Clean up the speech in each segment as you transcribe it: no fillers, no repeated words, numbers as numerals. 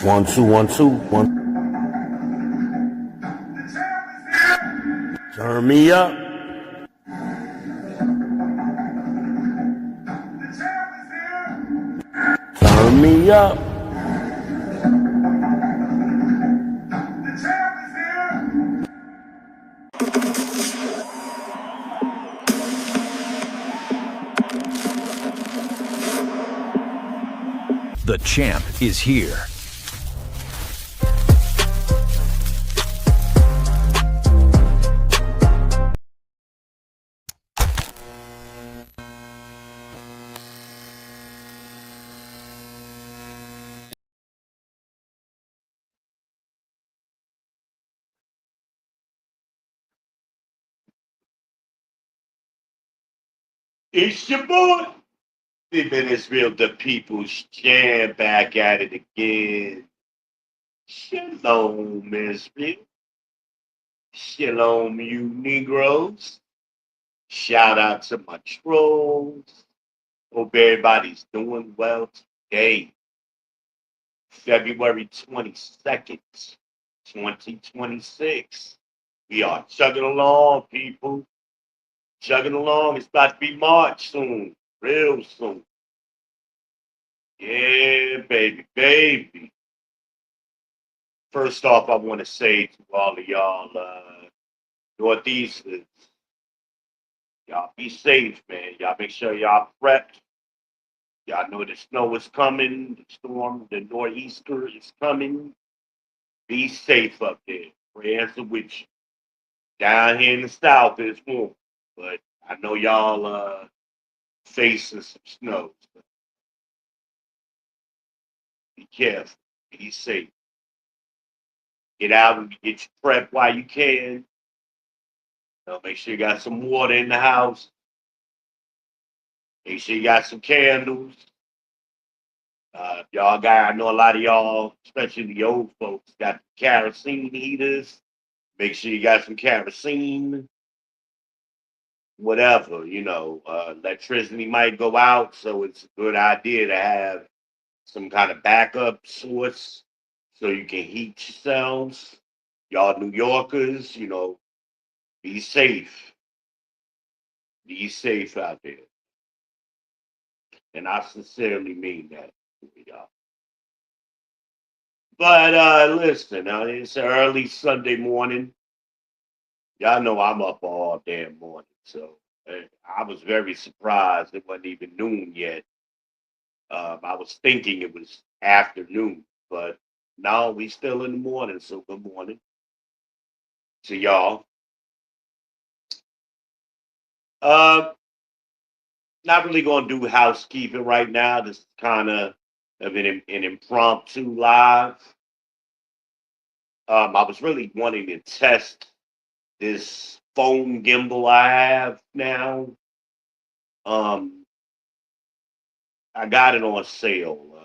One, two, one, two, one. Turn me up. Turn me up. The champ is here. It's your boy. Living Israel, the people's jam, back at it again. Shalom, Israel. Shalom, you Negroes. Shout out to my trolls. Hope everybody's doing well today. February 22nd, 2026. We are chugging along, people. Chugging along. It's about to be March soon. Real soon. Yeah, baby, baby. First off, I want to say to all of y'all Northeasters, y'all be safe, man. Y'all make sure y'all prepped. Y'all know the snow is coming, the storm, the nor'easter is coming. Be safe up there. Prayers are with you. Down here in the south, it's warm, but I know y'all facing some snow. So be careful. Be safe. Get out and get your prep while you can. Make sure you got some water in the house. Make sure you got some candles. Y'all got, I know a lot of y'all, especially the old folks, got kerosene heaters. Make sure you got some kerosene, whatever, electricity might go out, so it's a good idea to have some kind of backup source so you can heat yourselves. Y'all New Yorkers, be safe. Be safe out there. And I sincerely mean that, y'all. But listen, it's an early Sunday morning. Y'all know I'm up all damn morning, so I was very surprised it wasn't even noon yet. I was thinking it was afternoon, but now we still in the morning. So good morning to y'all. Uh, Not really gonna do housekeeping right now. This is kind of an impromptu live. I was really wanting to test this phone gimbal I have now. Um, I got it on sale,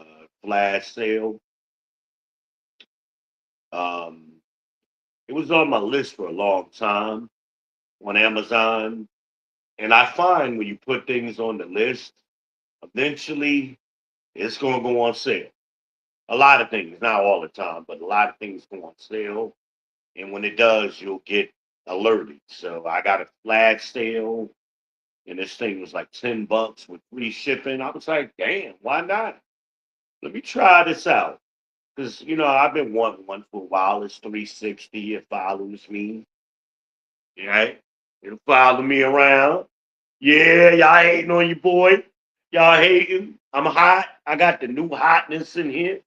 flash sale. Um, it was on my list for a long time on Amazon, and I find when you put things on the list, eventually it's going to go on sale. A lot of things, not all the time, but a lot of things go on sale, and when it does, you'll get alerted. So I got a flash sale, and this thing was like $10 with free shipping. I was like, damn, why not? Let me try this out. Because, I've been wanting one for a while. It's 360. It follows me. Right? It'll follow me around. Yeah, y'all hating on your boy. Y'all hating. I'm hot. I got the new hotness in here.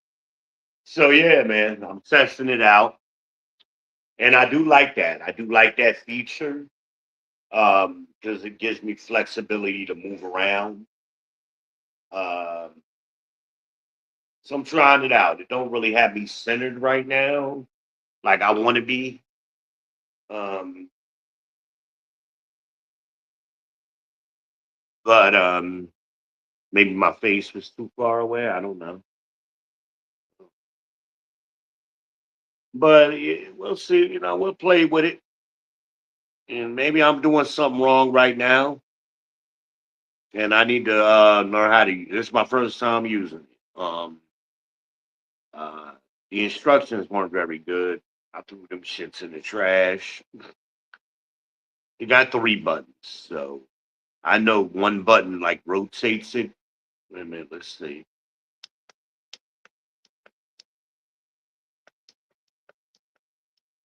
So, yeah, man, I'm testing it out. And I do like that. I do like that feature because it gives me flexibility to move around. Um, so I'm trying it out. It don't really have me centered right now, like I want to be. Um, but maybe my face was too far away. I don't know. But yeah, we'll see. We'll play with it. And maybe I'm doing something wrong right now, and I need to learn how to. This is my first time using it. Uh, the instructions weren't very good. I threw them shits in the trash. It got three buttons, so I know one button like rotates it. Wait a minute, let's see.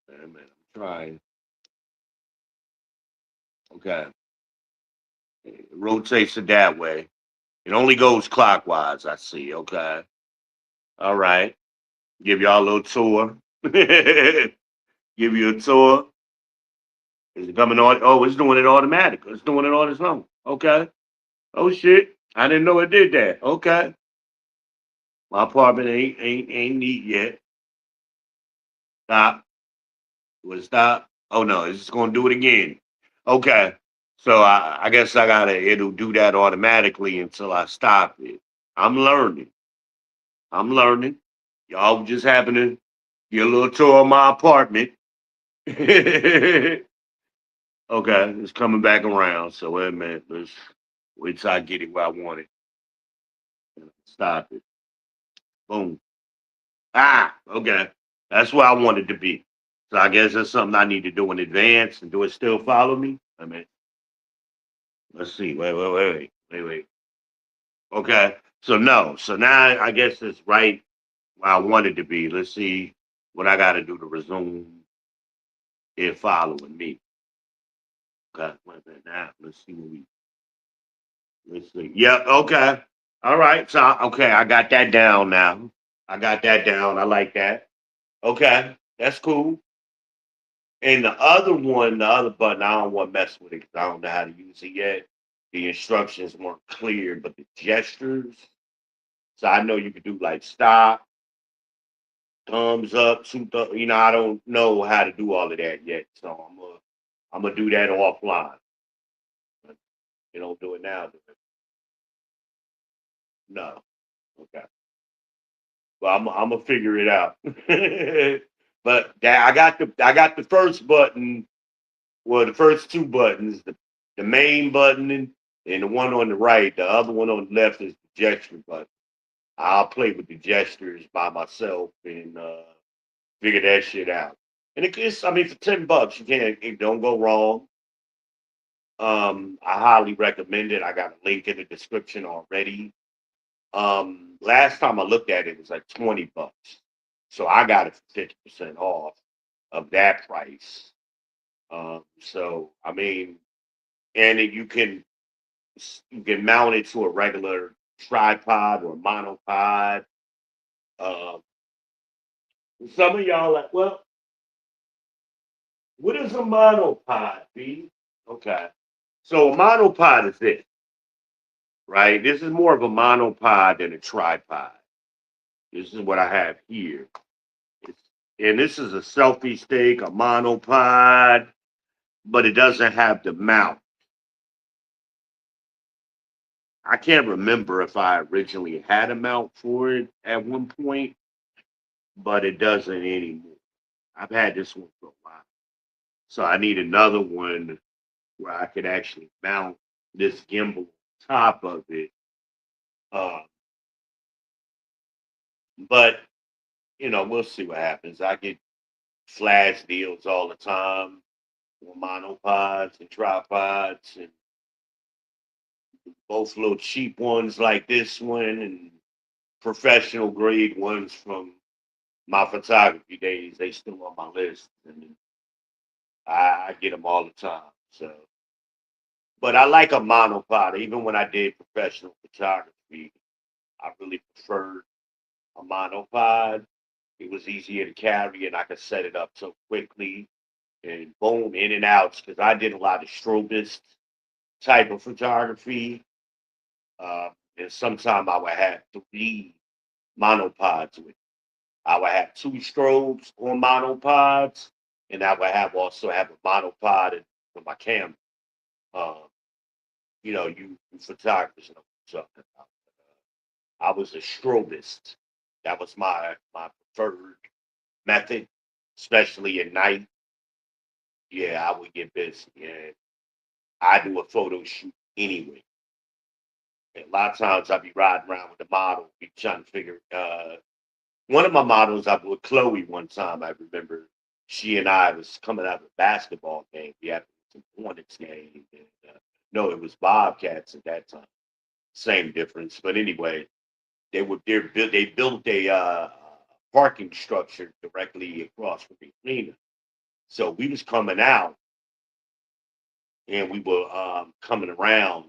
Wait a minute, I'm trying. Okay, it rotates it that way. It only goes clockwise. I see. Okay, all right. Give y'all a little tour. Give you a tour. Is it coming on? Oh, it's doing it automatic. It's doing it on its own. Okay. Oh shit. I didn't know it did that. Okay. My apartment ain't neat yet. Stop. Would it stop? Oh no, it's just gonna do it again. Okay. So I guess it'll do that automatically until I stop it. I'm learning. I'm learning. Y'all just happen to get a little tour of my apartment. Okay, it's coming back around. So wait a minute. Let's wait till I get it where I want it. Stop it. Boom. Ah, okay. That's where I want it to be. So I guess that's something I need to do in advance. And do it still follow me? I mean, let's see. Wait. Okay. So no. So now I guess it's right where I want it to be. Let's see what I got to do to resume it following me. Okay. Wait a minute now. Let's see what we. Let's see. Yep. Okay. All right. So okay, I got that down now. I got that down. I like that. Okay. That's cool. And the other button, I don't want to mess with it because I don't know how to use it yet. The instructions weren't clear, but the gestures. So I know you could do like stop, thumbs up, I don't know how to do all of that yet. So I'm gonna do that offline. But you don't do it now. Do it? No. Okay. Well, I'm gonna figure it out. But I got the first button. Well, the first two buttons, the main button and the one on the right. The other one on the left is the gesture button. I'll play with the gestures by myself and figure that shit out. And I mean, for $10, it don't go wrong. I highly recommend it. I got a link in the description already. Last time I looked at it, it was like $20. So I got it for 50% off of that price. So I mean, and you can mount it to a regular tripod or monopod. Uh, some of y'all like, well, what is a monopod, B? Okay. So a monopod is this, right? This is more of a monopod than a tripod. This is what I have here. It's And this is a selfie stick, a monopod, but it doesn't have the mount. I can't remember if I originally had a mount for it at one point, but it doesn't anymore. I've had this one for a while. So I need another one where I could actually mount this gimbal on top of it. Uh, but, we'll see what happens. I get flash deals all the time on monopods and tripods, and both little cheap ones like this one and professional grade ones from my photography days. They still on my list, and I get them all the time. So, but I like a monopod. Even when I did professional photography, I really preferred a monopod. It was easier to carry, and I could set it up so quickly and boom, in and outs. Because I did a lot of strobist type of photography, and sometimes I would have three monopods with. I would have two strobes on monopods, and I would also have a monopod for my camera. Um, you photographers know what I'm talking about. I was a strobist. That was my preferred method, especially at night. Yeah, I would get busy, and I do a photo shoot anyway. And a lot of times I'd be riding around with the model, be trying to figure. One of my models, I was with Chloe one time. I remember she and I was coming out of a basketball game. We had some Hornets game. And, no, it was Bobcats at that time. Same difference, but anyway, they built a parking structure directly across from the arena. So we was coming out and we were coming around,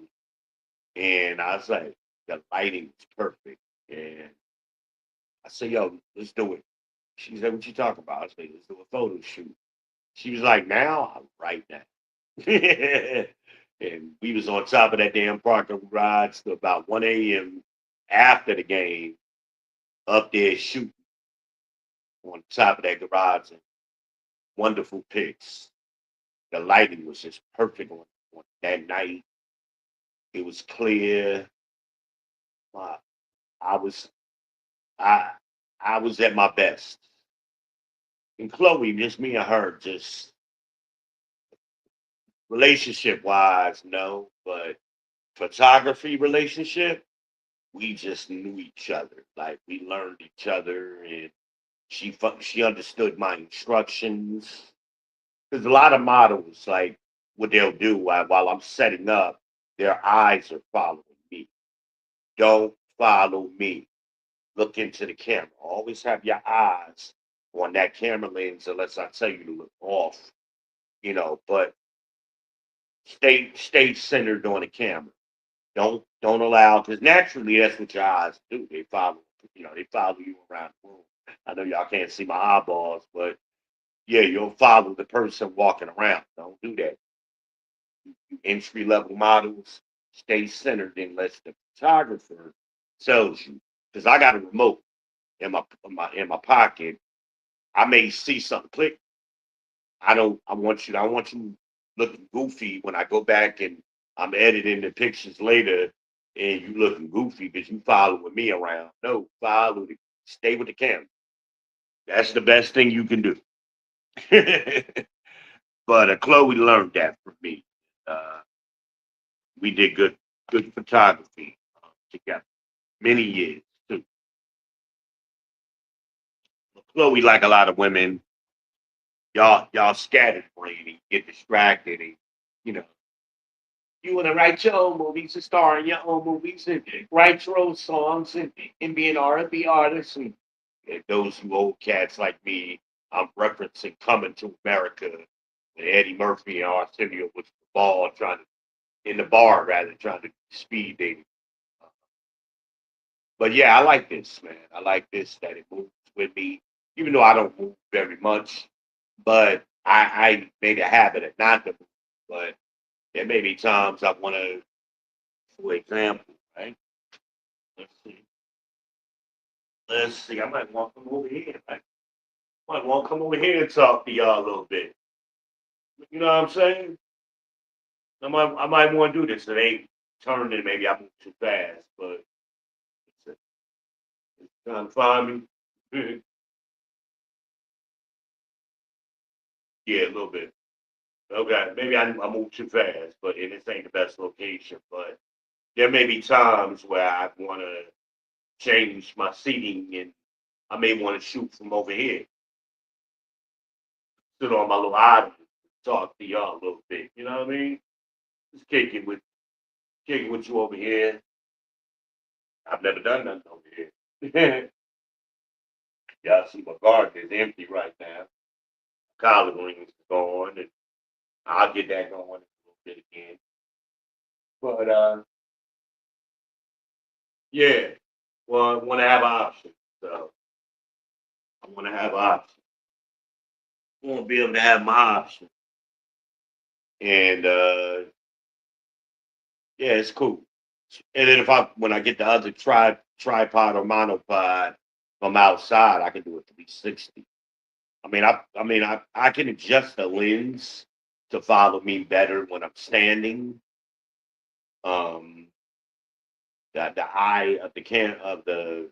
and I was like, the lighting was perfect, and I said, "Yo, let's do it." She said, "What you talking about?" I said, "Let's do a photo shoot." She was like, "Now?" I'm right now. And we was on top of that damn parking garage till about 1 a.m. after the game, up there shooting on top of that garage, and wonderful pics. The lighting was just perfect on that night. It was clear. Uh, I was I I was at my best. And Chloe, just me and her, just relationship wise, no, but photography relationship, we just knew each other. Like we learned each other, and she understood my instructions. Because a lot of models, like what they'll do while I'm setting up, their eyes are following me. Don't follow me. Look into the camera. Always have your eyes on that camera lens unless I tell you to look off, but stay centered on the camera. Don't allow, because naturally that's what your eyes do. They follow you around the room. I know y'all can't see my eyeballs, but yeah, you'll follow the person walking around. Don't do that. Entry level models, stay centered unless the photographer tells you. Because I got a remote in my pocket. I may see something click. I want you looking goofy when I go back and I'm editing the pictures later, and you looking goofy because you following me around. No, stay with the camera. That's the best thing you can do. But Chloe learned that from me. Uh, we did good photography together many years too. Chloe, like a lot of women, y'all scattered brain and get distracted, and you know you want to write your own movies and star in your own movies and write your own songs and be an R&B artist. And those who old cats like me, I'm referencing Coming to America and Eddie Murphy and Arsenio with the ball trying to in the bar rather trying to speed dating. But yeah, I like this, man. I like this that it moves with me, even though I don't move very much. But I made a habit of not to move. But there may be times I want to, for example, right? Let's see. Let's see. I might want them over here. Right? Might want to come over here and talk to y'all a little bit. You know what I'm saying? I might want to do this. It ain't turning. Maybe I move too fast, but it's trying to find me. Yeah, a little bit. Okay, maybe I moved too fast, but and this ain't the best location. But there may be times where I want to change my seating, and I may want to shoot from over here, sit on my little island, talk to y'all a little bit. You know what I mean? Just kicking with you over here. I've never done nothing over here. Y'all see my garden is empty right now. Collard greens is gone, and I'll get that going in a little bit again. But yeah, well, I want to have options. So I want to have options. I want to be able to have my options, and yeah, it's cool. And then when I get the other tripod or monopod from outside, I can do a 360. I can adjust the lens to follow me better when I'm standing. Um, the eye of the can of the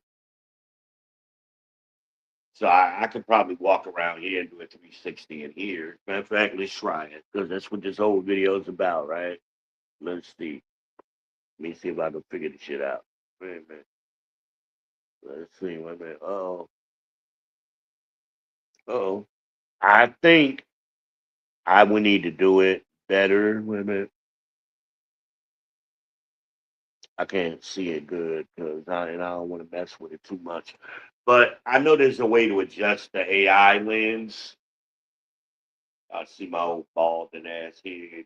so I could probably walk around here and do a 360 in here. Matter of fact, let's try it because that's what this whole video is about, right? Let's see. Let me see if I can figure the shit out. Wait a minute. Let's see. Wait a minute. Oh. I think I would need to do it better. Wait a minute. I can't see it good and I don't want to mess with it too much. But I know there's a way to adjust the AI lens. I see my old balding ass here.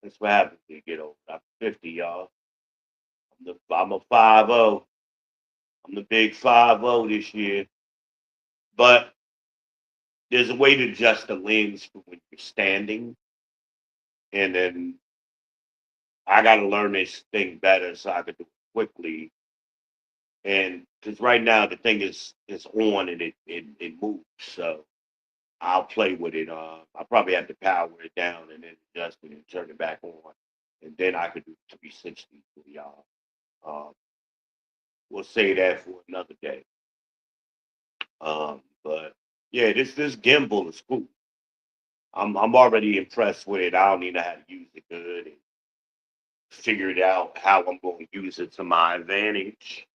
That's what happens when you get old. I'm 50, y'all. I'm a 5-0. I'm the big 5-0 this year. But there's a way to adjust the lens for when you're standing. And then I got to learn this thing better so I can do it quickly. And because right now the thing is on and it moves. So I'll play with it. I probably have to power it down and then adjust it and turn it back on. And then I could do 360 for y'all. Um, we'll say that for another day. But yeah, this gimbal is cool. I'm already impressed with it. I don't need to know how to use it good and figure it out how I'm going to use it to my advantage.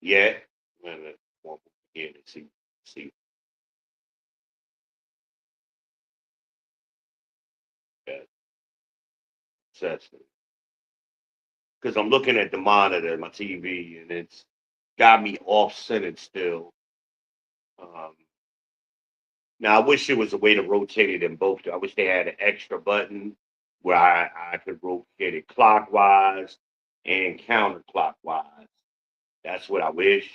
Yeah. One again and see that successful. Because I'm looking at the monitor, my TV, and it's got me off centered still. Um, Now I wish there was a way to rotate it in both. I wish they had an extra button where I could rotate it clockwise and counterclockwise. That's what I wish.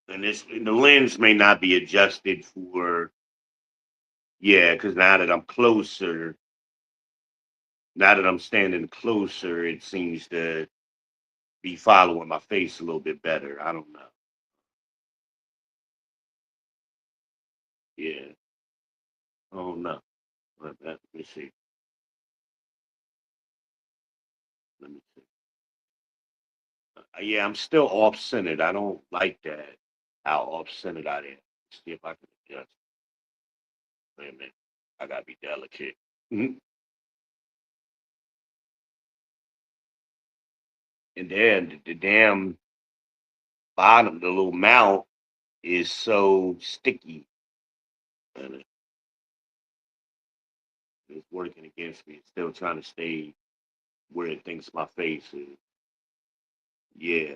And the lens may not be adjusted for yeah, because now that I'm standing closer, it seems to be following my face a little bit better. I don't know. Yeah, I don't know. Let me see. Let me see. Yeah, I'm still off centered. I don't like that. How off centered I am. See if I can adjust. Wait a minute. I gotta be delicate. Mhm. And then the damn bottom, the little mount is so sticky. And it's working against me. It's still trying to stay where it thinks my face is. Yeah.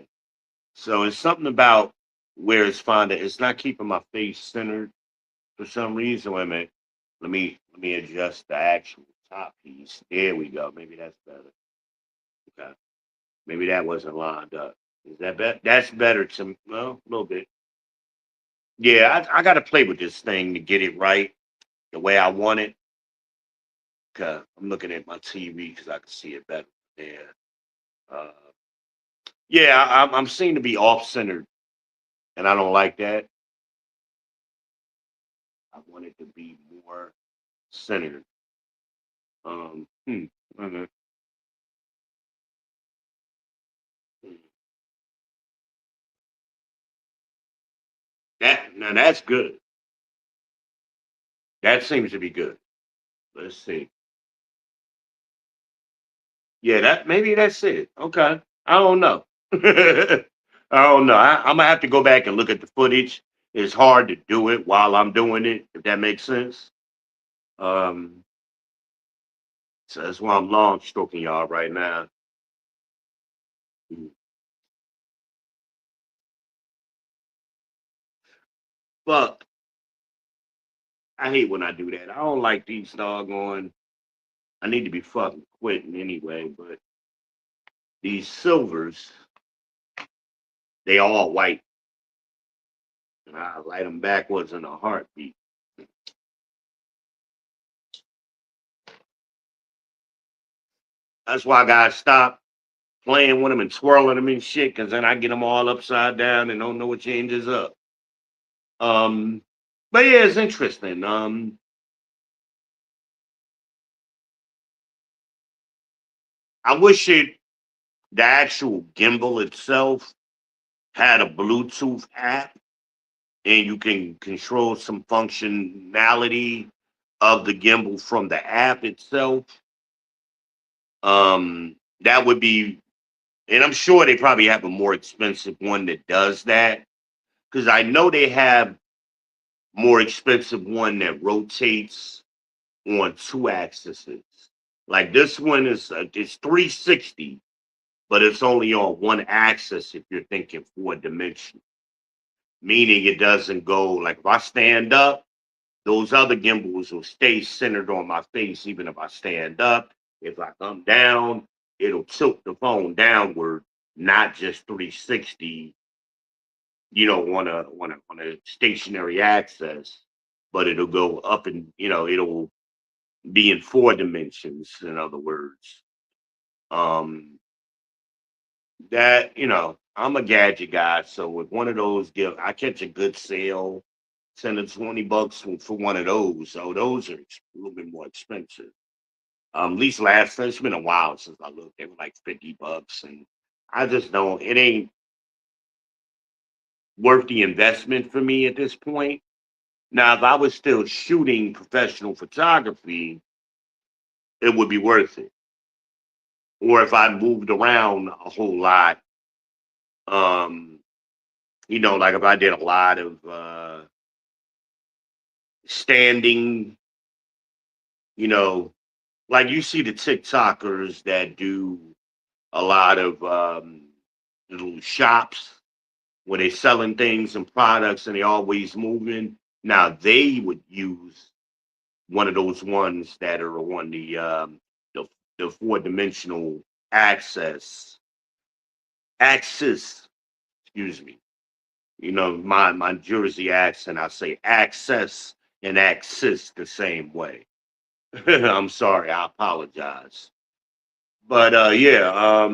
So it's something about where it's finding it's not keeping my face centered for some reason. Wait a minute. Let me adjust the actual top piece. There we go. Maybe that's better. Okay. Maybe that wasn't lined up. Is that better? That's better to well, a little bit. Yeah, I got to play with this thing to get it right the way I want it. Cause I'm looking at my TV because I can see it better there. Uh, yeah, I'm seem to be off centered and I don't like that. I want it to be more centered. Um, hmm, mhm, hmm. That now that's good. That seems to be good. Let's see. Yeah, that maybe that's it. Okay. I don't know. I don't know. I'm gonna have to go back and look at the footage. It's hard to do it while I'm doing it, if that makes sense. Um, so that's why I'm long stroking y'all right now. Mm. Fuck. I hate when I do that. I don't like these doggone. I need to be fucking quitting anyway, but these silvers, they all white. And I light them backwards in a heartbeat. That's why I gotta stop playing with them and twirling them and shit, because then I get them all upside down and don't know what changes up. Um, but yeah, it's interesting. I wish the actual gimbal itself had a Bluetooth app and you can control some functionality of the gimbal from the app itself. That would be, and I'm sure they probably have a more expensive one that does that because I know they have more expensive one that rotates on two axes. Like this one is it's 360, but it's only on one axis if you're thinking four dimensional, meaning it doesn't go like if I stand up, those other gimbals will stay centered on my face even if I stand up. If I come down, it'll tilt the phone downward, not just 360, on a stationary axis, but it'll go up and it'll be in four dimensions, in other words. Um that I'm a gadget guy, so with one of those give I catch a good sale, 10 to 20 bucks for one of those. So those are a little bit more expensive. At least last it's been a while since I looked. They were like 50 bucks, and I just don't. It ain't worth the investment for me at this point. Now, if I was still shooting professional photography, it would be worth it. Or if I moved around a whole lot, um, like if I did a lot of standing, you know, like you see the TikTokers that do a lot of little shops where they selling things and products and they always moving. Now they would use one of those ones that are on the, the four-dimensional axis, excuse me. My Jersey accent, I say access and axis the same way. I'm sorry, I apologize. But yeah,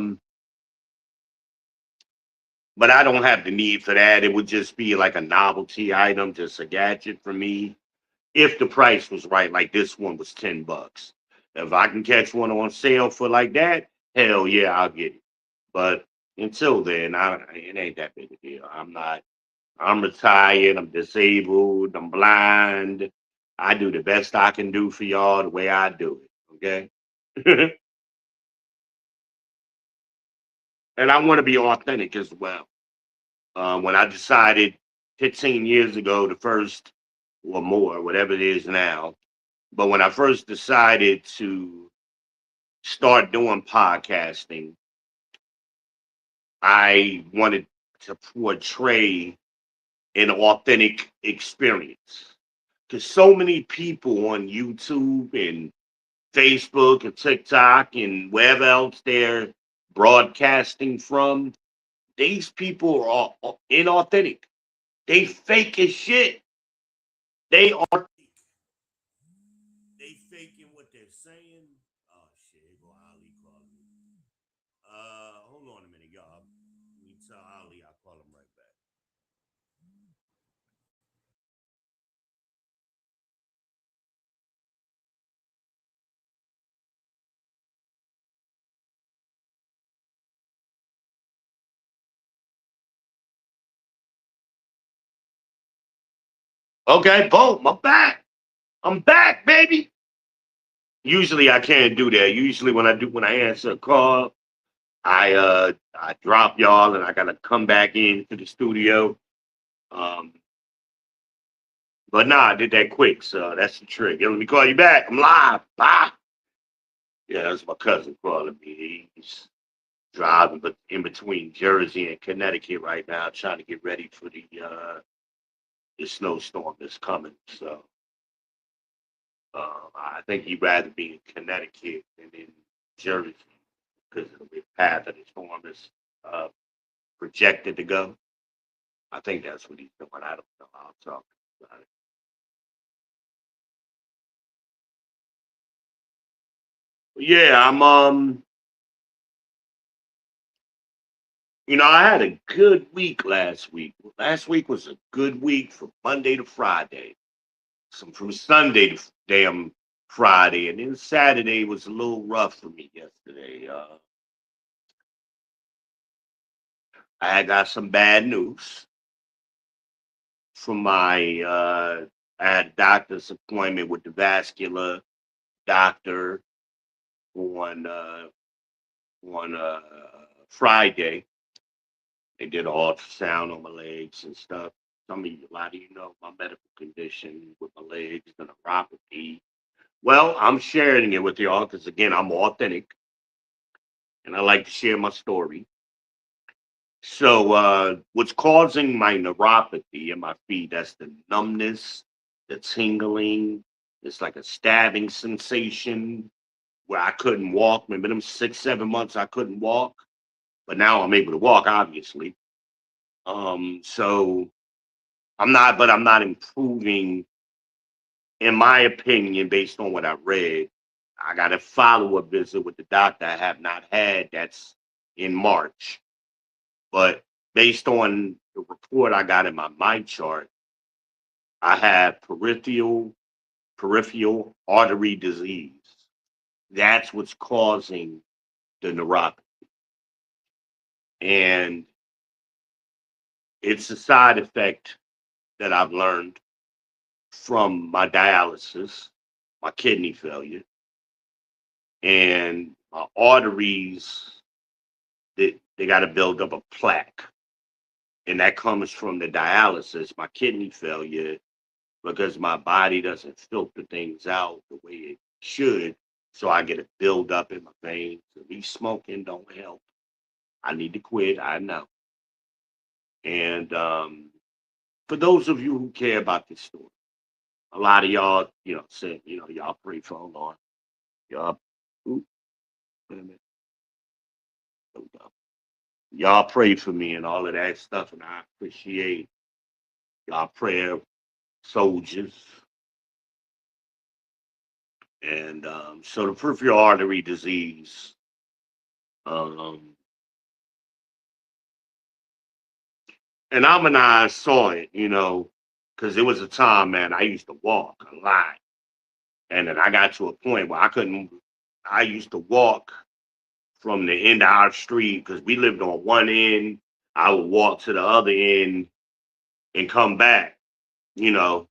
but I don't have the need for that. It would just be like a novelty item, just a gadget for me. If the price was right, like this one was 10 bucks. If I can catch one on sale for like that, hell yeah, I'll get it. But until then, it ain't that big a deal. I'm retired, I'm disabled, I'm blind. I do the best I can do for y'all the way I do it. Okay. And I want to be authentic as well. When I decided 15 years ago, the first or more, whatever it is now, but when I first decided to start doing podcasting, I wanted to portray an authentic experience. Because so many people on YouTube and Facebook and TikTok and wherever else they're broadcasting from, these people are inauthentic. They fake as shit. They are. They faking what they're saying. Oh shit, here go Ali calling me. Hold on a minute, y'all. Let me tell Ali I'll call him right back. Okay, boom, I'm back. I'm back, baby. Usually I can't do that. Usually when I answer a call, I drop y'all and I gotta come back into the studio. Um, but nah, I did that quick, so that's the trick. Yo, let me call you back. I'm live. Bye. Yeah, that's my cousin calling me. He's driving, but in between Jersey and Connecticut right now, trying to get ready for the snowstorm that's coming. So I think he'd rather be in Connecticut than in Jersey because of the path that the storm is uh, projected to go. I think that's what he's doing. I don't know. I'll talk about it. But yeah, I had a good week last week. Last week was a good week from Monday to Friday. Some from Sunday to damn Friday, and then Saturday was a little rough for me yesterday. I got some bad news from I had a doctor's appointment with the vascular doctor on Friday. They did an ultrasound on my legs and stuff. A lot of you know my medical condition with my legs, the neuropathy. Well, I'm sharing it with y'all because again, I'm authentic and I like to share my story. So, what's causing my neuropathy in my feet? That's the numbness, the tingling. It's like a stabbing sensation where I couldn't walk. Maybe them 6, 7 months I couldn't walk, but now I'm able to walk, obviously. So I'm not improving, in my opinion, based on what I read. I got a follow up visit with the doctor I have not had. That's in March. But based on the report I got in my chart, I have peripheral artery disease. That's what's causing the neuropathy. And it's a side effect that I've learned from my dialysis, my kidney failure, and my arteries, they got to build up a plaque. And that comes from the dialysis, my kidney failure, because my body doesn't filter things out the way it should. So I get a build up in my veins. Me smoking don't help. I need to quit. I know. And for those of you who care about this story, a lot of y'all, said, y'all pray for, hold on. Y'all, oop, wait a minute. Hold on. Y'all pray for me and all of that stuff. And I appreciate y'all prayer soldiers. And so the peripheral artery disease, um, and I saw it, because there was a time, man, I used to walk a lot. And then I got to a point where I used to walk from the end of our street because we lived on one end. I would walk to the other end and come back, you know,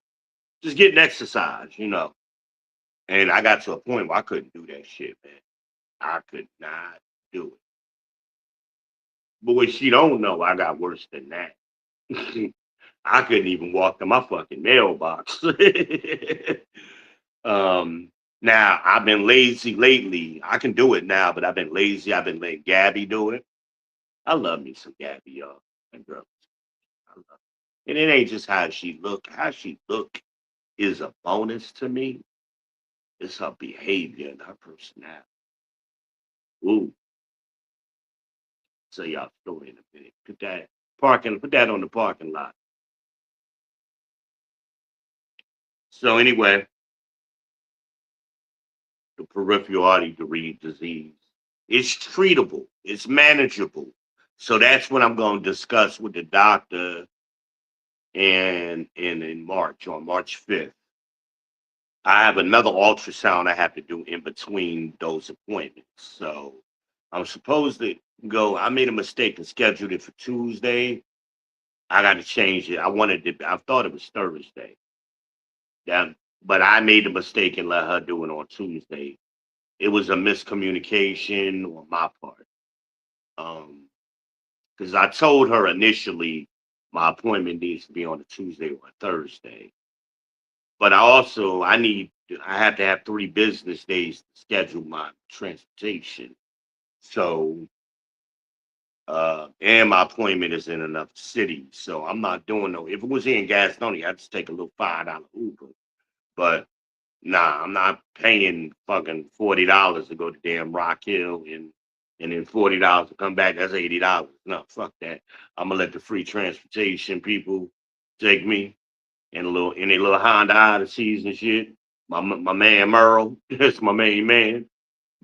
just getting exercise. And I got to a point where I couldn't do that shit, man. I could not do it. But what she don't know, I got worse than that. I couldn't even walk to my fucking mailbox. Now I've been lazy lately. I can do it now, but I've been lazy. I've been letting Gabby do it. I love me some Gabby, y'all. And girl, I love it. And it ain't just how she look. How she look is a bonus to me. It's her behavior and her personality. Ooh, so y'all story in a minute. Put that on the parking lot. So anyway, the peripheral artery disease. It's treatable. It's manageable. So that's what I'm going to discuss with the doctor and in March, on March 5th. I have another ultrasound I have to do in between those appointments. So I'm supposed to go. I made a mistake and scheduled it for Tuesday. I got to change it. I thought it was Thursday. That, but I made the mistake and let her do it on Tuesday. It was a miscommunication on my part. Because I told her initially my appointment needs to be on a Tuesday or a Thursday. But I have to have 3 business days to schedule my transportation. So and my appointment is in another city. So I'm not doing no if it was here in Gastonia, I'd just take a little $5 Uber. But nah, I'm not paying fucking $40 to go to damn Rock Hill and then $40 to come back. That's $80. No, fuck that. I'm gonna let the free transportation people take me in a little Honda Odysseys and shit. My man Merle, that's my main man.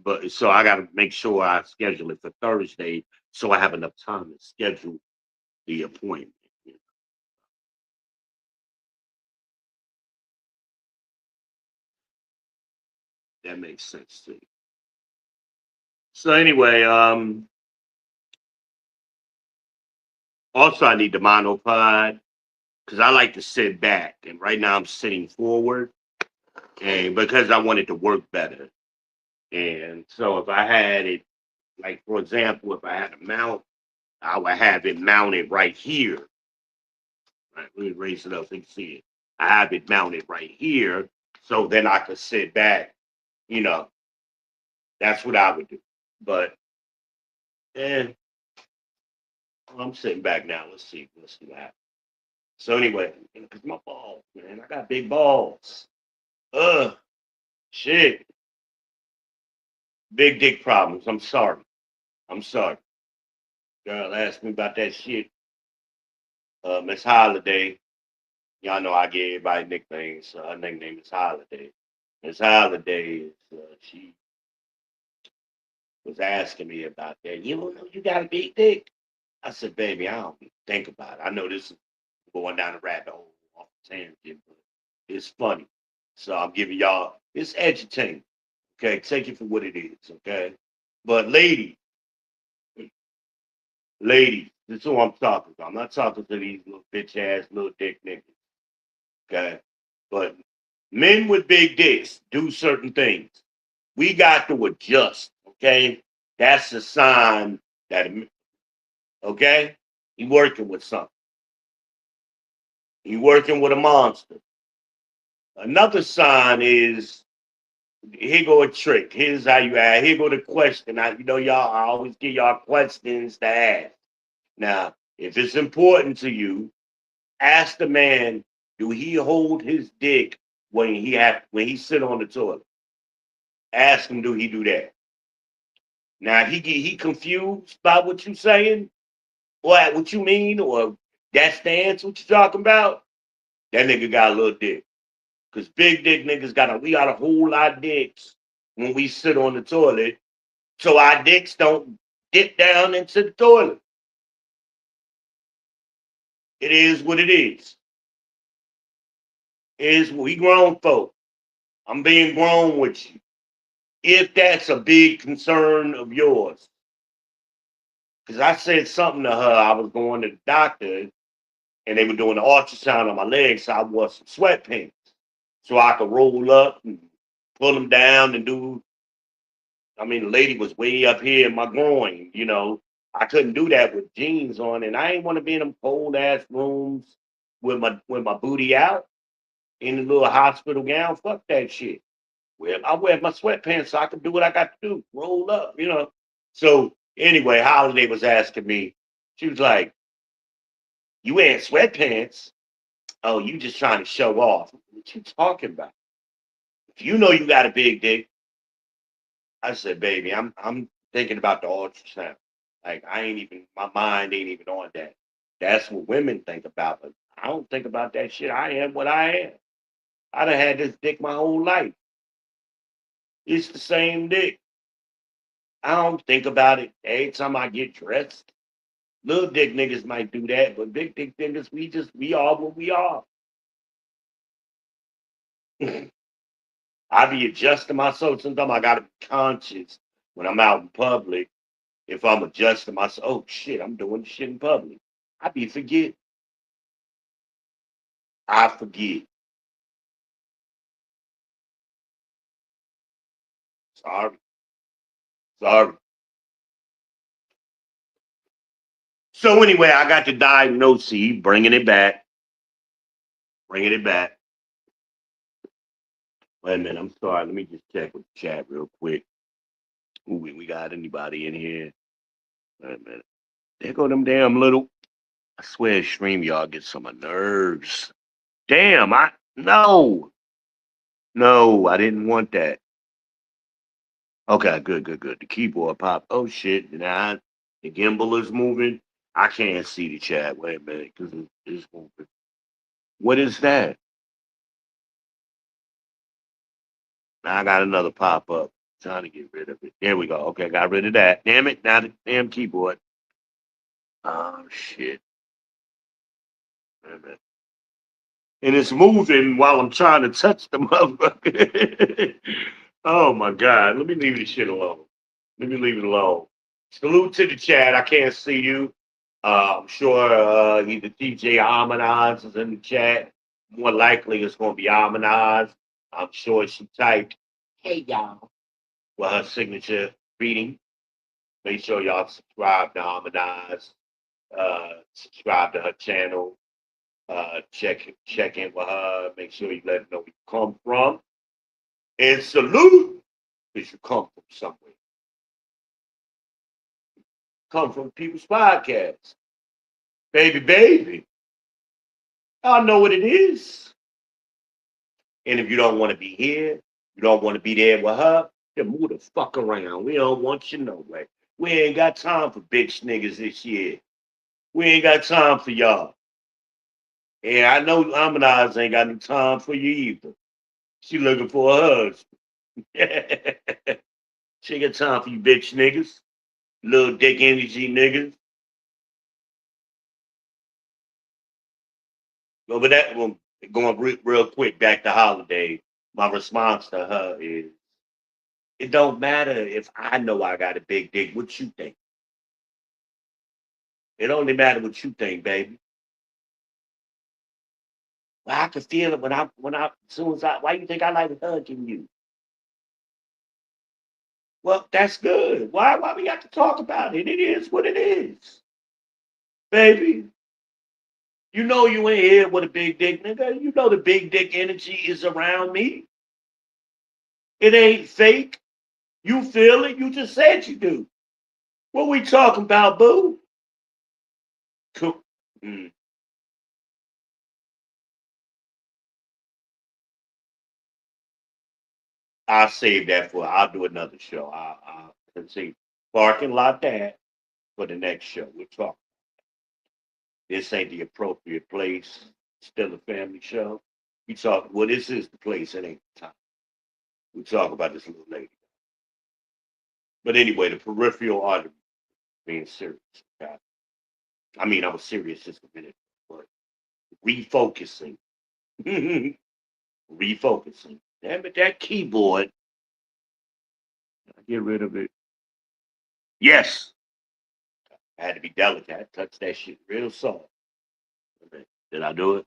But so I gotta make sure I schedule it for Thursday so I have enough time to schedule the appointment. That makes sense too. So anyway, also I need the monopod because I like to sit back, and right now I'm sitting forward, and because I want it to work better. And so if I had it, like for example, if I had a mount, I would have it mounted right here. Right, let me raise it up so you can see it. I have it mounted right here, so then I could sit back. You know, that's what I would do. But eh, I'm sitting back now. Let's see what happens. So anyway, because my balls, man, I got big balls. Ugh, shit, big dick problems. I'm sorry. I'm sorry. Girl asked me about that shit. Miss Holiday. Y'all know I give everybody nicknames. So her nickname is Holiday. Miss Holiday is she was asking me about that. You don't know you got a big dick? I said, baby, I don't even think about it. I know this is going down the rabbit hole off the tangent, but it's funny. So I'm giving y'all it's entertaining. Okay, take it for what it is, okay? But ladies, this is who I'm talking to. I'm not talking to these little bitch ass little dick niggas. Okay. But men with big dicks do certain things. We got to adjust. Okay. That's a sign that, okay, you working with something. You working with a monster. Another sign is here go a trick. Here's how you ask. Here go the question. Y'all, I always give y'all questions to ask. Now, if it's important to you, ask the man, do he hold his dick when he sit on the toilet? Ask him, do he do that? Now, if he confused by what you saying, or what you mean, or that stance, what you talking about, that nigga got a little dick. Because big dick niggas we got a whole lot of dicks when we sit on the toilet, so our dicks don't dip down into the toilet. It is what it is. It is we grown folk. I'm being grown with you. If that's a big concern of yours, because I said something to her, I was going to the doctor and they were doing the ultrasound on my legs, so I wore some sweatpants so I could roll up and pull them down and do. I mean, the lady was way up here in my groin, you know. I couldn't do that with jeans on, and I ain't want to be in them cold ass rooms with my booty out in a little hospital gown. Fuck that shit. Well, I wear my sweatpants so I can do what I got to do, roll up, you know. So anyway, Holiday was asking me, she was like, "You wearing sweatpants? Oh, you just trying to show off? What you talking about? If you know you got a big dick," I said, "Baby, I'm thinking about the ultrasound. Like I ain't even my mind ain't even on that. That's what women think about, but I don't think about that shit. I am what I am. I done had this dick my whole life. It's the same dick. I don't think about it every time I get dressed. Little dick niggas might do that, but big dick niggas, we are what we are. I be adjusting myself sometimes. I gotta be conscious when I'm out in public. If I'm adjusting myself, oh shit, I'm doing shit in public. I be forget. I forget. Sorry. Sorry. So anyway, I got the diagnosis, bringing it back. Bringing it back. Wait a minute, I'm sorry. Let me just check with the chat real quick. Ooh, we got anybody in here? Wait a minute. There go them damn little. I swear, stream y'all get some of nerves. Damn, no, I didn't want that. Okay, good. The keyboard pop. Oh shit! Now the gimbal is moving. I can't see the chat. Wait a minute, because it's moving. What is that? Now I got another pop up. Trying to get rid of it. There we go. Okay, got rid of that. Damn it! Now the damn keyboard. Oh shit! Wait a minute. And it's moving while I'm trying to touch the motherfucker. Oh my god! Let me leave this shit alone. Let me leave it alone. Salute to the chat. I can't see you. I'm sure either DJ Harmonize is in the chat. More likely it's going to be Harmonize. I'm sure she typed, "Hey y'all," with her signature greeting. Make sure y'all subscribe to Harmonize. Subscribe to her channel. Check in with her. Make sure you let her know where you come from. And salute because you come from somewhere. Come from People's Podcast. Baby. I know what it is. And if you don't want to be here, you don't want to be there with her, then move the fuck around. We don't want you no way. We ain't got time for bitch niggas this year. We ain't got time for y'all. And I know Amanaz ain't got no time for you either. She looking for a husband. She ain't got time for you bitch niggas. Little dick energy niggas. But that one, going real quick back to Holiday, my response to her is, it don't matter if I know I got a big dick. What you think? It only matter what you think, baby. Well, I can feel it as soon as why you think I like hugging you? Well, that's good. Why we got to talk about it? It is what it is. Baby, you know you ain't here with a big dick, nigga. You know the big dick energy is around me. It ain't fake. You feel it. You just said you do. What we talking about, boo? Cool. Mm. I'll save that I'll do another show. I'll see. Parking lot that for the next show. We'll talk. This ain't the appropriate place. Still a family show. Well, this is the place. It ain't the time. We talk about this little lady. But anyway, the peripheral artery being serious. Okay? I mean, I was serious just a minute, but refocusing. Refocusing. Damn it, that keyboard. I get rid of it. Yes. I had to be delicate. I had to touch that shit real soft. Did I do it?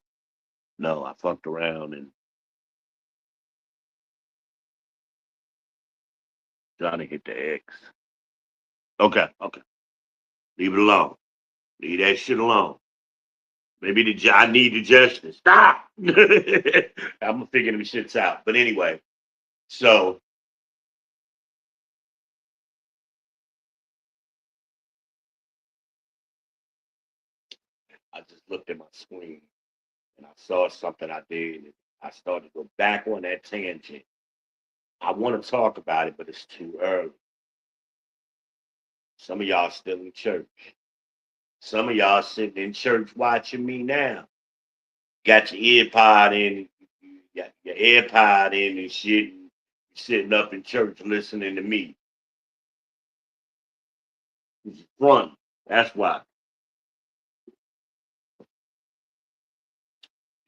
No, I fucked around and trying to hit the X. Okay. Leave it alone. Leave that shit alone. Maybe I need the justice. Stop. I'm figuring them shits out. But anyway, so I just looked at my screen and I saw something I did. And I started to go back on that tangent. I want to talk about it, but it's too early. Some of y'all still in church. Some of y'all sitting in church watching me now. Got your ear pod in, got your AirPod in and shit, and sitting up in church listening to me. It's fun. That's why.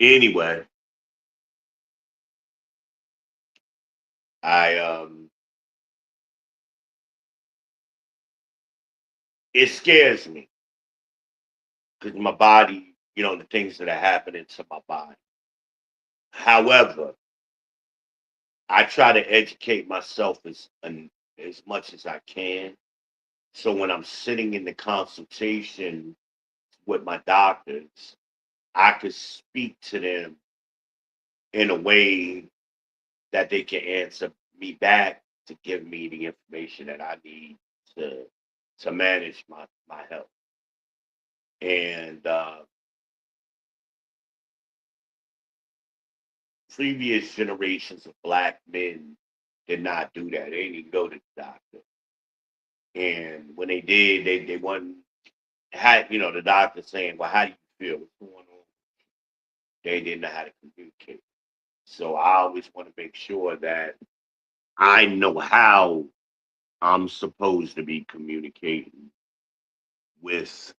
Anyway, I it scares me because my body, the things that are happening to my body. However, I try to educate myself as much as I can. So when I'm sitting in the consultation with my doctors, I could speak to them in a way that they can answer me back to give me the information that I need to to manage my health. And previous generations of black men did not do that. They didn't go to the doctor. And when they did, they wasn't had the doctor saying, "Well, how do you feel? What's going on?" They didn't know how to communicate. So I always want to make sure that I know how I'm supposed to be communicating with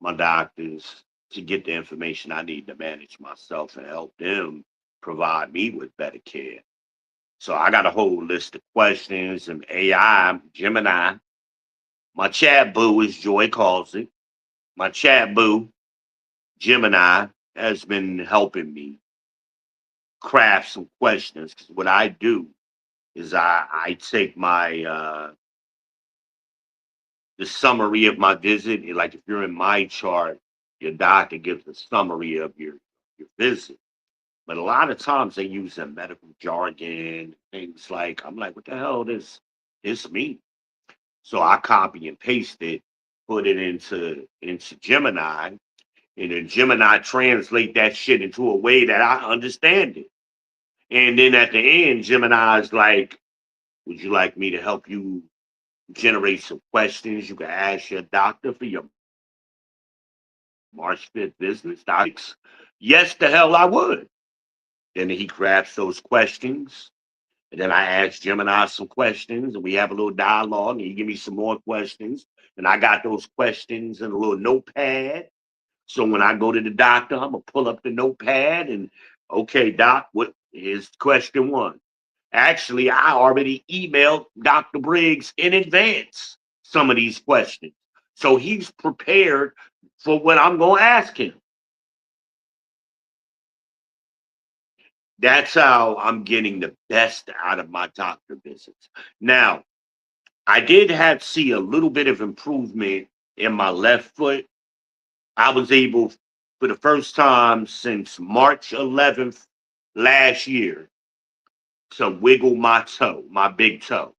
my doctors to get the information I need to manage myself and help them provide me with better care. So I got a whole list of questions and AI, Gemini. My chat boo, as Joy calls it, my chat boo, Gemini, has been helping me craft some questions. Because what I do is I take my the summary of my visit. Like if you're in my chart, your doctor gives a summary of your visit. But a lot of times they use that medical jargon, things like I'm like, what the hell does this mean? So I copy and paste it, put it into Gemini, and then Gemini translate that shit into a way that I understand it. And then at the end, Gemini is like, would you like me to help you generate some questions you can ask your doctor for your March 5th business? Yes, the hell I would. Then he grabs those questions. And then I ask Gemini some questions, and we have a little dialogue, and he give me some more questions. And I got those questions in a little notepad. So when I go to the doctor, I'm gonna pull up the notepad and okay, doc, what is question one? Actually, I already emailed Dr. Briggs in advance some of these questions. So he's prepared for what I'm gonna ask him. That's how I'm getting the best out of my doctor visits. Now, I did have see a little bit of improvement in my left foot. I was able, for the first time since March 11th last year, to wiggle my toe, my big toe.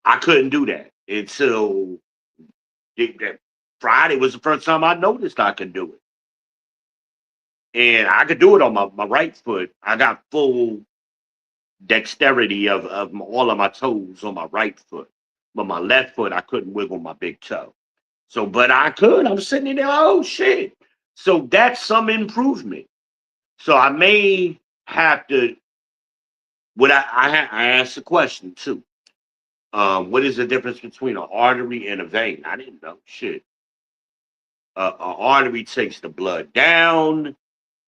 I couldn't do that until that Friday was the first time I noticed I could do it. And I could do it on my right foot. I got full dexterity of all of my toes on my right foot. But my left foot, I couldn't wiggle my big toe. So, but I could. I'm sitting there, oh shit. So that's some improvement. So I may have to. What I asked a question too. What is the difference between an artery and a vein? I didn't know shit. An artery takes the blood down,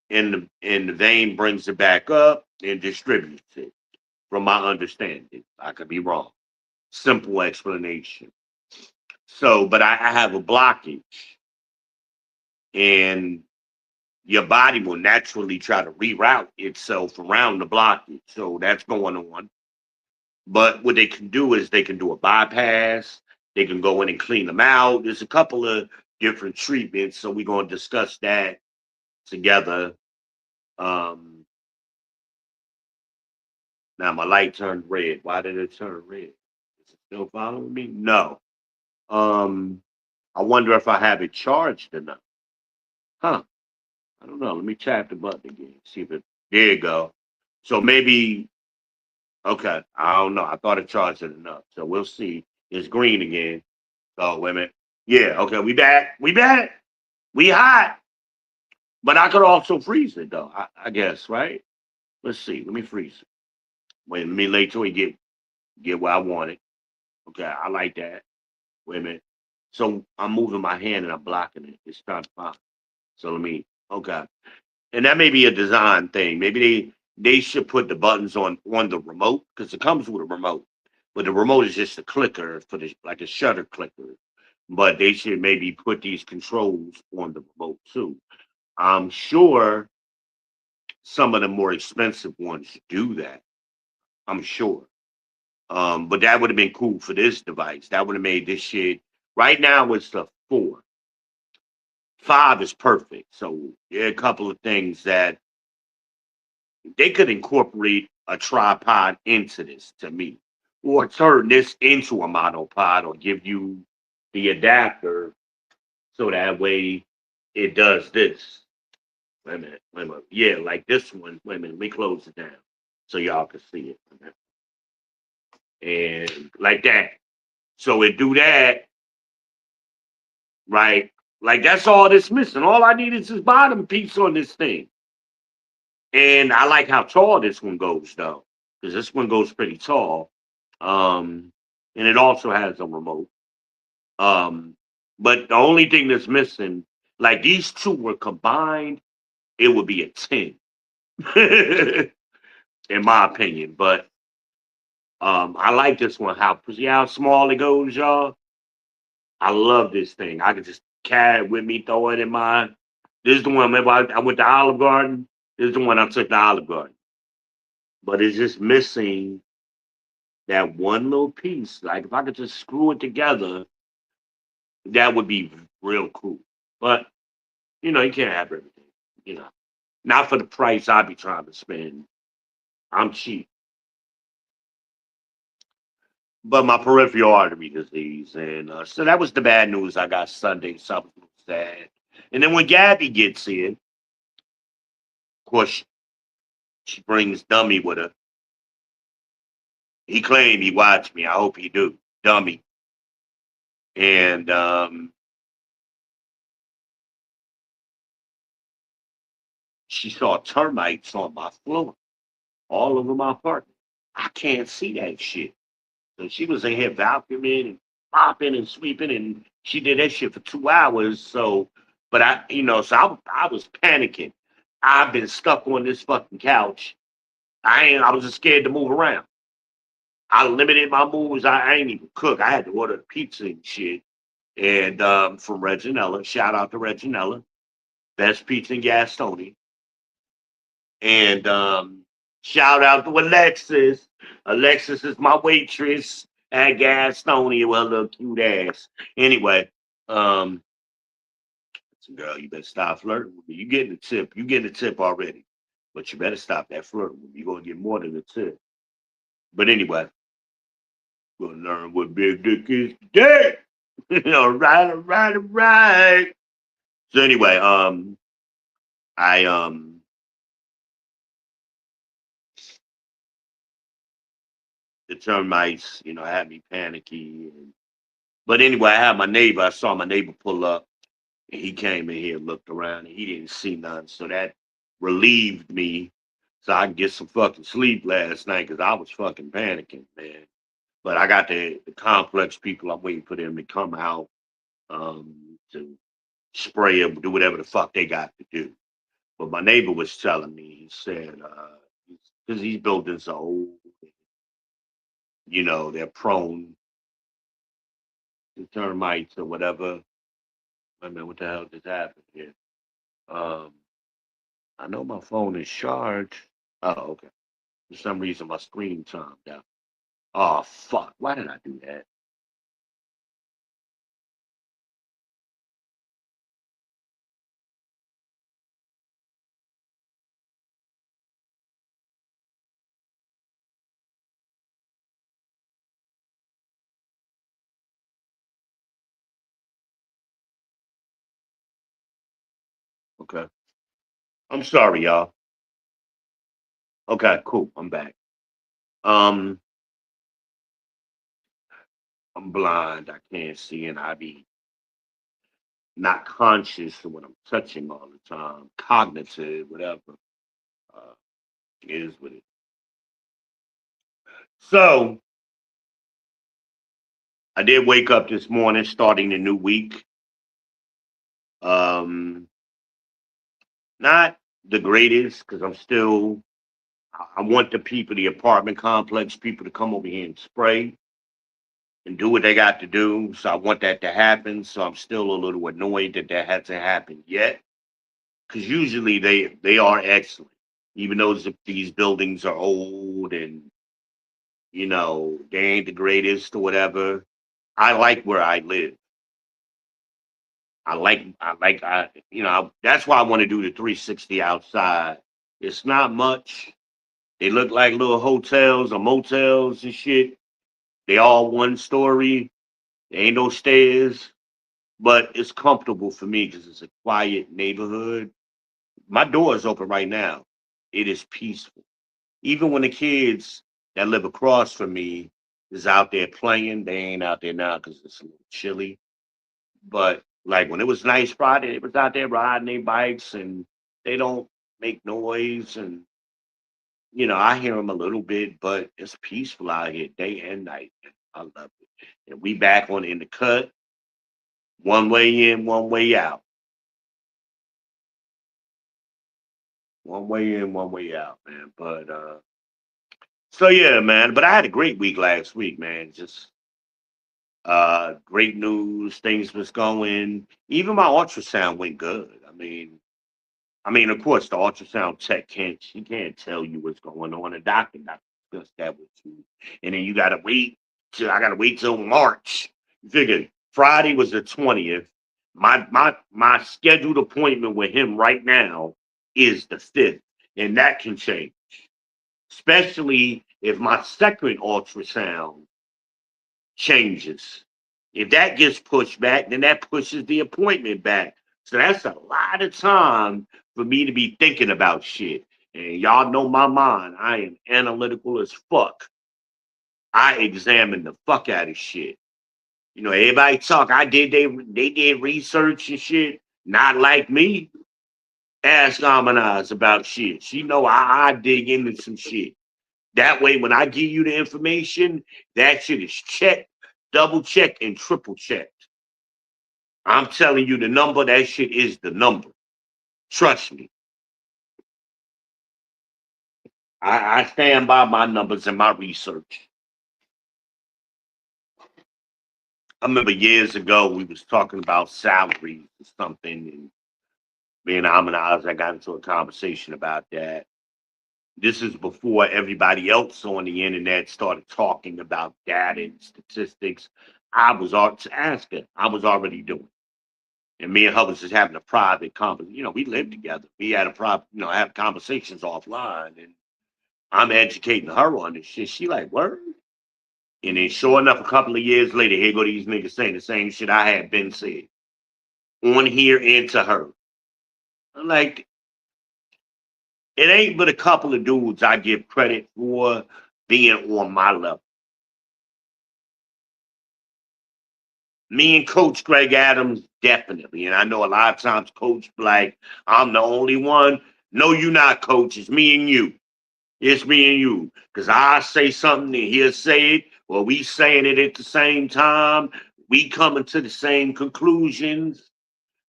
and the vein brings it back up and distributes it. From my understanding, I could be wrong. Simple explanation. So, but I have a blockage, and your body will naturally try to reroute itself around the blockage. So that's going on. But what they can do is they can do a bypass. They can go in and clean them out. There's a couple of different treatments. So we're going to discuss that together. Um, Now my light turned red. Why did it turn red? Is it still following me? No. Um, I wonder if I have it charged enough. Huh. I don't know. Let me tap the button again. See if it. There you go. So maybe. Okay. I don't know. I thought it charged it enough. So we'll see. It's green again. Oh, wait a minute. Yeah. Okay. We back. We back. We hot. But I could also freeze it though. I guess right. Let's see. Let me freeze it. Wait. Let me wait till we get where I want it. Okay. I like that. Wait a minute. So I'm moving my hand and I'm blocking it. It's not fine. So let me. Okay. And that may be a design thing. Maybe they should put the buttons on the remote because it comes with a remote, but the remote is just a clicker for the like a shutter clicker. But they should maybe put these controls on the remote too. I'm sure some of the more expensive ones do that, I'm sure. But that would have been cool for this device. That would have made this shit. Right now it's the 4. 5 is perfect. So there are a couple of things that they could incorporate a tripod into this to me, or turn this into a monopod, or give you the adapter so that way it does this. Wait a minute, wait a minute. Yeah, like this one. Wait a minute, let me close it down so y'all can see it. And like that. So it do that, right? Like that's all that's missing. All I need is this bottom piece on this thing. And I like how tall this one goes though, because this one goes pretty tall. And it also has a remote. Um, but the only thing that's missing, like these two were combined, it would be a 10, in my opinion. But I like this one. See how small it goes, y'all. I love this thing. I could just carry it with me, throw it in my. This is the one. Remember, I went to Olive Garden. This is the one I took to Olive Garden. But it's just missing that one little piece. Like if I could just screw it together, that would be real cool. But you can't have everything. You know, not for the price I'd be trying to spend. I'm cheap. But my peripheral artery disease, and so that was the bad news I got Sunday. So I was sad. And then when Gabby gets in, of course, she brings Dummy with her. He claimed he watched me. I hope he do. Dummy. And she saw termites on my floor, all over my apartment. I can't see that shit. So she was in here vacuuming and mopping and sweeping, and she did that shit for 2 hours. So, but I was panicking. I've been stuck on this fucking couch. I was just scared to move around. I limited my moves. I ain't even cook. I had to order pizza and shit. And from Reginella, shout out to Reginella, best pizza in Gastonia. And shout out to Alexis. Alexis is my waitress at Gastonia. Well, little cute ass. Anyway, um, so girl, you better stop flirting with me. You getting the tip. You getting the tip already. But you better stop that flirting with me. You're gonna get more than the tip. But anyway, we'll learn what big dick is today. All right, all right, all right. So anyway, I the termites, had me panicky. But anyway, I had my neighbor. I saw my neighbor pull up, and he came in here, looked around, and he didn't see none. So that relieved me, so I could get some fucking sleep last night because I was fucking panicking, man. But I got the complex people. I'm waiting for them to come out to spray or do whatever the fuck they got to do. But my neighbor was telling me, he said, because these buildings are old, they're prone to termites or whatever. I mean, what the hell just happened here? Um, I know my phone is charged. Oh, okay. For some reason, my screen timed out. Oh, fuck. Why did I do that? Okay. I'm sorry, y'all. Okay, cool. I'm back. Um, I'm blind. I can't see, and I be not conscious of what I'm touching all the time. Cognitive, whatever. Uh, is what it. So I did wake up this morning, starting the new week. Um, Not the greatest because I'm still. I want the people, the apartment complex people, to come over here and spray and do what they got to do. So I want that to happen. So I'm still a little annoyed that hasn't happened yet because usually they are excellent. even though these buildings are old and they ain't the greatest or whatever. I like where I live. That's why I want to do the 360 outside. It's not much. They look like little hotels or motels and shit. They all one story. There ain't no stairs, but it's comfortable for me because it's a quiet neighborhood. My door is open right now. It is peaceful. Even when the kids that live across from me is out there playing, they ain't out there now because it's a little chilly. But like when it was nice Friday, they was out there riding their bikes and they don't make noise. And I hear them a little bit, but it's peaceful out here day and night. I love it. And we back on in the cut, one way in, one way out. One way in, one way out, man. But so yeah, man. But I had a great week last week, man. Just great news. Things was going. Even my ultrasound went good. I mean, of course, the ultrasound tech she can't tell you what's going on. The doctor got to discuss that with you, and then you gotta wait I gotta wait till March. You figure Friday was the 20th. My scheduled appointment with him right now is the 5th, and that can change, especially if my second ultrasound changes. If that gets pushed back, then that pushes the appointment back. So that's a lot of time for me to be thinking about shit. And y'all know my mind. I am analytical as fuck. I examine the fuck out of shit. Everybody talk. They did research and shit. Not like me. Ask Harmonize about shit. She know I dig into some shit. That way, when I give you the information, that shit is checked, double checked, and triple checked. I'm telling you the number, that shit is the number. Trust me. I stand by my numbers and my research. I remember years ago we was talking about salaries or something, and me and Harmonize, I got into a conversation about that. This is before everybody else on the internet started talking about data and statistics. I was asking. I was already doing. And me and her was just having a private conversation. We lived together. We had a private, have conversations offline, and I'm educating her on this shit. She like, word. And then, sure enough, a couple of years later, here go these niggas saying the same shit I had been said on here and to her. I'm like, it ain't but a couple of dudes I give credit for being on my level. Me and Coach Greg Adams, definitely. And I know a lot of times Coach like, I'm the only one. No, you not, Coach. It's me and you. It's me and you. Because I say something and he'll say it, or we saying it at the same time. We coming to the same conclusions.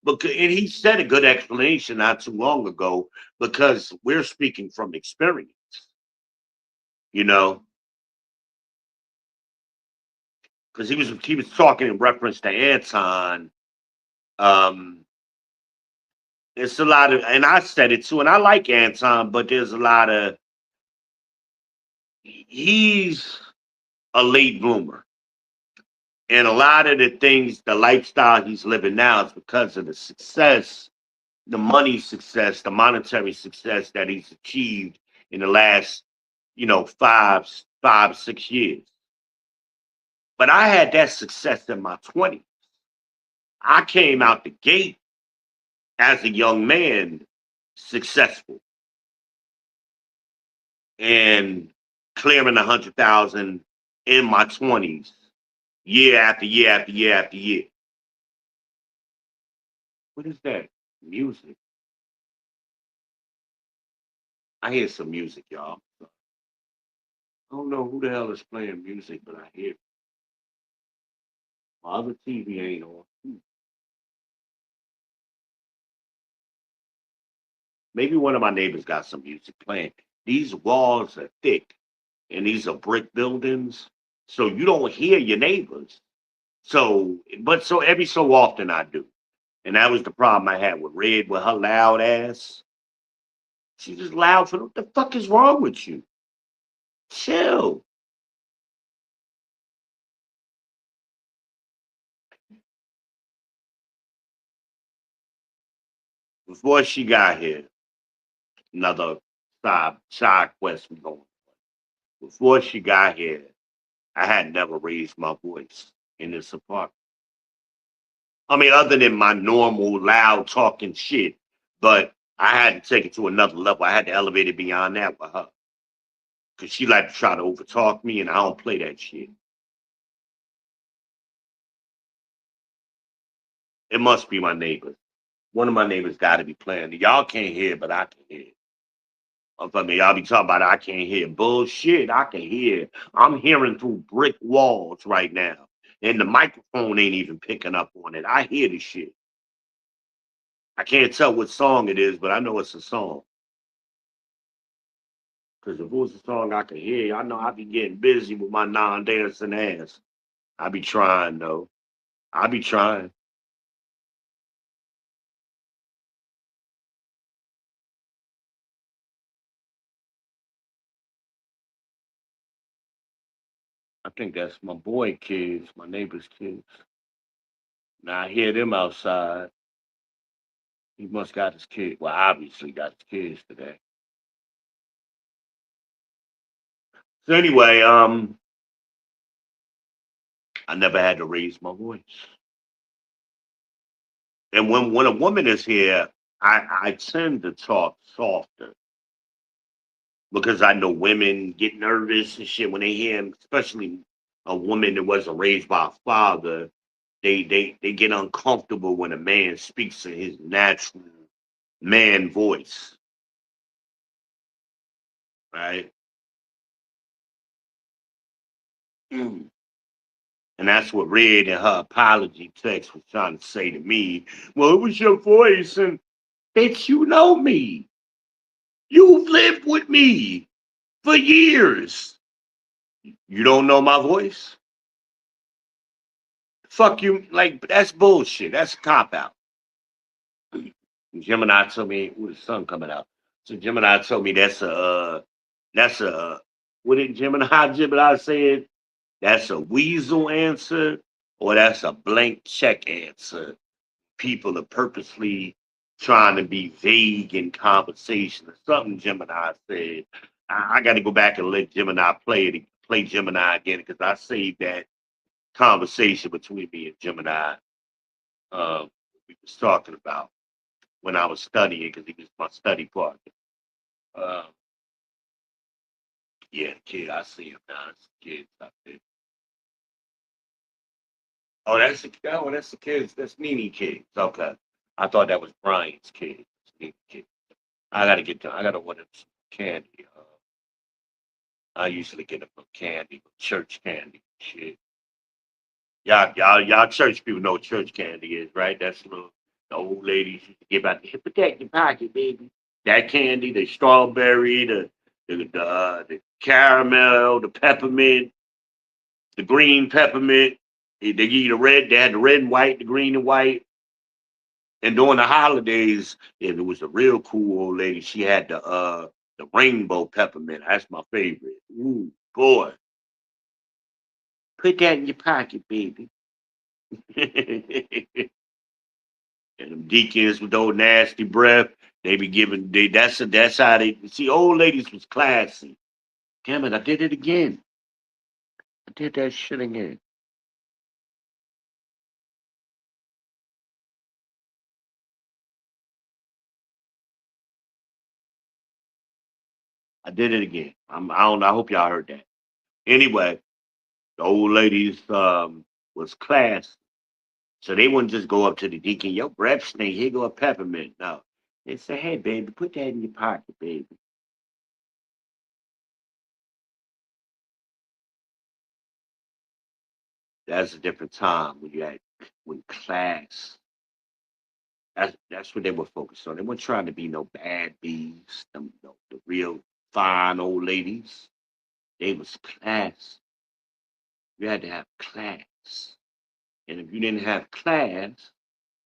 And he said a good explanation not too long ago because we're speaking from experience, you know, because he was talking in reference to Anton. Um, it's a lot of, and I said it too, and I like Anton, but there's a lot of, he's a late bloomer. And a lot of the things, the lifestyle he's living now is because of the success, the money success, the monetary success that he's achieved in the last, 5, 6 years. But I had that success in my 20s. I came out the gate as a young man successful and clearing 100,000 in my 20s, year after year after year after year. What is that? Music. I hear some music, y'all. I don't know who the hell is playing music, but I hear it. My other TV ain't on. Maybe one of my neighbors got some music playing. These walls are thick and these are brick buildings. So you don't hear your neighbors. So every so often I do. And that was the problem I had with Red with her loud ass. She just loud for what the fuck is wrong with you? Chill. Before she got here, another side quest was going. Before she got here, I had never raised my voice in this apartment. I mean, other than my normal loud talking shit, but I had to take it to another level. I had to elevate it beyond that with her. Cause she like to try to overtalk me and I don't play that shit. It must be my neighbors. One of my neighbors gotta be playing. Y'all can't hear, but I can hear. I mean, y'all be talking about I can't hear. Bullshit, I can hear. I'm hearing through brick walls right now. And the microphone ain't even picking up on it. I hear the shit. I can't tell what song it is, but I know it's a song. Because if it was a song I could hear, I know I be getting busy with my non-dancing ass. I be trying, though. I be trying. I think that's my boy kids, my neighbor's kids. Now I hear them outside. He must got his kid. Well, obviously got his kids today. So anyway, I never had to raise my voice. And when a woman is here, I tend to talk softer because I know women get nervous and shit when they hear, especially a woman that wasn't raised by a father. They get uncomfortable when a man speaks in his natural man voice, right? Mm. And that's what Red in her apology text was trying to say to me. Well, it was your voice, and bitch, you know me. You've lived with me for years. You don't know my voice? Fuck you. Like, that's bullshit. That's a cop out. Gemini told me, with the sun coming out. So Gemini told me that's a, what did Gemini said? That's a weasel answer or that's a blank check answer. People are purposely trying to be vague in conversation or something Gemini said. I got to go back and let Gemini play Gemini again because I saved that conversation between me and Gemini. We was talking about when I was studying because he was my study partner. Um, yeah, the kid, I see him now. It's the kids out there. That's the kids. That's Nene kids. Okay, I thought that was Brian's kids. Nene kids. I gotta get them. I gotta order some candy. I usually get them from candy, church candy. Shit. Y'all church people know what church candy is, right? That's little the old ladies used to give out. Put that in your pocket, baby. That candy, the strawberry, the caramel, the peppermint, the green peppermint. They give you the red. They had the red and white, the green and white. And during the holidays, if it was a real cool old lady, she had the rainbow peppermint. That's my favorite. Ooh, boy. Put that in your pocket, baby. And them deacons with those nasty breath, they be giving that's how they see old ladies was classy. Damn it, I did it again. I did that shit again. I did it again. I don't know. I hope y'all heard that. Anyway, the old ladies was classy. So they wouldn't just go up to the deacon, your breath stink, here go a peppermint. No. They say, hey baby, put that in your pocket, baby. That's a different time when you had when class. That's what they were focused on. They weren't trying to be no bad bees, the real fine old ladies. They was class. You had to have class. And if you didn't have class,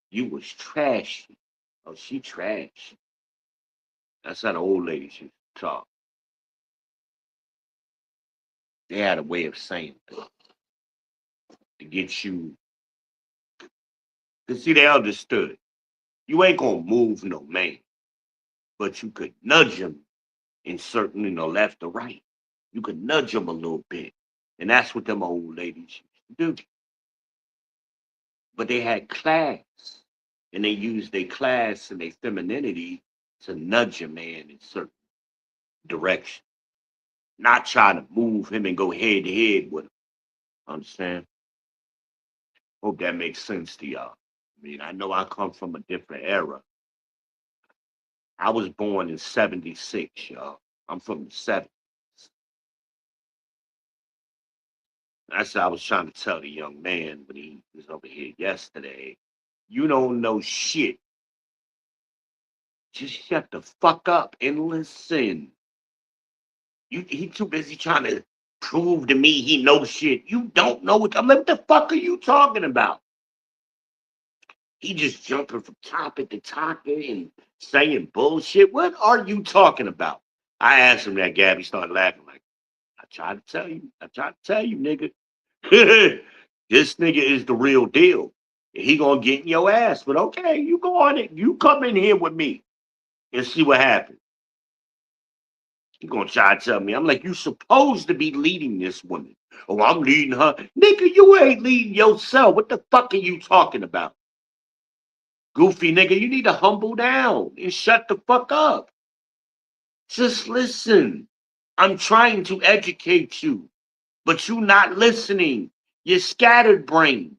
you was trashy. Oh, she trash. That's how the old ladies used to talk. They had a way of saying things to get you. Cause see, they understood. You ain't gonna move no man, but you could nudge him in certain, left or right. You could nudge him a little bit, and that's what them old ladies used to do. But they had class, and they used their class and their femininity to nudge a man in certain direction, not try to move him and go head to head with him. Understand? Hope that makes sense to y'all. I mean, I know I come from a different era. I was born in '76, y'all. I'm from the '70s. That's what I was trying to tell the young man when he was over here yesterday. You don't know shit. Just shut the fuck up and listen. He too busy trying to prove to me he knows shit. You don't know what. I mean, what the fuck are you talking about? He just jumping from topic to topic and saying bullshit. What are you talking about? I asked him that. Gabby started laughing like, I tried to tell you. I tried to tell you, nigga. This nigga is the real deal. He gonna get in your ass. But okay, you go on it. You come in here with me and see what happens. You gonna try to tell me. I'm like, you supposed to be leading this woman. Oh, I'm leading her. Nigga, you ain't leading yourself. What the fuck are you talking about? Goofy nigga, you need to humble down and shut the fuck up. Just listen. I'm trying to educate you, but you not listening. You're scattered brain.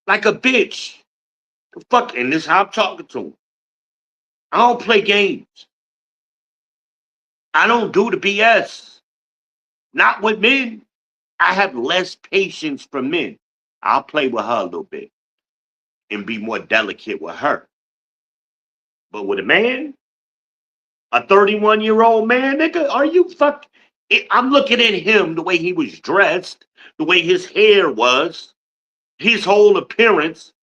Like a bitch. The fuck, and this is how I'm talking to him. I don't play games. I don't do the BS. Not with men. I have less patience for men. I'll play with her a little bit and be more delicate with her. But with a man, a 31-year-old man, nigga, are you fuck? I'm looking at him, the way he was dressed, the way his hair was, his whole appearance.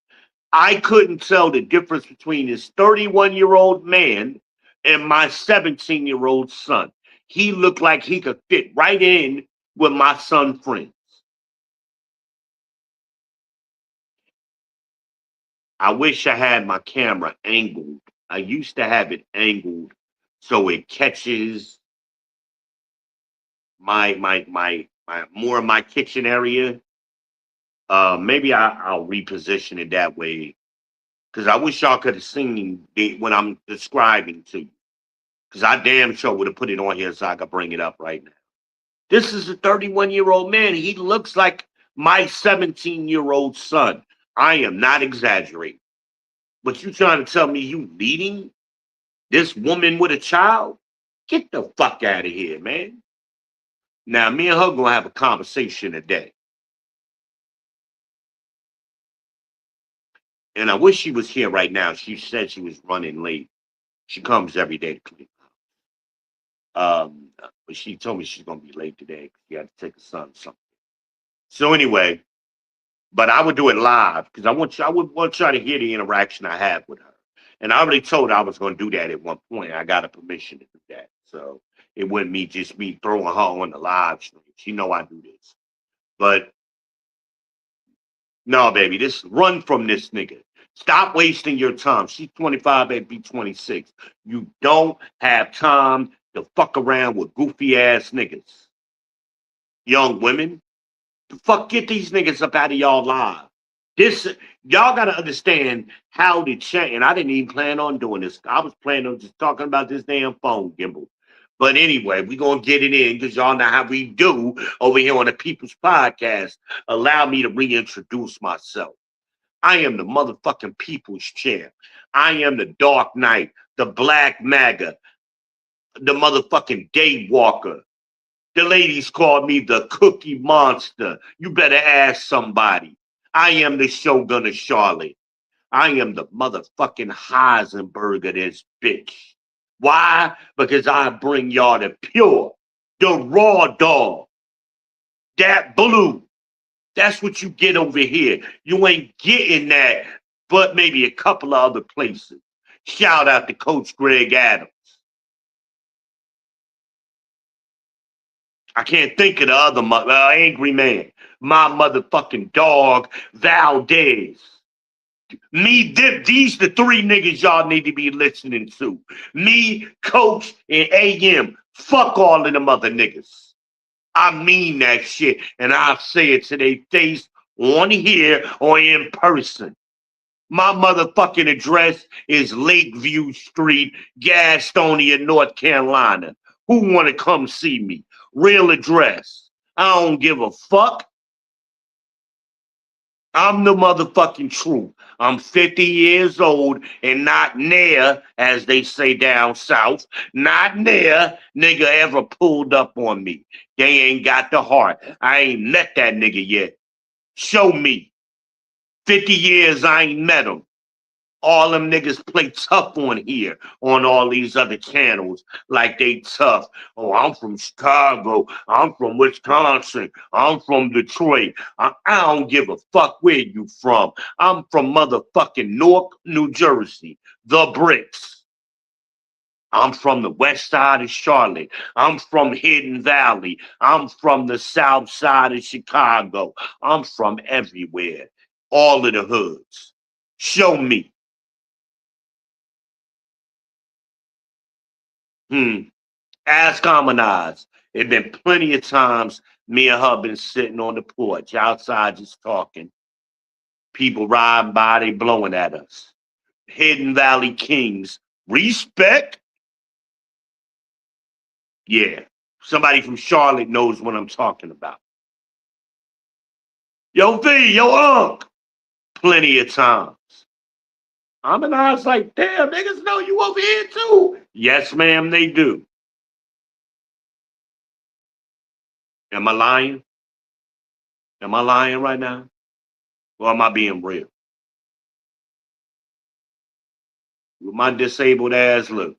I couldn't tell the difference between this 31-year-old man and my 17-year-old son. He looked like he could fit right in with my son friends. I wish I had my camera angled. I used to have it angled so it catches my more of my kitchen area. Maybe I'll reposition it that way because I wish y'all could have seen when I'm describing to you. Because I damn sure would have put it on here so I could bring it up right now. This is a 31-year-old man. He looks like my 17-year-old son. I am not exaggerating. But you trying to tell me you leading this woman with a child? Get the fuck out of here, man. Now, me and her gonna have a conversation today. And I wish she was here right now. She said she was running late. She comes every day to clean. But she told me she's gonna be late today. She had to take her son something. So anyway, but I would do it live because I would want y'all to hear the interaction I had with her. And I already told her I was gonna do that at one point. I got a permission to do that. So it wouldn't be just me throwing her on the live stream. She know I do this. But no, baby, this run from this nigga. Stop wasting your time. She's 25 and be 26. You don't have time to fuck around with goofy ass niggas. Young women, the fuck get these niggas up out of y'all live. This y'all gotta understand how to change. And I didn't even plan on doing this. I was planning on just talking about this damn phone gimbal. But anyway, we gonna get it in because y'all know how we do over here on the People's Podcast. Allow me to reintroduce myself. I am the motherfucking People's Chair. I am the Dark Knight, the Black MAGA, the motherfucking Daywalker. The ladies call me the Cookie Monster. You better ask somebody. I am the Shogun of Charlotte. I am the motherfucking Heisenberg of this bitch. Why? Because I bring y'all the pure, the raw dog, that blue. That's what you get over here. You ain't getting that, but maybe a couple of other places. Shout out to Coach Greg Adams. I can't think of the other angry man. My motherfucking dog, Valdez. These the three niggas y'all need to be listening to. Me, Coach, and AM. Fuck all of them other niggas. I mean that shit, and I'll say it to their face on here or in person. My motherfucking address is Lakeview Street, Gastonia, North Carolina. Who want to come see me? Real address. I don't give a fuck. I'm the motherfucking truth. I'm 50 years old and not near, as they say down south, not near nigga ever pulled up on me. They ain't got the heart. I ain't met that nigga yet. Show me. 50 years I ain't met him. All them niggas play tough on here, on all these other channels, like they tough. Oh, I'm from Chicago. I'm from Wisconsin. I'm from Detroit. I don't give a fuck where you from. I'm from motherfucking Newark, New Jersey. The Bricks. I'm from the west side of Charlotte. I'm from Hidden Valley. I'm from the south side of Chicago. I'm from everywhere. All of the hoods. Show me. Ask Harmonize. It been plenty of times me and her been sitting on the porch outside just talking. People riding by, they blowing at us. Hidden Valley Kings. Respect? Yeah. Somebody from Charlotte knows what I'm talking about. Yo, V, yo, Unc. Plenty of times. Harmonize like, damn, niggas know you over here too. Yes, ma'am, they do. Am I lying? Am I lying right now? Or am I being real? With my disabled ass, look,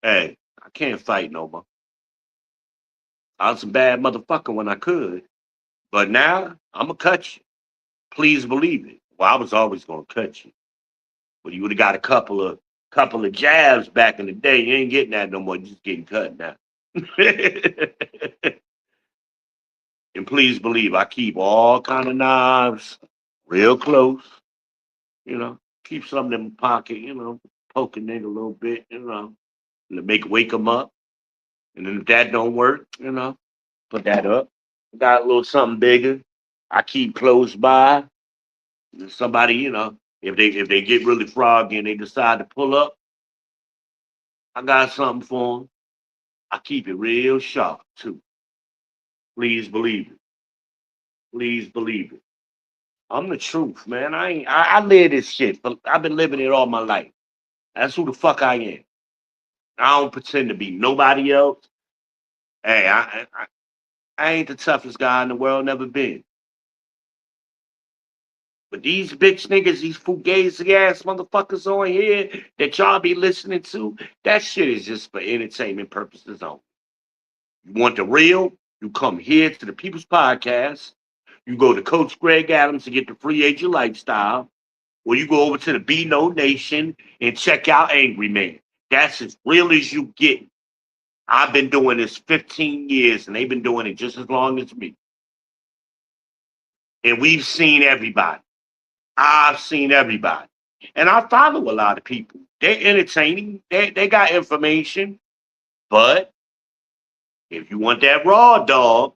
hey, I can't fight no more. I was a bad motherfucker when I could. But now, I'm going to cut you. Please believe it. Well, I was always going to cut you. But you would have got a couple of jabs back in the day. You ain't getting that no more. You're just getting cut now. And please believe I keep all kind of knives real close. You know, keep some in my pocket, you know, poke a nigga a little bit, you know, wake them up. And then if that don't work, you know, put that up. Got a little something bigger. I keep close by. If somebody, you know, if they get really froggy and they decide to pull up, I got something for them. I keep it real sharp too. Please believe it. Please believe it. I'm the truth, man. I live this shit. But I've been living it all my life. That's who the fuck I am. I don't pretend to be nobody else. Hey, I ain't the toughest guy in the world, never been. But these bitch niggas, these fugazi ass motherfuckers on here that y'all be listening to, that shit is just for entertainment purposes only. You want the real? You come here to the People's Podcast. You go to Coach Greg Adams to get the free agent lifestyle. Or you go over to the Be No Nation and check out Angry Man. That's as real as you get. I've been doing this 15 years and they've been doing it just as long as me. And we've seen everybody. I've seen everybody. And I follow a lot of people. They're entertaining. They got information. But if you want that raw dog,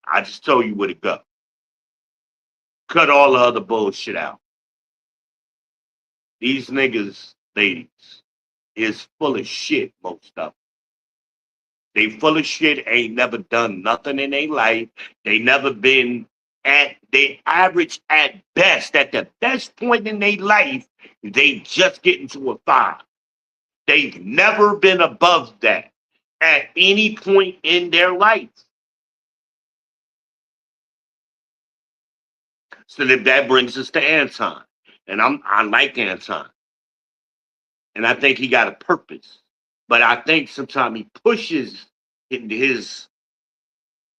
I just told you where to go. Cut all the other bullshit out. These niggas, ladies, is full of shit, most of them. They full of shit, ain't never done nothing in their life. They never been they average at best, at the best point in their life, they just get into a 5. They've never been above that at any point in their life. So that brings us to Anton. And I like Anton. And I think he got a purpose. But I think sometimes he pushes his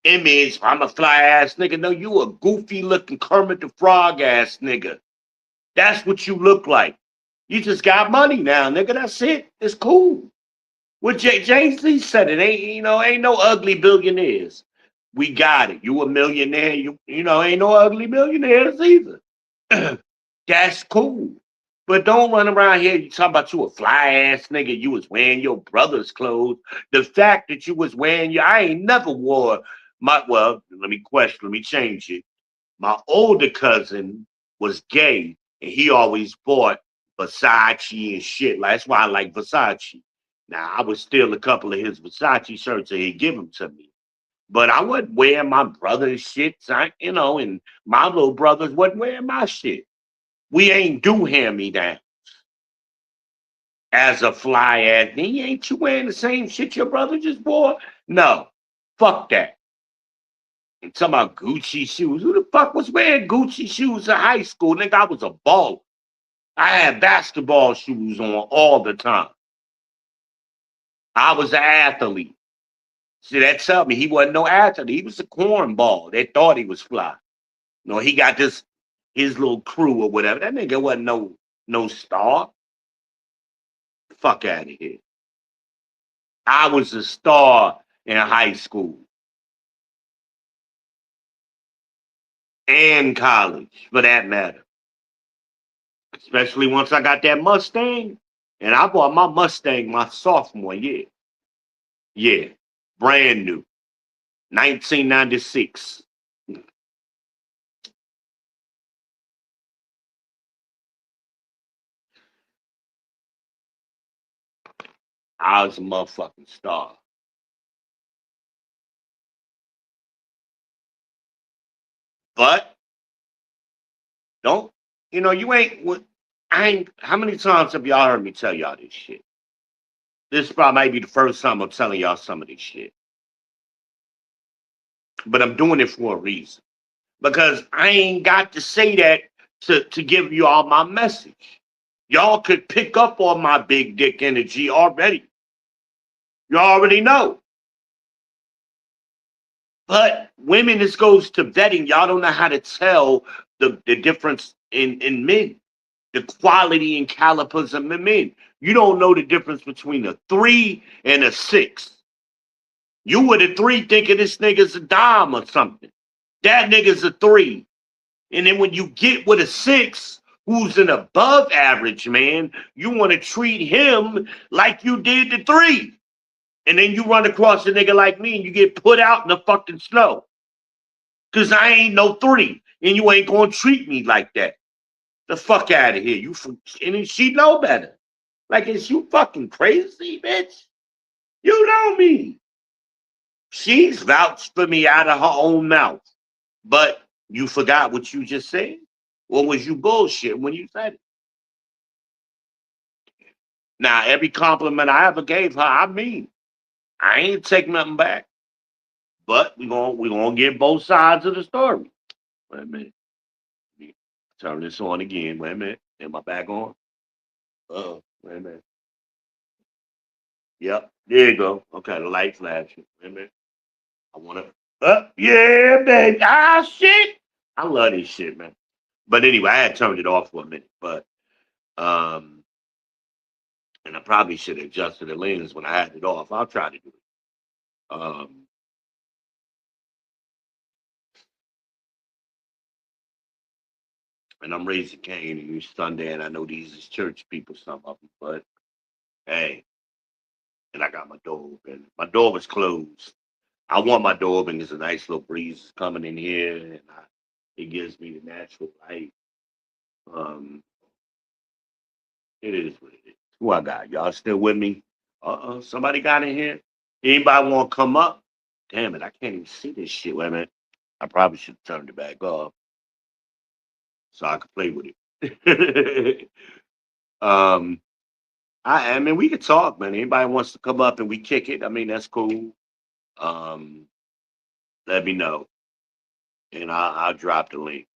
image. I'm a fly ass nigga. No, you a goofy looking Kermit the Frog ass nigga. That's what you look like. You just got money now, nigga. That's it. It's cool. What Jay-Z said, it ain't, ain't no ugly billionaires. We got it. You a millionaire. You know, ain't no ugly millionaires either. That's cool. But don't run around here. You talking about you a fly ass nigga. You was wearing your brother's clothes. The fact that you was wearing I ain't never wore let me question, let me change it. My older cousin was gay and he always bought Versace and shit. That's why I like Versace. Now I would steal a couple of his Versace shirts and he'd give them to me. But I wasn't wearing my brother's shit, and my little brothers wasn't wearing my shit. We ain't do hand-me-down. As a fly ass, ain't you wearing the same shit your brother just wore? No. Fuck that. And talking about Gucci shoes. Who the fuck was wearing Gucci shoes in high school? Nigga, I was a baller. I had basketball shoes on all the time. I was an athlete. See, that tell me he wasn't no athlete. He was a cornball. They thought he was fly. No, he got his little crew or whatever. That nigga wasn't no star. Fuck out of here. I was a star in high school and college, for that matter. Especially once I got that Mustang, and I bought my Mustang my sophomore year. Yeah, brand new, 1996. I was a motherfucking star. But don't, you ain't what I ain't how many times have y'all heard me tell y'all this shit? This probably might be the first time I'm telling y'all some of this shit. But I'm doing it for a reason. Because I ain't got to say that to give you all my message. Y'all could pick up on my big dick energy already. You already know. But women, this goes to vetting. Y'all don't know how to tell the difference in men, the quality and calipers of men. You don't know the difference between a 3 and a 6. You with a 3 thinking this nigga's a dime or something. That nigga's a 3. And then when you get with a 6, who's an above average man, you want to treat him like you did the 3. And then you run across a nigga like me and you get put out in the fucking snow. Because I ain't no 3. And you ain't going to treat me like that. The fuck out of here. And she know better. Like, is you fucking crazy, bitch? You know me. She's vouched for me out of her own mouth. But you forgot what you just said? Or was you bullshit when you said it? Now, every compliment I ever gave her, I mean, I ain't take nothing back. But we gonna get both sides of the story. Wait a minute. Turn this on again. Wait a minute. Am I back on? Wait a minute. Yep. There you go. Okay, the light flashing. Wait a minute. I wanna yeah, baby. Ah shit. I love this shit, man. But anyway, I had turned it off for a minute, but um and I probably should have adjusted the lens when I had it off. I'll try to do it. Um and I'm raising Cain and it's Sunday, and I know these is church people, some of them, but hey, and I got my door open. My door was closed. I want my door open. There's a nice little breeze coming in here, and it gives me the natural light. Um, it is what it is. Who I got? Y'all still with me? Somebody got in here? Anybody want to come up? Damn it, I can't even see this shit. Wait a minute. I probably should have turned it back off so I could play with it. um, I mean, we could talk, man. Anybody wants to come up and we kick it? I mean, that's cool. Um, let me know, and I'll drop the link.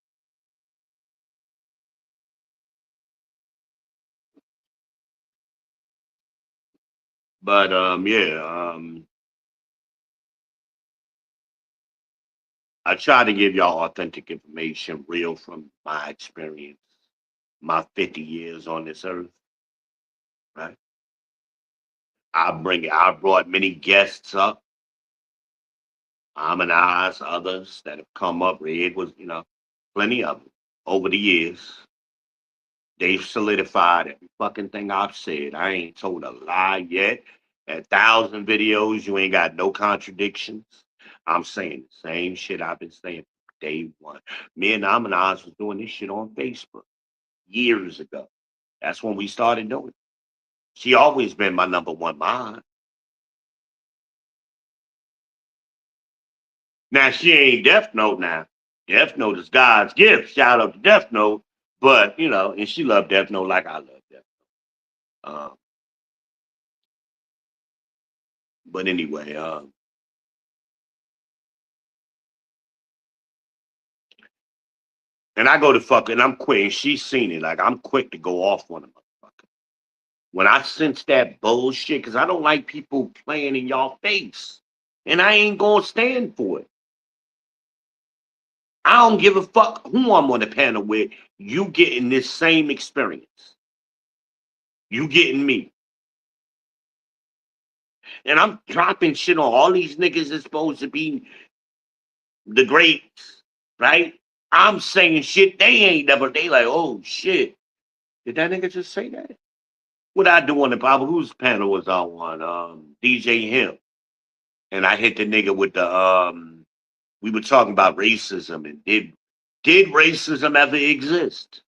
But yeah, I try to give y'all authentic information, real from my experience, my 50 years on this earth. Right? I bring it. I brought many guests up. Amanize, others that have come up. Red was, plenty of them over the years. They've solidified every fucking thing I've said. I ain't told a lie yet. At 1,000 videos, you ain't got no contradictions. I'm saying the same shit I've been saying from day one. Me and Amanize was doing this shit on Facebook years ago. That's when we started doing it. She always been my number one mind. Now she ain't Death Note now. Death Note is God's gift. Shout out to Death Note. But and she loved Death Note like I love Death Note. But anyway, and I go to fucking, I'm quick, and she's seen it. Like I'm quick to go off on a motherfucker. When I sense that bullshit, because I don't like people playing in y'all face. And I ain't gonna stand for it. I don't give a fuck who I'm on the panel with. You getting this same experience. You getting me. And I'm dropping shit on all these niggas that's supposed to be the greats, right? I'm saying shit they ain't never. They like, oh shit. Did that nigga just say that? What I do on the Bible? Whose panel was I on? DJ Hill. And I hit the nigga with the we were talking about racism and did racism ever exist?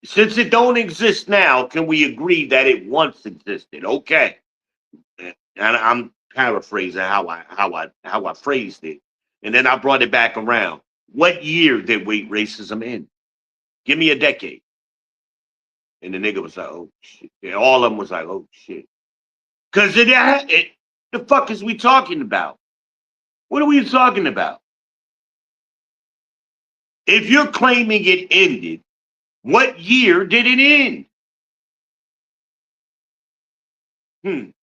Since it don't exist now, can we agree that it once existed? Okay. And I'm paraphrasing how I phrased it. And then I brought it back around. What year did racism end? Give me a decade. And the nigga was like, oh shit. And all of them was like, oh shit. Because the fuck is we talking about? What are we talking about? If you're claiming it ended, what year did it end?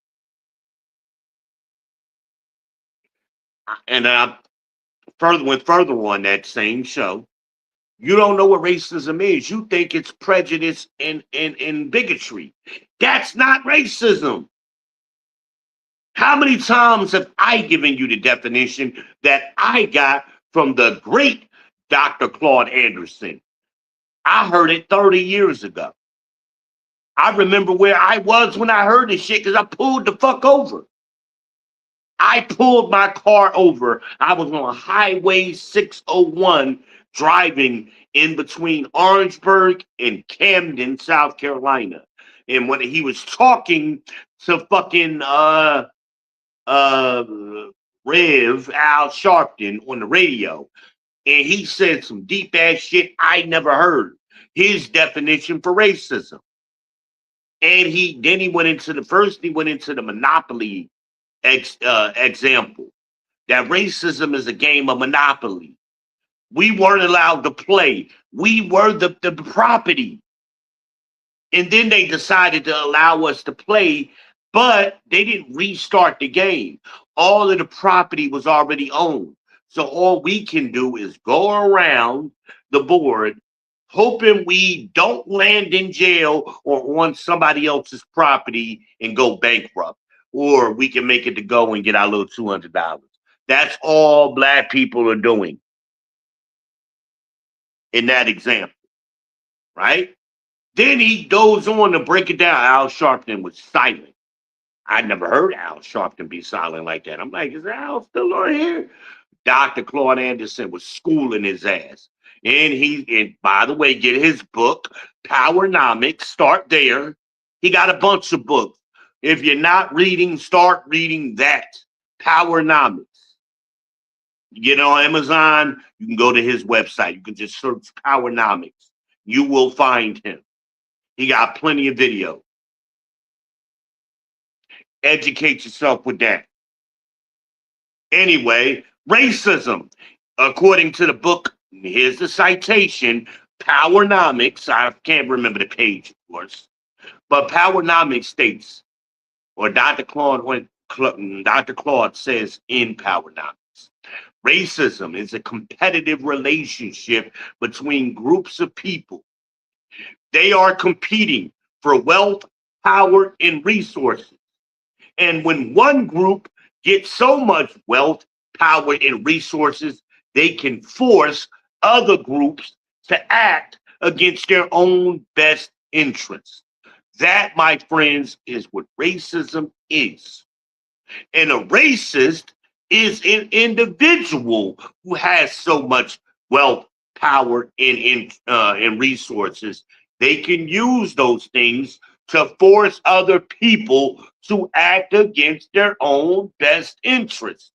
And I went further on that same show. You don't know what racism is. You think it's prejudice and bigotry. That's not racism. How many times have I given you the definition that I got from the great Dr. Claude Anderson? I heard it 30 years ago. I remember where I was when I heard this shit because I pulled the fuck over. I pulled my car over. I was on Highway 601 driving in between Orangeburg and Camden, South Carolina. And when he was talking to fucking Rev Al Sharpton on the radio, and he said some deep ass shit I never heard. His definition for racism. And he went into the monopoly example. That racism is a game of monopoly. We weren't allowed to play. We were the property. And then they decided to allow us to play, but they didn't restart the game. All of the property was already owned. So all we can do is go around the board hoping we don't land in jail or on somebody else's property and go bankrupt. Or we can make it to go and get our little $200. That's all black people are doing in that example, right? Then he goes on to break it down. Al Sharpton was silent. I never heard Al Sharpton be silent like that. I'm like, is Al still on here? Dr. Claude Anderson was schooling his ass. And by the way, get his book, Powernomics. Start there. He got a bunch of books. If you're not reading, start reading that. Powernomics. You get on Amazon, you can go to his website. You can just search Powernomics. You will find him. He got plenty of video. Educate yourself with that. Anyway, racism, according to the book, here's the citation, Powernomics. I can't remember the page, of course, but Powernomics states, or Dr. Claude says in Powernomics, racism is a competitive relationship between groups of people. They are competing for wealth, power, and resources. And when one group gets so much wealth, power and resources, they can force other groups to act against their own best interests. That, my friends, is what racism is. And a racist is an individual who has so much wealth, power, and resources. They can use those things to force other people to act against their own best interests.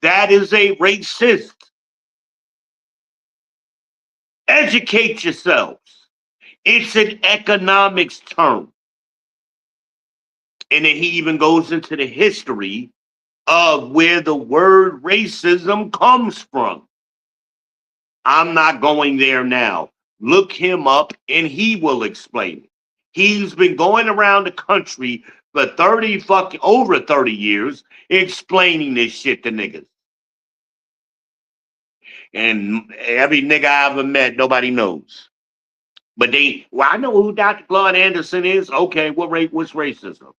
That is a racist. Educate yourselves. It's an economics term. And then he even goes into the history of where the word racism comes from. I'm not going there now. Look him up and he will explain it. He's been going around the country for 30 fucking over 30 years explaining this shit to niggas. And every nigga I ever met, nobody knows. But I know who Dr. Claude Anderson is. Okay, what's racism?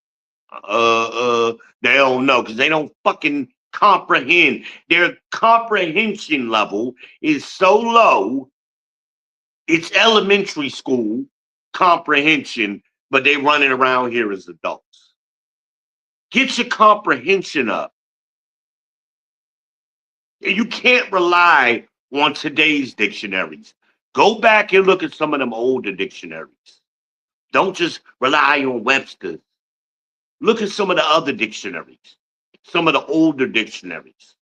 They don't know because they don't fucking comprehend. Their comprehension level is so low. It's elementary school comprehension, but they running around here as adults. Get your comprehension up. You can't rely on today's dictionaries. Go back and look at some of them older dictionaries. Don't just rely on Webster's. Look at some of the other dictionaries, some of the older dictionaries,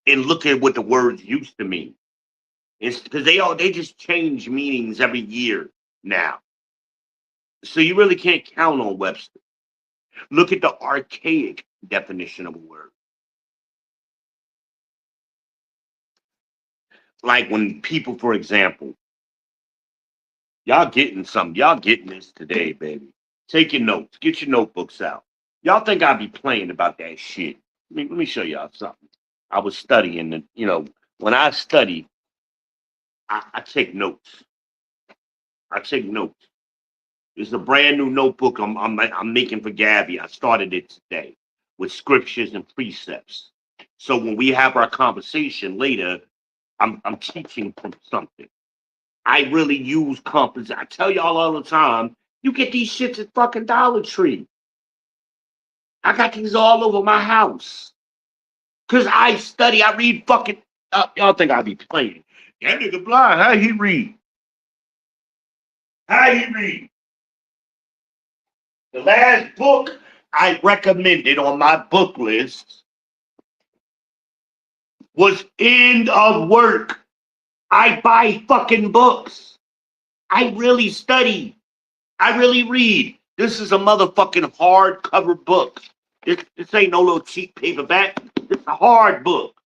and look at what the words used to mean. It's because they just change meanings every year now. So you really can't count on Webster. Look at the archaic definition of a word. Like when people, for example, y'all getting something, y'all getting this today, baby. Take your notes, get your notebooks out. Y'all think I be playing about that shit. Let me show y'all something. I was studying, and when I study, I take notes. I take notes. It's a brand new notebook I'm making for Gabby. I started it today with scriptures and precepts. So when we have our conversation later, I'm teaching from something. I really use compass. I tell y'all all the time, you get these shits at fucking Dollar Tree. I got these all over my house. Cause I study, I read fucking y'all think I be playing. That nigga blind, how he read? How he read? The last book I recommended on my book list was End of Work. I buy fucking books. I really study. I really read. This is a motherfucking hardcover book. This ain't no little cheap paperback. It's a hard book.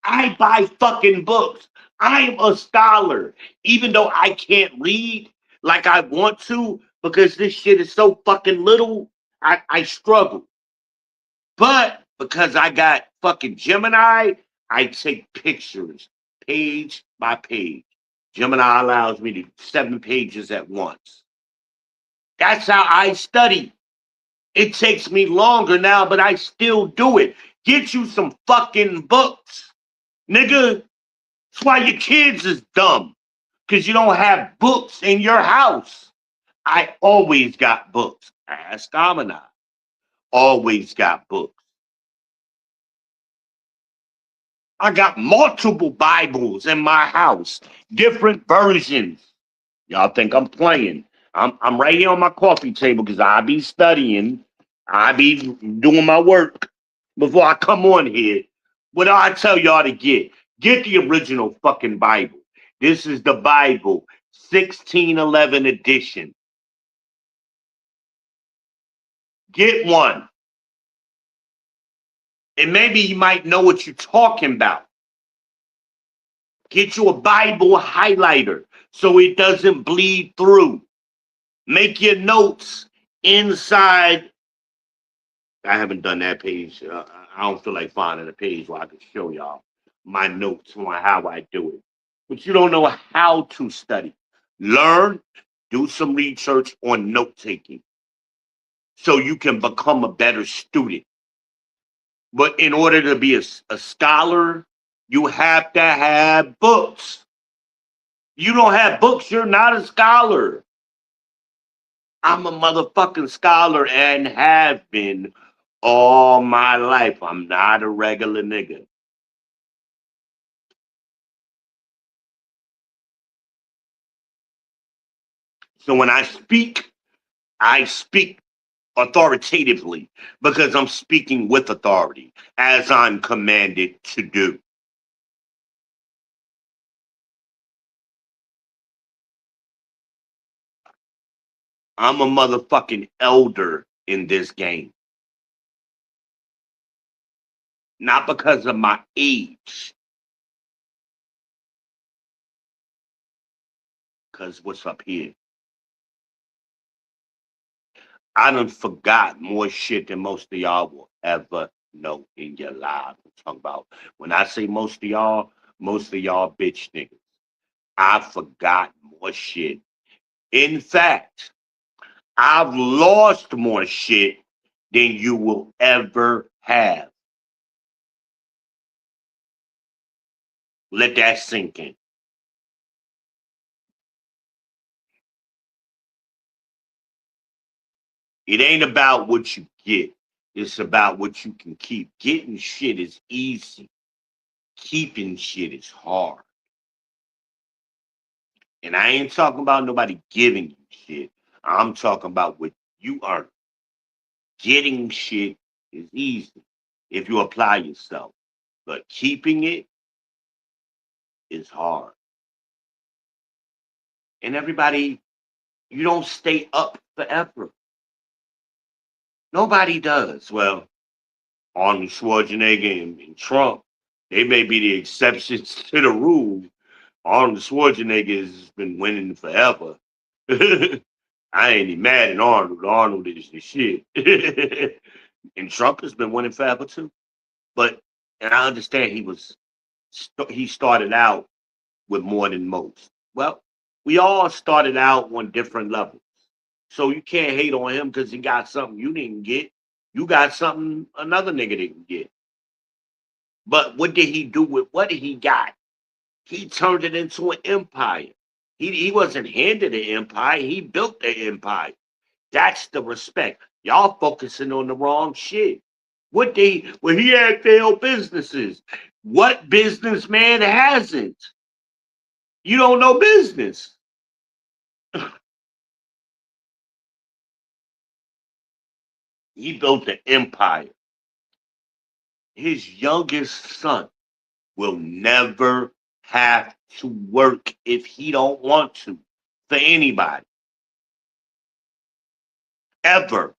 I buy fucking books. I'm a scholar, even though I can't read like I want to because this shit is so fucking little. I struggle. But because I got fucking Gemini, I take pictures page by page. Gemini allows me to 7 pages at once. That's how I study. It takes me longer now, but I still do it. Get you some fucking books. Nigga, that's why your kids is dumb. Because you don't have books in your house. I always got books. Ask Amina. Always got books. I got multiple Bibles in my house, different versions. Y'all think I'm playing. I'm right here on my coffee table because I be studying. I be doing my work before I come on here. What do I tell y'all to get? Get the original fucking Bible. This is the Bible, 1611 edition. Get one. And maybe you might know what you're talking about. Get you a Bible highlighter so it doesn't bleed through. Make your notes inside. I haven't done that page. I don't feel like finding a page where I can show y'all my notes on how I do it. But you don't know how to study. Learn, do some research on note taking so you can become a better student. But in order to be a scholar, you have to have books. You don't have books, you're not a scholar. I'm a motherfucking scholar and have been all my life. I'm not a regular nigga. So when I speak authoritatively because I'm speaking with authority as I'm commanded to do. I'm a motherfucking elder in this game. Not because of my age. Because what's up here? I done forgot more shit than most of y'all will ever know in your lives. I'm talking about when I say most of y'all bitch niggas. I forgot more shit. In fact, I've lost more shit than you will ever have. Let that sink in. It ain't about what you get. It's about what you can keep. Getting shit is easy. Keeping shit is hard. And I ain't talking about nobody giving you shit. I'm talking about what you earn. Getting shit is easy if you apply yourself. But keeping it is hard. And everybody, you don't stay up forever. Nobody does. Well, Arnold Schwarzenegger and Trump, they may be the exceptions to the rule. Arnold Schwarzenegger has been winning forever. I ain't even mad at Arnold. Arnold is the shit. And Trump has been winning forever too. But and I understand he started out with more than most. Well, we all started out on different levels. So you can't hate on him because he got something you didn't get. You got something another nigga didn't get. But what did he do with what he got? He turned it into an empire. He wasn't handed an empire. He built the empire. That's the respect. Y'all focusing on the wrong shit. Well, he had failed businesses. What businessman hasn't? You don't know business. He built an empire. His youngest son will never have to work if he don't want to for anybody ever.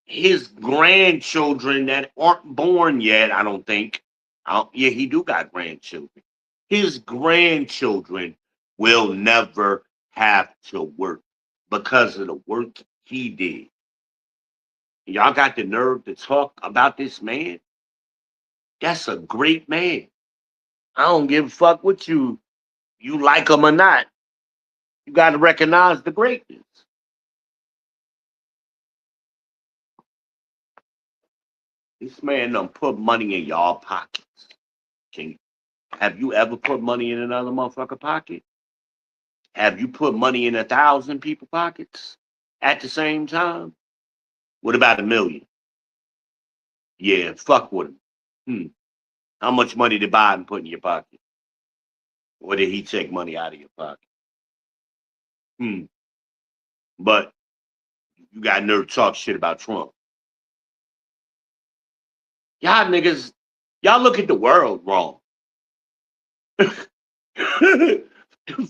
His grandchildren that aren't born yet, I don't think. Yeah, he do got grandchildren. His grandchildren will never have to work because of the work he did. Y'all got the nerve to talk about this man? That's a great man. I don't give a fuck what you like him or not. You got to recognize the greatness. This man done put money in y'all pockets. Can have you ever put money in another motherfucker pocket? Have you put money in 1,000 people pockets at the same time? What about 1,000,000? Yeah, fuck with him. How much money did Biden put in your pocket? Or did he take money out of your pocket? Hmm. But you got nerve to talk shit about Trump. Y'all niggas, y'all look at the world wrong. The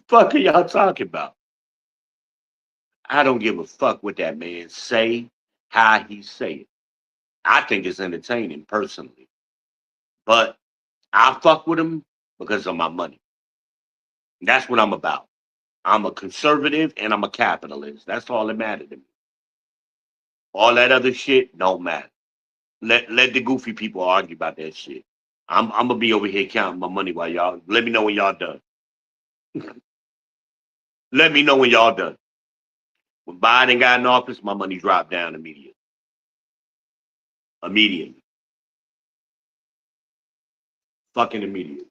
fuck are y'all talking about? I don't give a fuck what that man say, how he say it. I think it's entertaining personally. But I fuck with him because of my money. That's what I'm about. I'm a conservative and I'm a capitalist. That's all that matters to me. All that other shit don't matter. Let the goofy people argue about that shit. I'm gonna be over here counting my money while y'all. Let me know when y'all done. Let me know when y'all done. When Biden got in office, my money dropped down immediately. Immediately. Fucking immediately.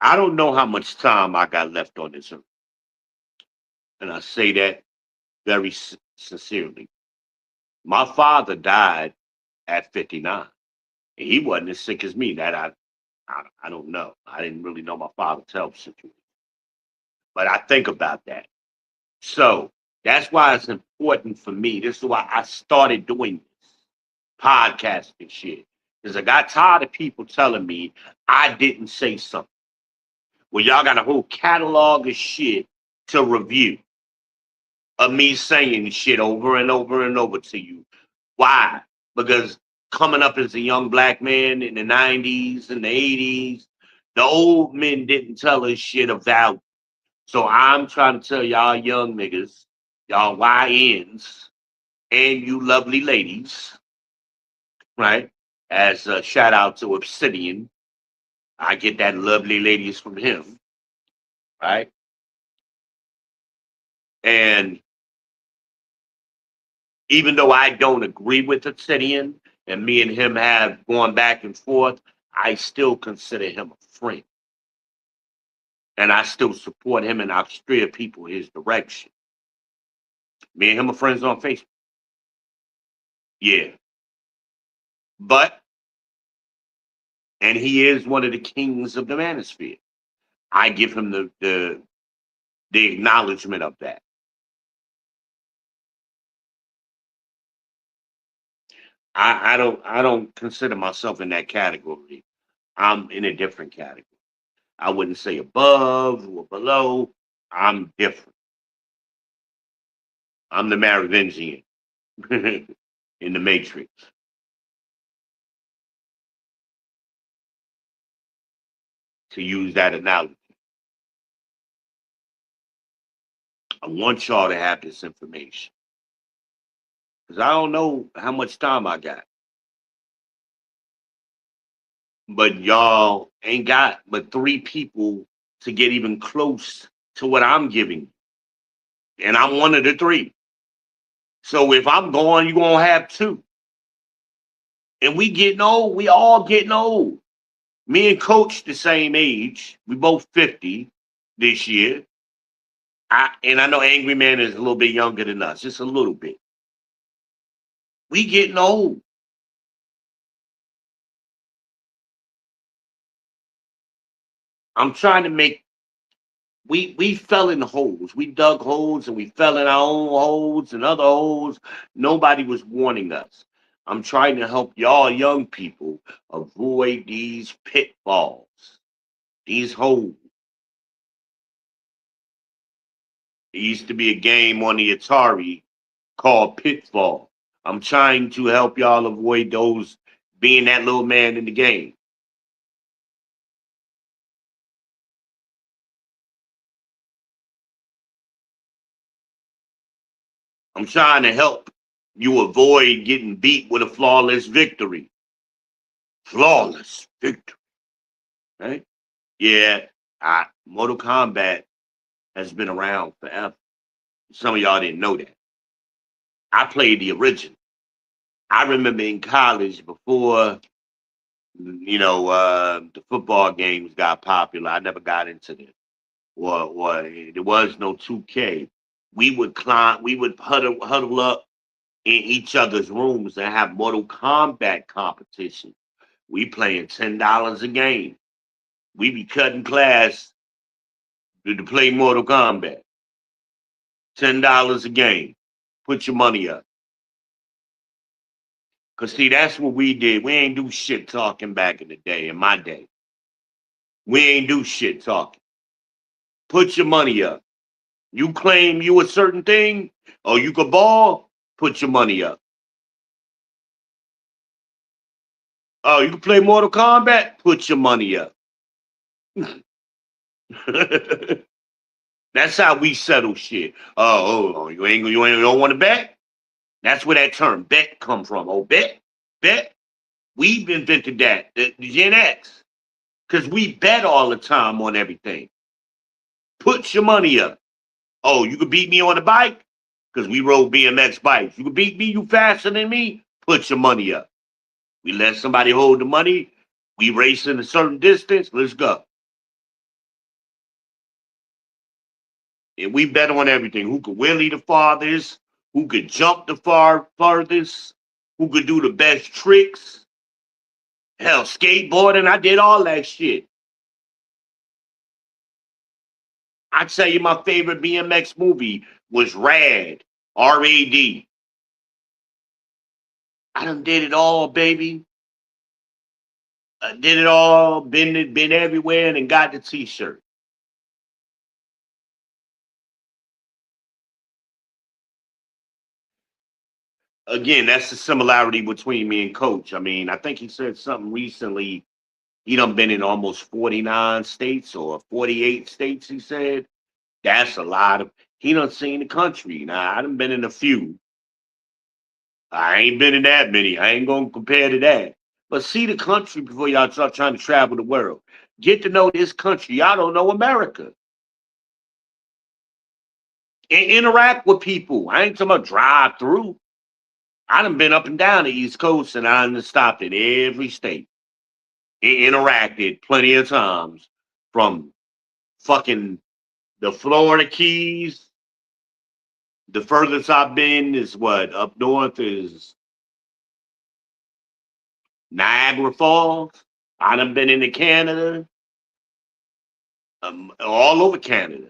I don't know how much time I got left on this earth. And I say that very sincerely. My father died at 59. And he wasn't as sick as me. That I don't know. I didn't really know my father's health situation. But I think about that. So that's why it's important for me. This is why I started doing this podcasting shit. Because I got tired of people telling me I didn't say something. Well, y'all got a whole catalog of shit to review of me saying shit over and over and over to you. Why? Because coming up as a young black man in the 90s and the 80s, the old men didn't tell us shit of value. So I'm trying to tell y'all young niggas, y'all YNs, and you lovely ladies, right? As a shout out to Obsidian. I get that lovely ladies from him, right? And even though I don't agree with Obsidian and me and him have gone back and forth, I still consider him a friend. And I still support him and I steer people his direction. Me and him are friends on Facebook. Yeah. But, and he is one of the kings of the manosphere. I give him the acknowledgement of that. I don't consider myself in that category. I'm in a different category. I wouldn't say above or below. I'm different. I'm the Merovingian in the Matrix. To use that analogy, I want y'all to have this information because I don't know how much time I got, but y'all ain't got but 3 people to get even close to what I'm giving, and I'm one of the 3. So if I'm gone, you're gonna have 2. And we getting old. We all getting old. Me and Coach the same age. We both 50 this year. And I know Angry Man is a little bit younger than us, just a little bit. We getting old. I'm trying to make. We fell in holes. We dug holes and we fell in our own holes and other holes. Nobody was warning us. I'm trying to help y'all young people avoid these pitfalls, these holes. There used to be a game on the Atari called Pitfall. I'm trying to help y'all avoid those being that little man in the game. I'm trying to help you avoid getting beat with a flawless victory. Flawless victory, right? Yeah, Mortal Kombat has been around forever. Some of y'all didn't know that. I played the original. I remember in college before, the football games got popular. I never got into them. Or there was no 2K. We would climb, we would huddle up in each other's rooms and have Mortal Kombat competition. We playing $10 a game. We be cutting class to play Mortal Kombat. $10 a game. Put your money up. Cause see, that's what we did. We ain't do shit talking back in the day, in my day. We ain't do shit talking. Put your money up. You claim you a certain thing, or you could ball, put your money up. Oh, you can play Mortal Kombat, put your money up. That's how we settle shit. Oh, you don't want to bet? That's where that term bet come from. Oh, bet, bet. We've invented that. The Gen X. Because we bet all the time on everything. Put your money up. Oh, you could beat me on the bike? Because we rode BMX bikes. You could beat me, you faster than me? Put your money up. We let somebody hold the money. We race in a certain distance. Let's go. And we bet on everything. Who could wheelie the farthest? Who could jump the farthest? Who could do the best tricks? Hell, skateboarding. I did all that shit. I tell you, my favorite BMX movie was Rad. R-A-D. I done did it all, baby. I did it all, been everywhere, and got the t-shirt. Again, that's the similarity between me and Coach. I mean, I think he said something recently. He done been in almost 49 states or 48 states, he said. That's a lot of, he done seen the country. Now, I done been in a few. I ain't been in that many. I ain't gonna compare to that. But see the country before y'all start trying to travel the world. Get to know this country. Y'all don't know America. And interact with people. I ain't talking about drive through. I done been up and down the East Coast and I done stopped in every state. Interacted plenty of times from fucking the Florida Keys. The furthest I've been is what? Up north is Niagara Falls. I done been into Canada, all over Canada.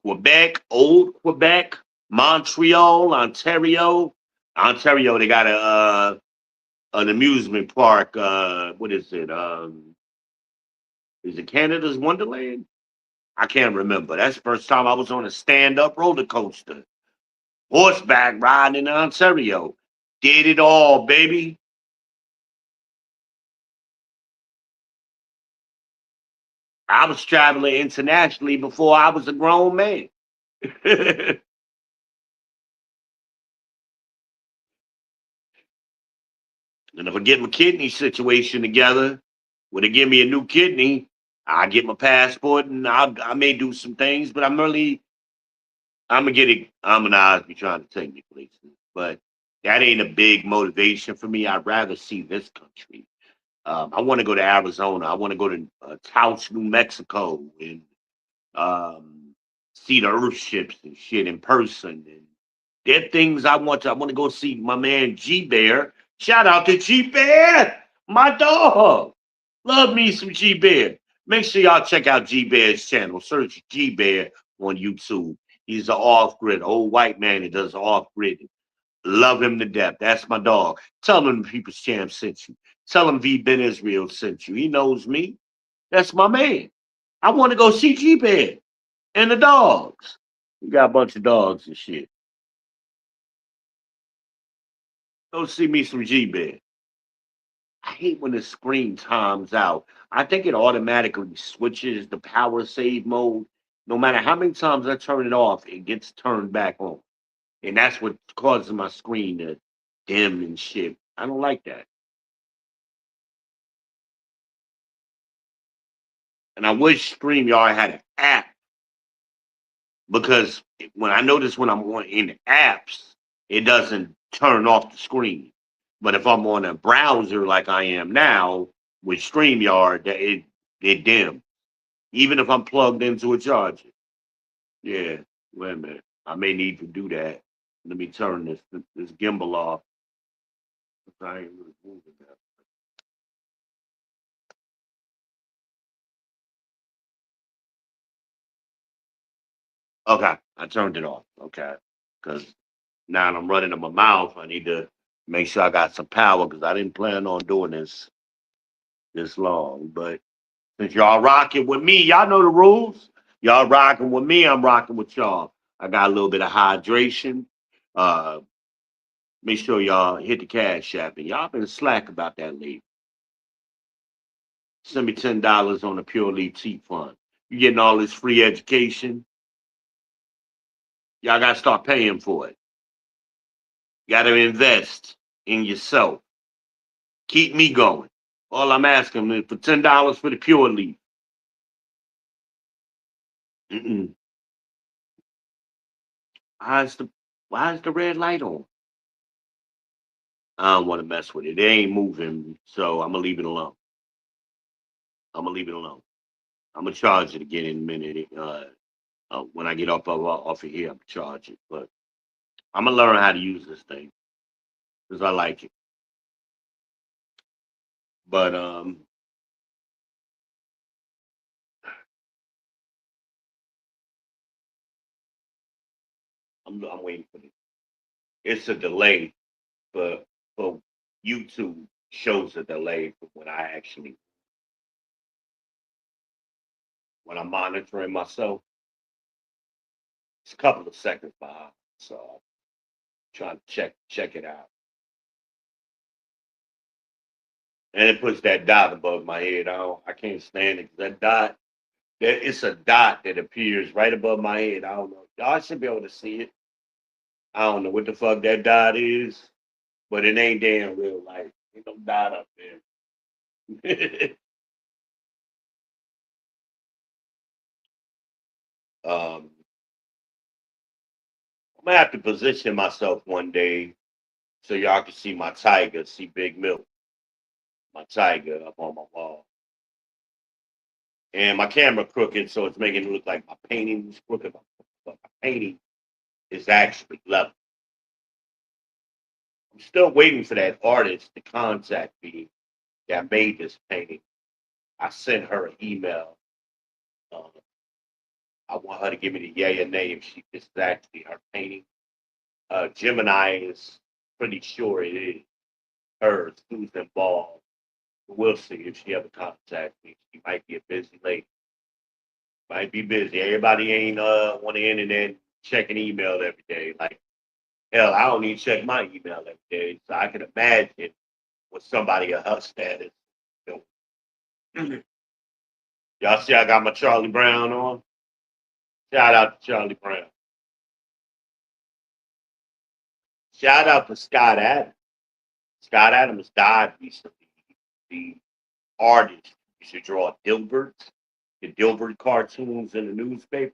Quebec, Old Quebec, Montreal, Ontario. Ontario, they got an amusement park. What is it? Is it Canada's Wonderland? I can't remember. That's the first time I was on a stand-up roller coaster. Horseback riding in Ontario. Did it all, baby. I was traveling internationally before I was a grown man. And if I get my kidney situation together, when they give me a new kidney, I get my passport and I may do some things, but I'm gonna get it. I'm gonna always be trying to take me places, but that ain't a big motivation for me. I'd rather see this country. I want to go to Arizona. I want to go to Taos, New Mexico, and see the Earth ships and shit in person. And there are things I want to. I want to go see my man G Bear. Shout out to G Bear, my dog. Love me some G Bear. Make sure y'all check out G Bear's channel. Search G Bear on YouTube. He's an off grid old white man that does off grid. Love him to death. That's my dog. Tell him the People's Champ sent you. Tell him V Ben Israel sent you. He knows me. That's my man. I want to go see G Bear and the dogs. We got a bunch of dogs and shit. Go see me some G Bear. I hate when the screen times out. I think it automatically switches the power save mode. No matter how many times I turn it off, it gets turned back on. And that's what causes my screen to dim and shit. I don't like that. And I wish StreamYard had an app because when I notice when I'm in the apps, it doesn't turn off the screen. But if I'm on a browser like I am now with StreamYard, it dim. Even if I'm plugged into a charger. Yeah, wait a minute. I may need to do that. Let me turn this gimbal off. I ain't really moving that. Okay, I turned it off. Okay, because now I'm running in my mouth. I need to make sure I got some power because I didn't plan on doing this long. But since y'all rocking with me, y'all know the rules. Y'all rocking with me, I'm rocking with y'all. I got a little bit of hydration. Uh, Make sure y'all hit the cash app. And y'all been slack about that lately. Send me $10 on the Pure Elite Tea Fund. You getting all this free education. Y'all gotta start paying for it. You gotta invest in yourself. Keep me going. All I'm asking is for $10 for the pure leaf. Mm-mm. Why is the why is the red light on? I don't want to mess with it. It ain't moving, so I'm gonna leave it alone. I'm gonna leave it alone. I'm gonna charge it again in a minute. When I get off of here, I'm gonna charge it. But I'm gonna learn how to use this thing because I like it. But I'm waiting for it. It's a delay, but YouTube shows a delay from when I'm monitoring myself. It's a couple of seconds behind, so I'm trying to check it out. And it puts that dot above my head. I can't stand it. That dot, it's a dot that appears right above my head. I don't know. Y'all should be able to see it. I don't know what the fuck that dot is, but it ain't there in real life. Ain't no dot up there. um, I'm gonna have to position myself one day so y'all can see my tiger, see Big Milk, my tiger up on my wall. And my camera crooked, so it's making it look like my painting is crooked, but my painting is actually level. I'm still waiting for that artist to contact me that made this painting. I sent her an email. Uh, I want her to give me the yay or nay if this is actually her painting. Gemini is pretty sure it is her, who's involved. We'll see if she ever contacts me. She might be a busy lady. Might be busy. Everybody ain't on the internet checking email every day. Like hell, I don't even check my email every day. So I can imagine what somebody of her status doing. Y'all see I got my Charlie Brown on? Shout out to Charlie Brown. Shout out to Scott Adams. Scott Adams died recently. The artist used to draw Dilbert, the Dilbert cartoons in the newspaper.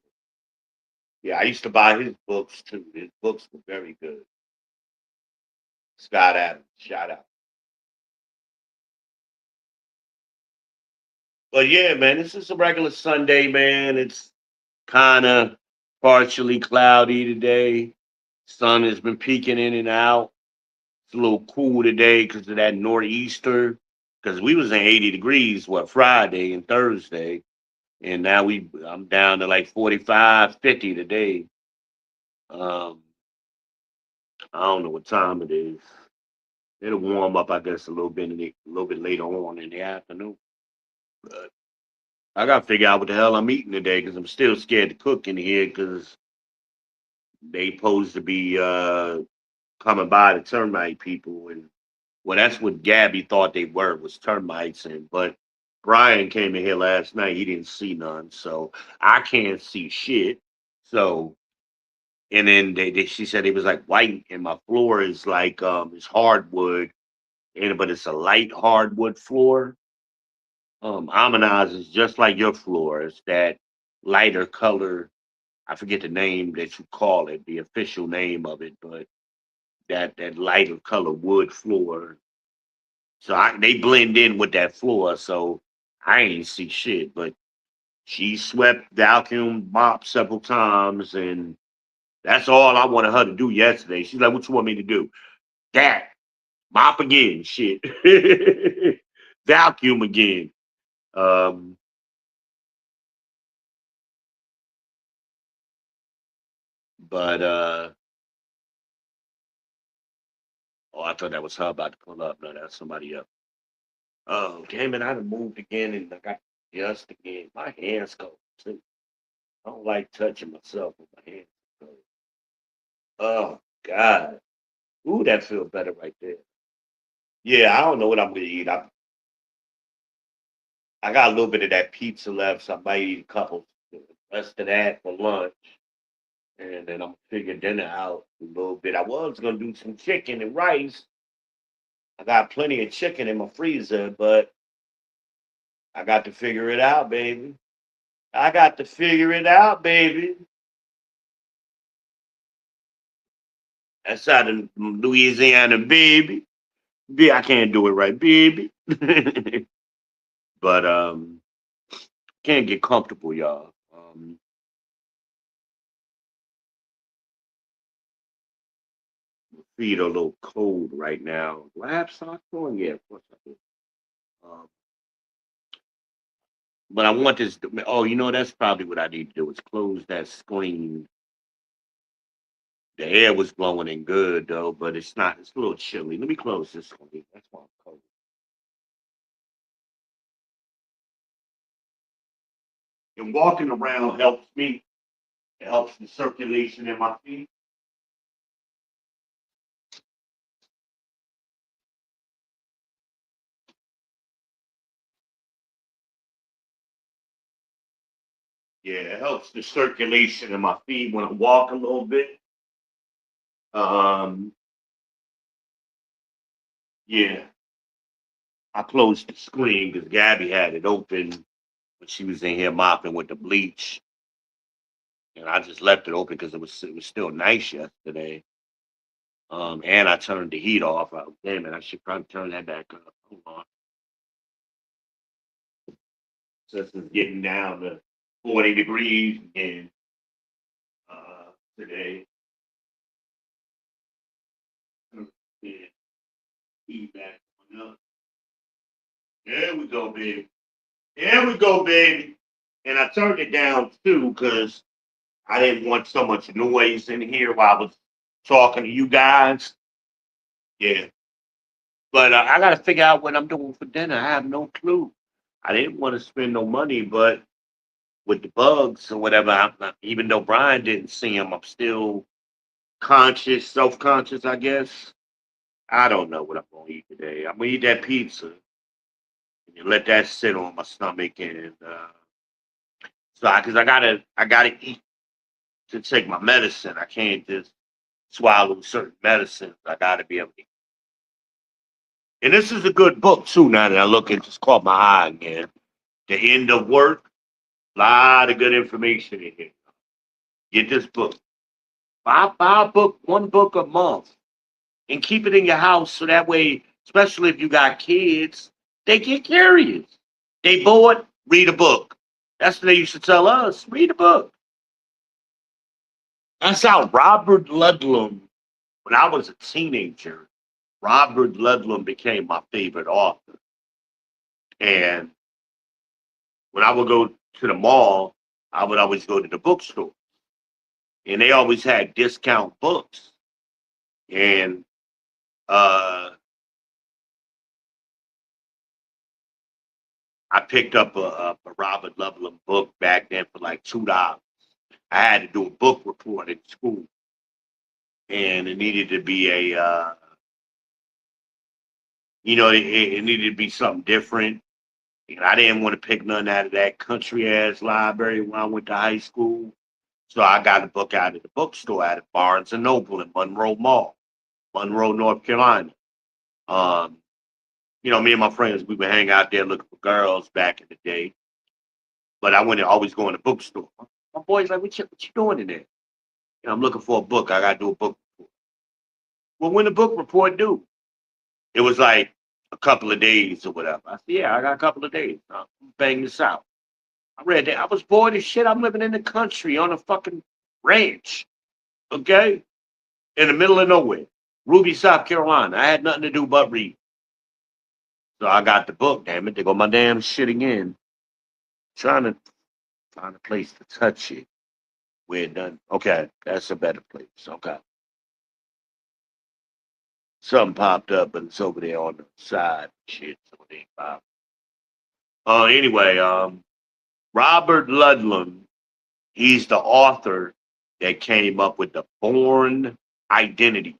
Yeah, I used to buy his books too. His books were very good. Scott Adams, shout out. But yeah, man, this is a regular Sunday, man. It's kind of partially cloudy today. Sun has been peeking in and out. It's a little cool today because of that nor'easter. Because we was in 80 degrees, Friday and Thursday. And now I'm down to like 45, 50 today. Um, I don't know what time it is. It'll warm up, I guess, a little bit later on in the afternoon. But I gotta figure out what the hell I'm eating today because I'm still scared to cook in here because they supposed to be coming by the termite people, and well, that's what Gabby thought they were, was termites. And but Brian came in here last night, he didn't see none, so I can't see shit. So and then she said it was like white, and my floor is like it's hardwood, and but it's a light hardwood floor. Amanaz is just like your floor. It's that lighter color. I forget the name that you call it, the official name of it, but that lighter color wood floor. So they blend in with that floor. So I ain't see shit. But she swept, vacuum, mopped several times, and that's all I wanted her to do yesterday. She's like, "What you want me to do?" That mop again, shit, vacuum again. Um, but oh, I thought that was her about to pull up. No, that's somebody else. Oh, damn it! I done moved again, and I got just again. My hands go too. I don't like touching myself with my hands. Oh God. Ooh, that feels better right there. Yeah, I don't know what I'm gonna eat. I got a little bit of that pizza left, so I might eat a couple. The rest of that for lunch, and then I'm gonna figure dinner out a little bit. I was gonna do some chicken and rice. I got plenty of chicken in my freezer, but I got to figure it out, baby. I got to figure it out, baby. That's out of Louisiana, baby. I can't do it right, baby. But can't get comfortable, y'all. Feet are a little cold right now. Do I have socks on? Yeah, of course I do. Um, but I want this. Oh, you know, that's probably what I need to do is close that screen. The air was blowing in good though, but it's not. It's a little chilly. Let me close this screen. That's why I'm cold. And walking around helps me. It helps the circulation in my feet. Yeah, it helps the circulation in my feet when I walk a little bit. Um, yeah, I closed the screen because Gabby had it open when she was in here mopping with the bleach, and I just left it open because it was still nice yesterday. And I turned the heat off. Damn it, I should probably turn that back up. Hold on, since it's getting down to 40 degrees again today. Yeah, heat back on up. There we go, baby. There we go, baby. And I turned it down too because I didn't want so much noise in here while I was talking to you guys. Yeah. But I got to figure out what I'm doing for dinner. I have no clue. I didn't want to spend no money, but with the bugs or whatever, even though Brian didn't see them, I'm still conscious, self conscious, I guess. I don't know what I'm going to eat today. I'm going to eat that pizza and let that sit on my stomach. And so, because I gotta eat to take my medicine. I can't just swallow certain medicines. I gotta be able to. And this is a good book too. Now that I look, it just caught my eye again. The End of Work. A lot of good information in here. Get this book. Buy a book, one book a month, and keep it in your house so that way, especially if you got kids, they get curious. They bored, read a book. That's what they used to tell us. Read a book. That's how Robert Ludlum, when I was a teenager, Robert Ludlum became my favorite author. And when I would go to the mall, I would always go to the bookstore. And they always had discount books. And uh, I picked up a Robert Ludlum book back then for like $2. I had to do a book report at school. And it needed to be it needed to be something different. And I didn't want to pick none out of that country ass library when I went to high school. So I got a book out of the bookstore out of Barnes and Noble in Monroe Mall, Monroe, North Carolina. Um, me and my friends, we would hang out there looking for girls back in the day. But I went to always go in the bookstore. My boy's like, what you doing in there? And I'm looking for a book. I got to do a book report. Well, when the book report due? It was like a couple of days or whatever. I said, yeah, I got a couple of days. I'll bang this out. I read that. I was bored as shit. I'm living in the country on a fucking ranch, okay? In the middle of nowhere. Ruby, South Carolina. I had nothing to do but read. So I got the book, damn it. They go my damn shit again. Trying to find a place to touch it. Where it done. Okay, that's a better place. Okay. Something popped up, but it's over there on the side. Shit, so it ain't popped. Anyway, Robert Ludlum, he's the author that came up with the Bourne Identity.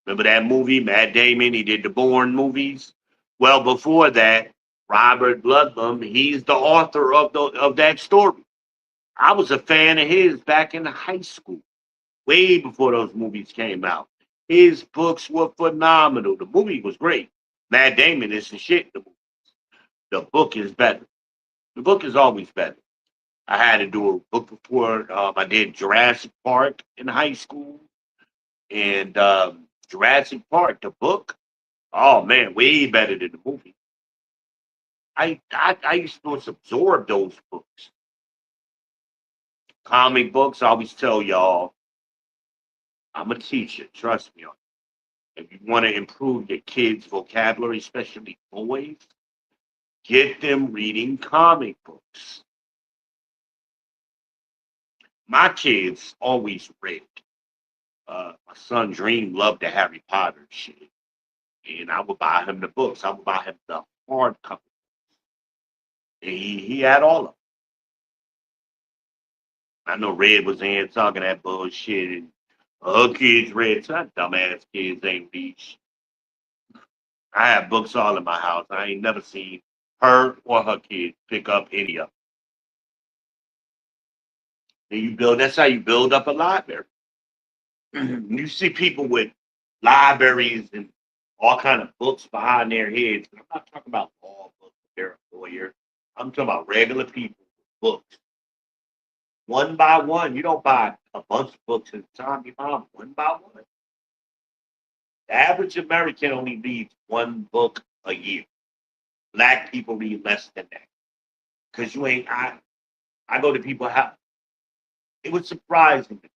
Remember that movie, Matt Damon? He did the Bourne movies. Well, before that, Robert Ludlum, he's the author of that story. I was a fan of his back in high school, way before those movies came out. His books were phenomenal. The movie was great. Matt Damon is the shit. The book is better. The book is always better. I had to do a book report. I did Jurassic Park in high school, and Jurassic Park, the book. Oh man, way better than the movie. I used to just absorb those books. Comic books. I always tell y'all, I'm a teacher. Trust me on it. If you want to improve your kids' vocabulary, especially boys, get them reading comic books. My kids always read. My son Dream loved the Harry Potter shit, and I would buy him the books. I would buy him the hardcover, and he had all of them. I know Red was in talking that bullshit, and her kids read. So that dumbass kids ain't read. I have books all in my house. I ain't never seen her or her kids pick up any of them. And you build. That's how you build up a library. You see people with libraries and all kind of books behind their heads. And I'm not talking about law books. They're a lawyer. I'm talking about regular people with books. One by one. You don't buy a bunch of books at a time. You buy them one by one. The average American only reads one book a year. Black people read less than that. Because you ain't, I go to people, how it was surprising me.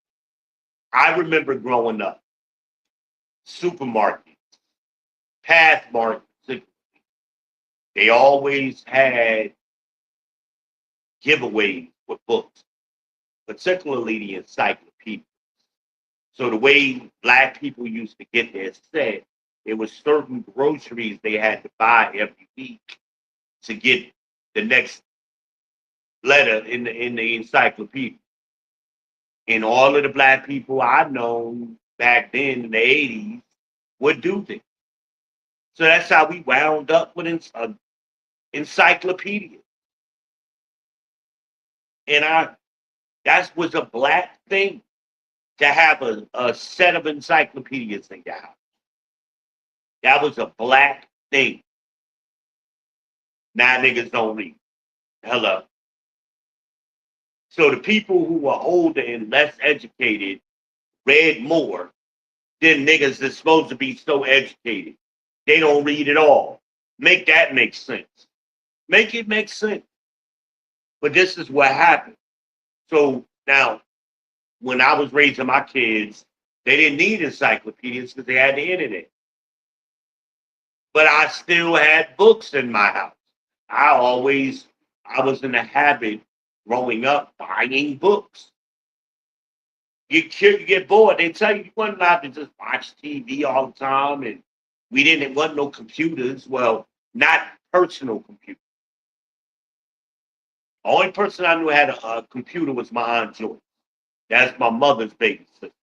I remember growing up, supermarkets, Pathmark, they always had giveaways with books, particularly the encyclopedia. So the way black people used to get their set, it was certain groceries they had to buy every week to get the next letter in the encyclopedia. And all of the black people I known back then in the 80s would do this. So that's how we wound up with encyclopedia. And that was a black thing to have a set of encyclopedias in your house. That was a black thing. Now niggas don't read. Hello. So the people who were older and less educated read more than niggas that's supposed to be so educated. They don't read at all. Make that make sense. Make it make sense. But this is what happened. So now, when I was raising my kids, they didn't need encyclopedias because they had the internet. But I still had books in my house. I was in the habit growing up buying books. You get bored. They tell you you weren't allowed to just watch TV all the time, and we didn't want no computers. Well, not personal computers. The only person I knew had a computer was my Aunt Joyce. That's my mother's baby sister.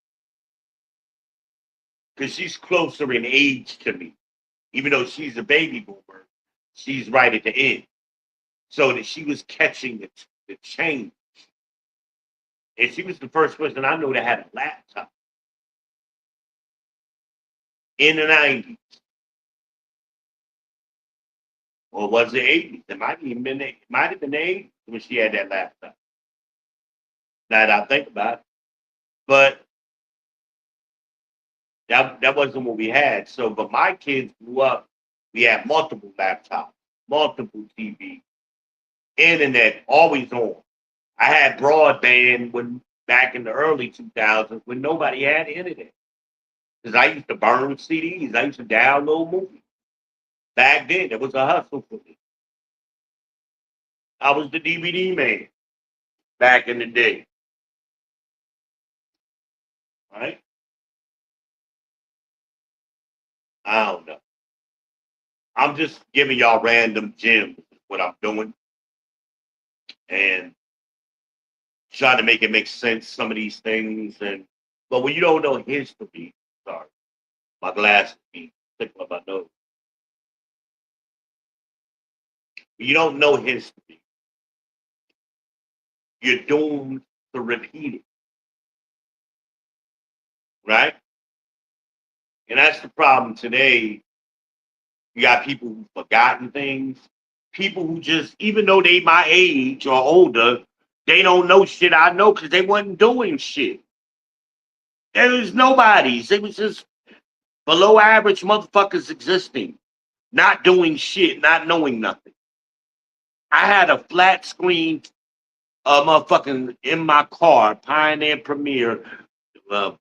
Because she's closer in age to me. Even though she's a baby boomer, she's right at the end. So that she was catching the change. And she was the first person I know that had a laptop in the 90s. Or was it 80s? It might have been the 80s when she had that laptop. Now that I think about it. But that wasn't what we had. So, but my kids grew up, we had multiple laptops, multiple TVs, internet always on. I had broadband when back in the early 2000s when nobody had internet. Because I used to burn CDs, I used to download movies. Back then, it was a hustle for me. I was the DVD man back in the day. Right? I don't know. I'm just giving y'all random gems, what I'm doing, and trying to make it make sense, some of these things. And but when you don't know history, sorry, my glasses be sticking up my nose. When you don't know history, you're doomed to repeat it, right? And that's the problem today. You got people who've forgotten things, people who just, even though they my age or older, they don't know shit I know because they wasn't doing shit. There was nobodies. It was just below average motherfuckers existing, not doing shit, not knowing nothing. I had a flat screen motherfucking in my car, Pioneer Premier. Uh,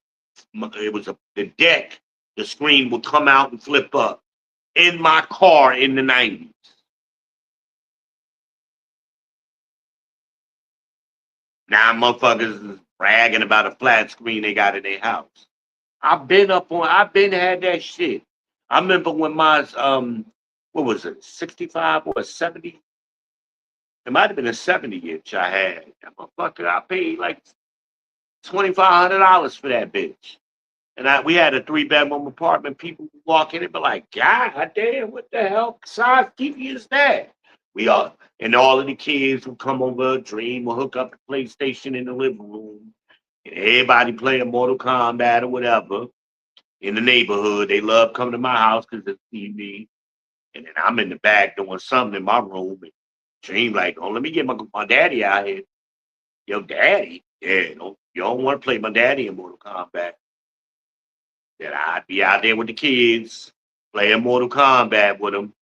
it was the deck. The screen would come out and flip up in my car in the 90s. Now motherfuckers is bragging about a flat screen they got in their house. I've been had that shit. I remember when my what was it, 65 or 70? It might have been a 70-inch I had. That motherfucker, I paid like $2,500 for that bitch. And we had a 3-bedroom apartment. People would walk in and be like, God damn, what the hell size TV is that? And all of the kids would come over, Dream would hook up the PlayStation in the living room. And everybody playing Mortal Kombat or whatever in the neighborhood. They love coming to my house because it's TV. And then I'm in the back doing something in my room. And Dream like, oh, let me get my daddy out here. Yo, daddy? Yeah, you don't want to play my daddy in Mortal Kombat. Then I'd be out there with the kids, playing Mortal Kombat with them.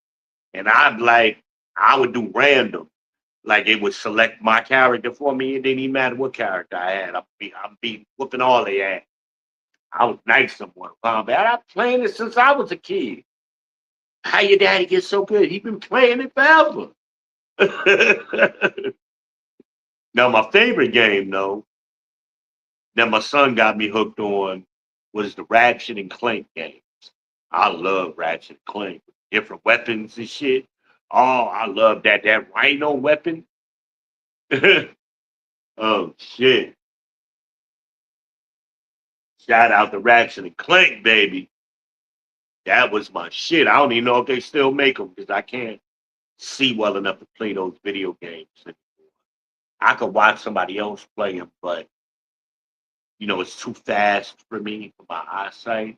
And I would do random. Like it would select my character for me. It didn't even matter what character I had. I'd be whooping all they had. I was nice in Mortal Kombat. I've been playing it since I was a kid. How your daddy get so good? He been playing it forever. Now, my favorite game, though, that my son got me hooked on was the Ratchet and Clank games. I love Ratchet and Clank. Different weapons and shit. Oh, I love that. That rhino weapon. Oh, shit. Shout out to Ratchet and Clank, baby. That was my shit. I don't even know if they still make them because I can't see well enough to play those video games anymore. I could watch somebody else play them, but it's too fast for me for my eyesight.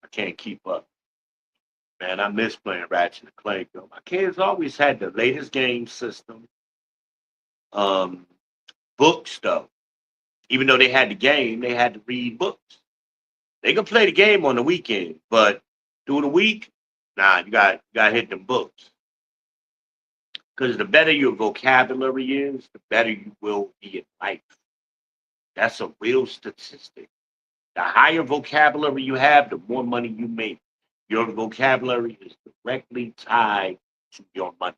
I can't keep up. Man, I miss playing Ratchet and Clank though. My kids always had the latest game system. Um, Books though. Even though they had the game, they had to read books. They could play the game on the weekend, but through the week, nah, you got to hit them books. Because the better your vocabulary is, the better you will be in life. That's a real statistic. The higher vocabulary you have, the more money you make. Your vocabulary is directly tied to your money.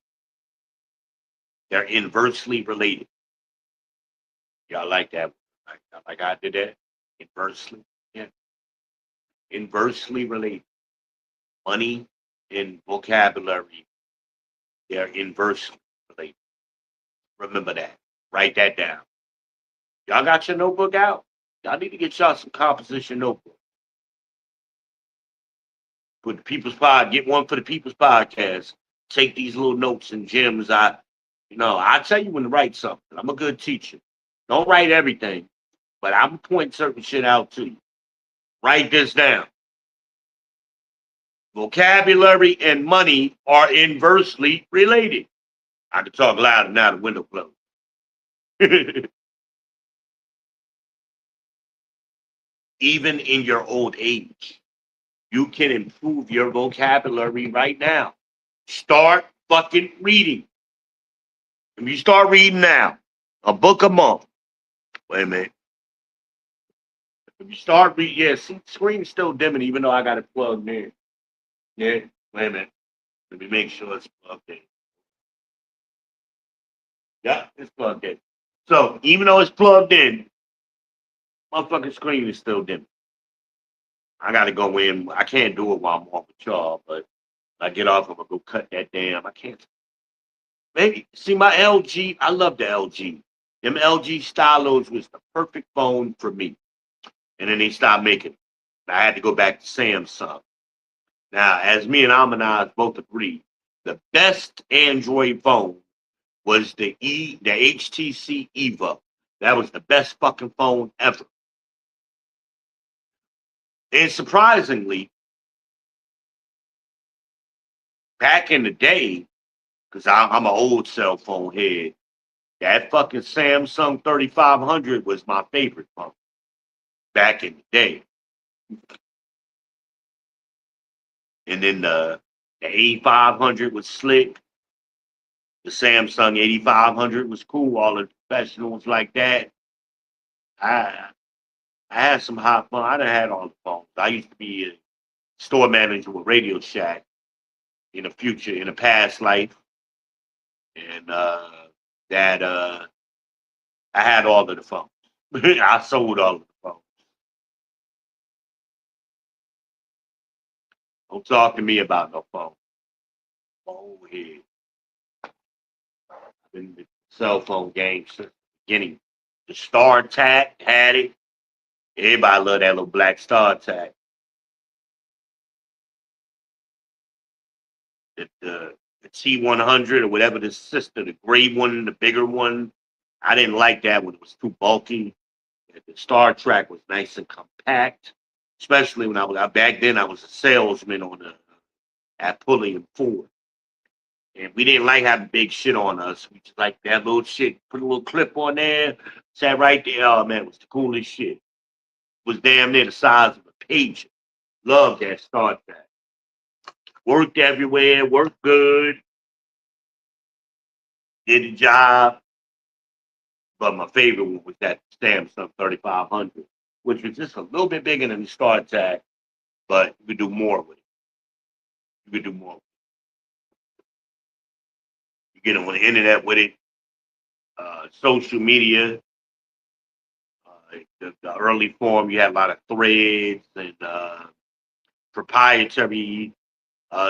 They're inversely related. Y'all like that? Like I did that? Inversely. Yeah. Inversely related. Money and vocabulary, they're inversely related. Remember that. Write that down. Y'all got your notebook out? Y'all need to get y'all some composition notebook. For the People's Pod, get one for the People's Podcast. Take these little notes and gems. I tell you when to write something. I'm a good teacher. Don't write everything, but I'm pointing certain shit out to you. Write this down. Vocabulary and money are inversely related. I can talk louder now, the window closed. Even in your old age, you can improve your vocabulary right now. Start fucking reading. If you start reading now, a book a month. Wait a minute. If you start reading, yeah, see, screen's still dimming even though I got it plugged in. Yeah, wait a minute. Let me make sure it's plugged in. Yeah, it's plugged in. So even though it's plugged in, motherfucking screen is still dimming. I gotta go in. I can't do it while I'm off with y'all, but I get off, I'm gonna go cut that damn. I can't. Maybe see my LG. I love the LG. Them LG Stylos was the perfect phone for me, and then they stopped making it. I had to go back to Samsung. Now, as me and Amanaz both agree, the best Android phone was the HTC Evo. That was the best fucking phone ever. And surprisingly, back in the day, because I'm an old cell phone head. That fucking Samsung 3500 was my favorite phone back in the day. And then the 8500 was slick. The Samsung 8500 was cool. All the professionals like that. I I had some hot fun. I done had all the phones. I used to be a store manager with Radio Shack in a past life, and that I had all of the phones. I sold all of the phones. Don't talk to me about no phone. Phone head. I've been in the cell phone game since the beginning. The Star Tac had it. Everybody loved that little black Star Tac. The T100 or whatever the sister, the gray one, the bigger one. I didn't like that one. It was too bulky. The Star Trek was nice and compact, especially when back then I was a salesman on the at Pulley and Ford. And we didn't like having big shit on us. We just like that little shit. Put a little clip on there, sat right there. Oh man, it was the coolest shit. It was damn near the size of a pager. Loved that Star Trek. Worked everywhere, worked good, did the job. But my favorite one was that Samsung 3500, which was just a little bit bigger than the Star Trek, but you could do more with it. You could do more. You get on the internet with it, social media. The early form, you had a lot of threads and proprietary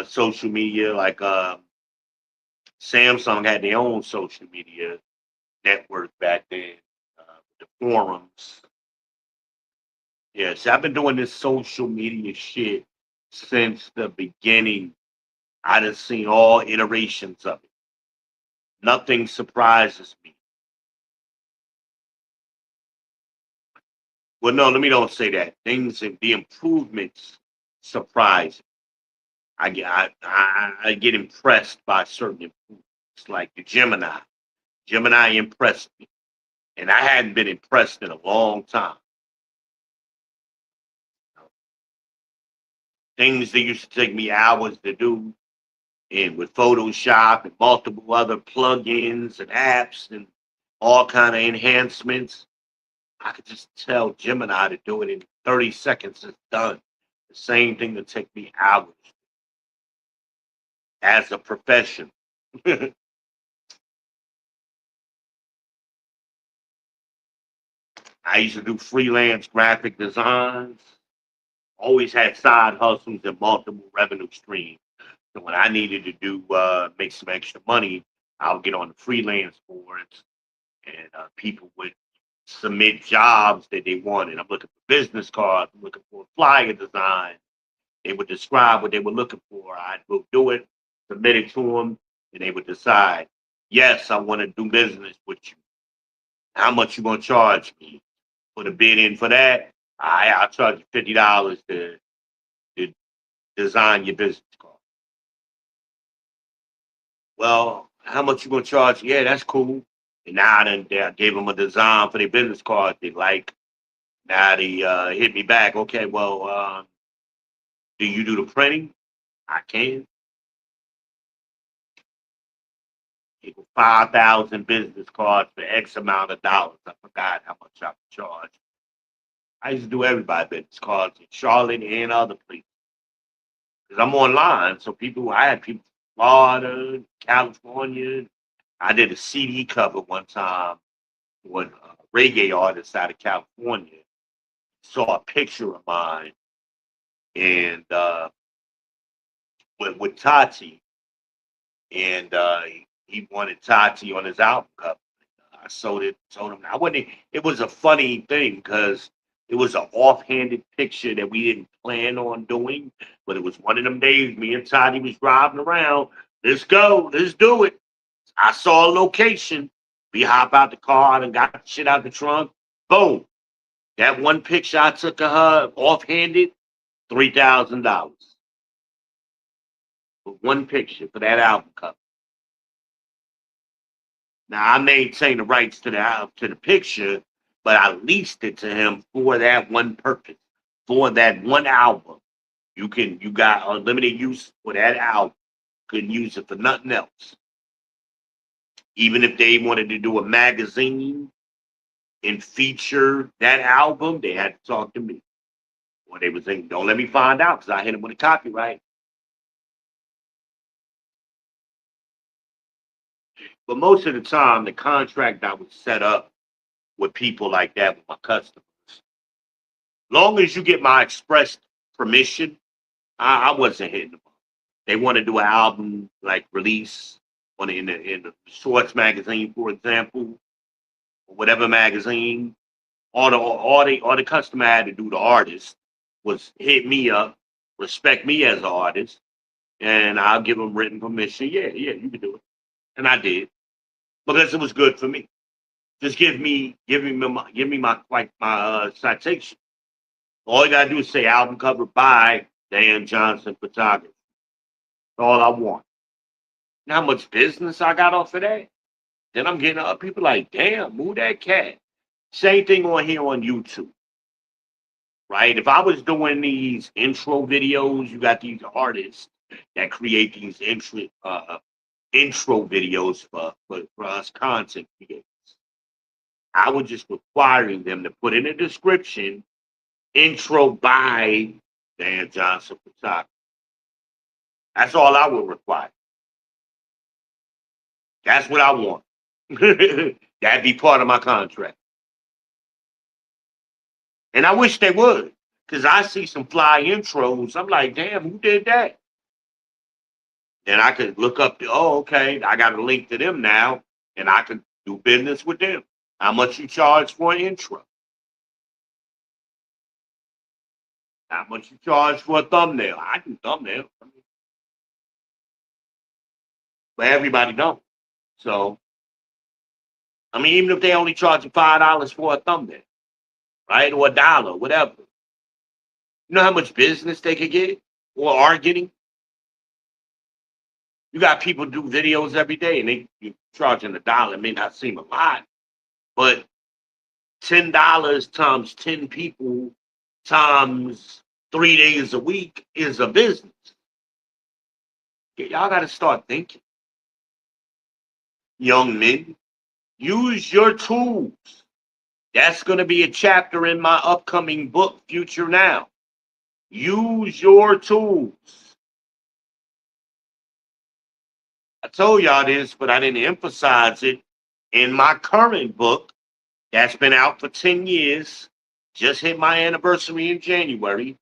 social media. Like Samsung had their own social media network back then, the forums. Yes, I've been doing this social media shit since the beginning. I done seen all iterations of it. Nothing surprises me. Well, no, let me don't say that. Things and the improvements surprise me. I get impressed by certain improvements, like the Gemini. Gemini impressed me, and I hadn't been impressed in a long time. Things that used to take me hours to do, and with Photoshop and multiple other plugins and apps and all kind of enhancements, I could just tell Gemini to do it in 30 seconds. It's done. The same thing that take me hours as a profession. I used to do freelance graphic designs. Always had side hustles and multiple revenue streams. So when I needed to do make some extra money, I would get on the freelance boards, and people would submit jobs that they wanted. I'm looking for business cards. I'm looking for a flyer design. They would describe what they were looking for. I'd go do it, submit it to them, and they would decide, yes, I want to do business with you. How much you gonna charge me? Put a bid in for that. I'll charge you $50 to design your business card. Well, how much you gonna charge? Yeah, that's cool. And now I gave them a design for their business card they like. Now they hit me back. Okay, well, do you do the printing? I can. Equal 5,000 business cards for X amount of dollars. I forgot how much I could charge. I used to do everybody business cards in Charlotte and other places. Because I'm online, so I had people from Florida, California. I did a CD cover one time with a reggae artist out of California. Saw a picture of mine and with Tati, and he wanted Tati on his album cover. I told him I wouldn't. It was a funny thing because it was an offhanded picture that we didn't plan on doing, but it was one of them days. Me and Tati was driving around. Let's go. Let's do it. I saw a location. We hop out the car and got shit out the trunk. Boom. That one picture I took of her offhanded, $3,000 for one picture for that album cover. Now I maintain the rights to the picture, but I leased it to him for that one purpose, for that one album. You got unlimited use for that album. Couldn't use it for nothing else. Even if they wanted to do a magazine and feature that album, they had to talk to me. Or they was saying, don't let me find out because I hit them with a copyright. But most of the time, the contract I would set up with people like that, with my customers, long as you get my express permission, I wasn't hitting them up. They want to do an album like release in the Shorts magazine, for example, or whatever magazine. All the customer had to do, the artist, was hit me up, respect me as an artist, and I'll give them written permission. Yeah, you can do it, and I did because it was good for me. Just give me my citation. All you gotta do is say album cover by Dan Johnson Photography. That's all I want. You know how much business I got off of that? Then I'm getting up people like, damn, move that cat. Same thing on here on YouTube, right? If I was doing these intro videos, you got these artists that create these intro videos for us content creators. I was just requiring them to put in a description, intro by Dan Johnson Photography. That's all I would require. That's what I want. That'd be part of my contract. And I wish they would, because I see some fly intros. I'm like, damn, who did that? Then I could look up okay, I got a link to them now, and I could do business with them. How much you charge for an intro? How much you charge for a thumbnail? I do thumbnail, but everybody don't. So, I mean, even if they only charge you $5 for a thumbnail, right, or $1, whatever, you know how much business they could get or are getting? You got people do videos every day and you're charging $1. It may not seem a lot, but $10 times 10 people times 3 days a week is a business. Y'all got to start thinking. Young men, use your tools. That's going to be a chapter in my upcoming book, Future Now. Use your tools. I told y'all this, but I didn't emphasize it in my current book that's been out for 10 years. Just hit my anniversary in January.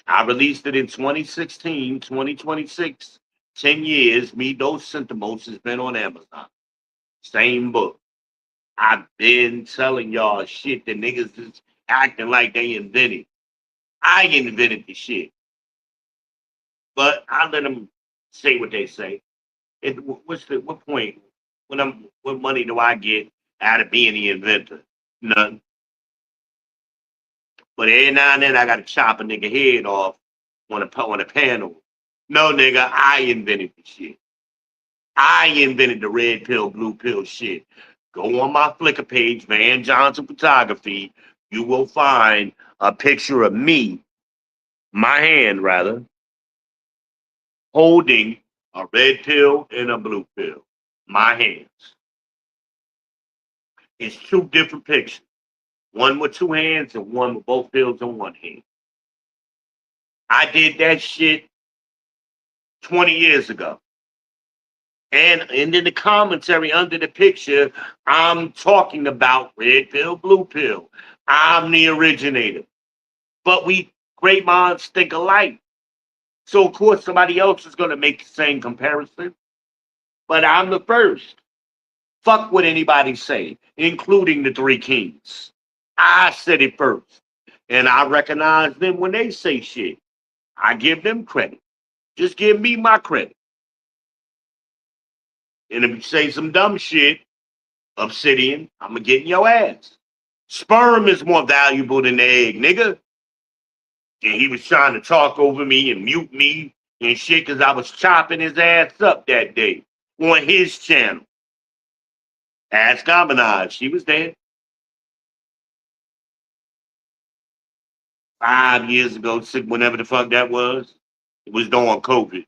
I released it in 2016, 2026, 10 years. Me, Those Sentiments has been on Amazon. Same book. I've been telling y'all shit that niggas is acting like they invented. I invented the shit. But I let them say what they say. What point? What money do I get out of being the inventor? None. But every now and then I gotta chop a nigga head off on a panel. No nigga, I invented the shit. I invented the red pill, blue pill shit. Go on my Flickr page, Van Johnson Photography. You will find a picture of me, my hand rather, holding a red pill and a blue pill. My hands. It's two different pictures. One with two hands and one with both pills in one hand. I did that shit 20 years ago. And in the commentary under the picture, I'm talking about red pill, blue pill. I'm the originator. But great minds think alike. So, of course, somebody else is going to make the same comparison. But I'm the first. Fuck what anybody say, including the Three Kings. I said it first. And I recognize them when they say shit. I give them credit. Just give me my credit. And if you say some dumb shit, Obsidian, I'm going to get in your ass. Sperm is more valuable than the egg, nigga. And he was trying to talk over me and mute me and shit because I was chopping his ass up that day on his channel. Ask Harmonize. She was there 5 years ago, whenever the fuck that was. It was during COVID.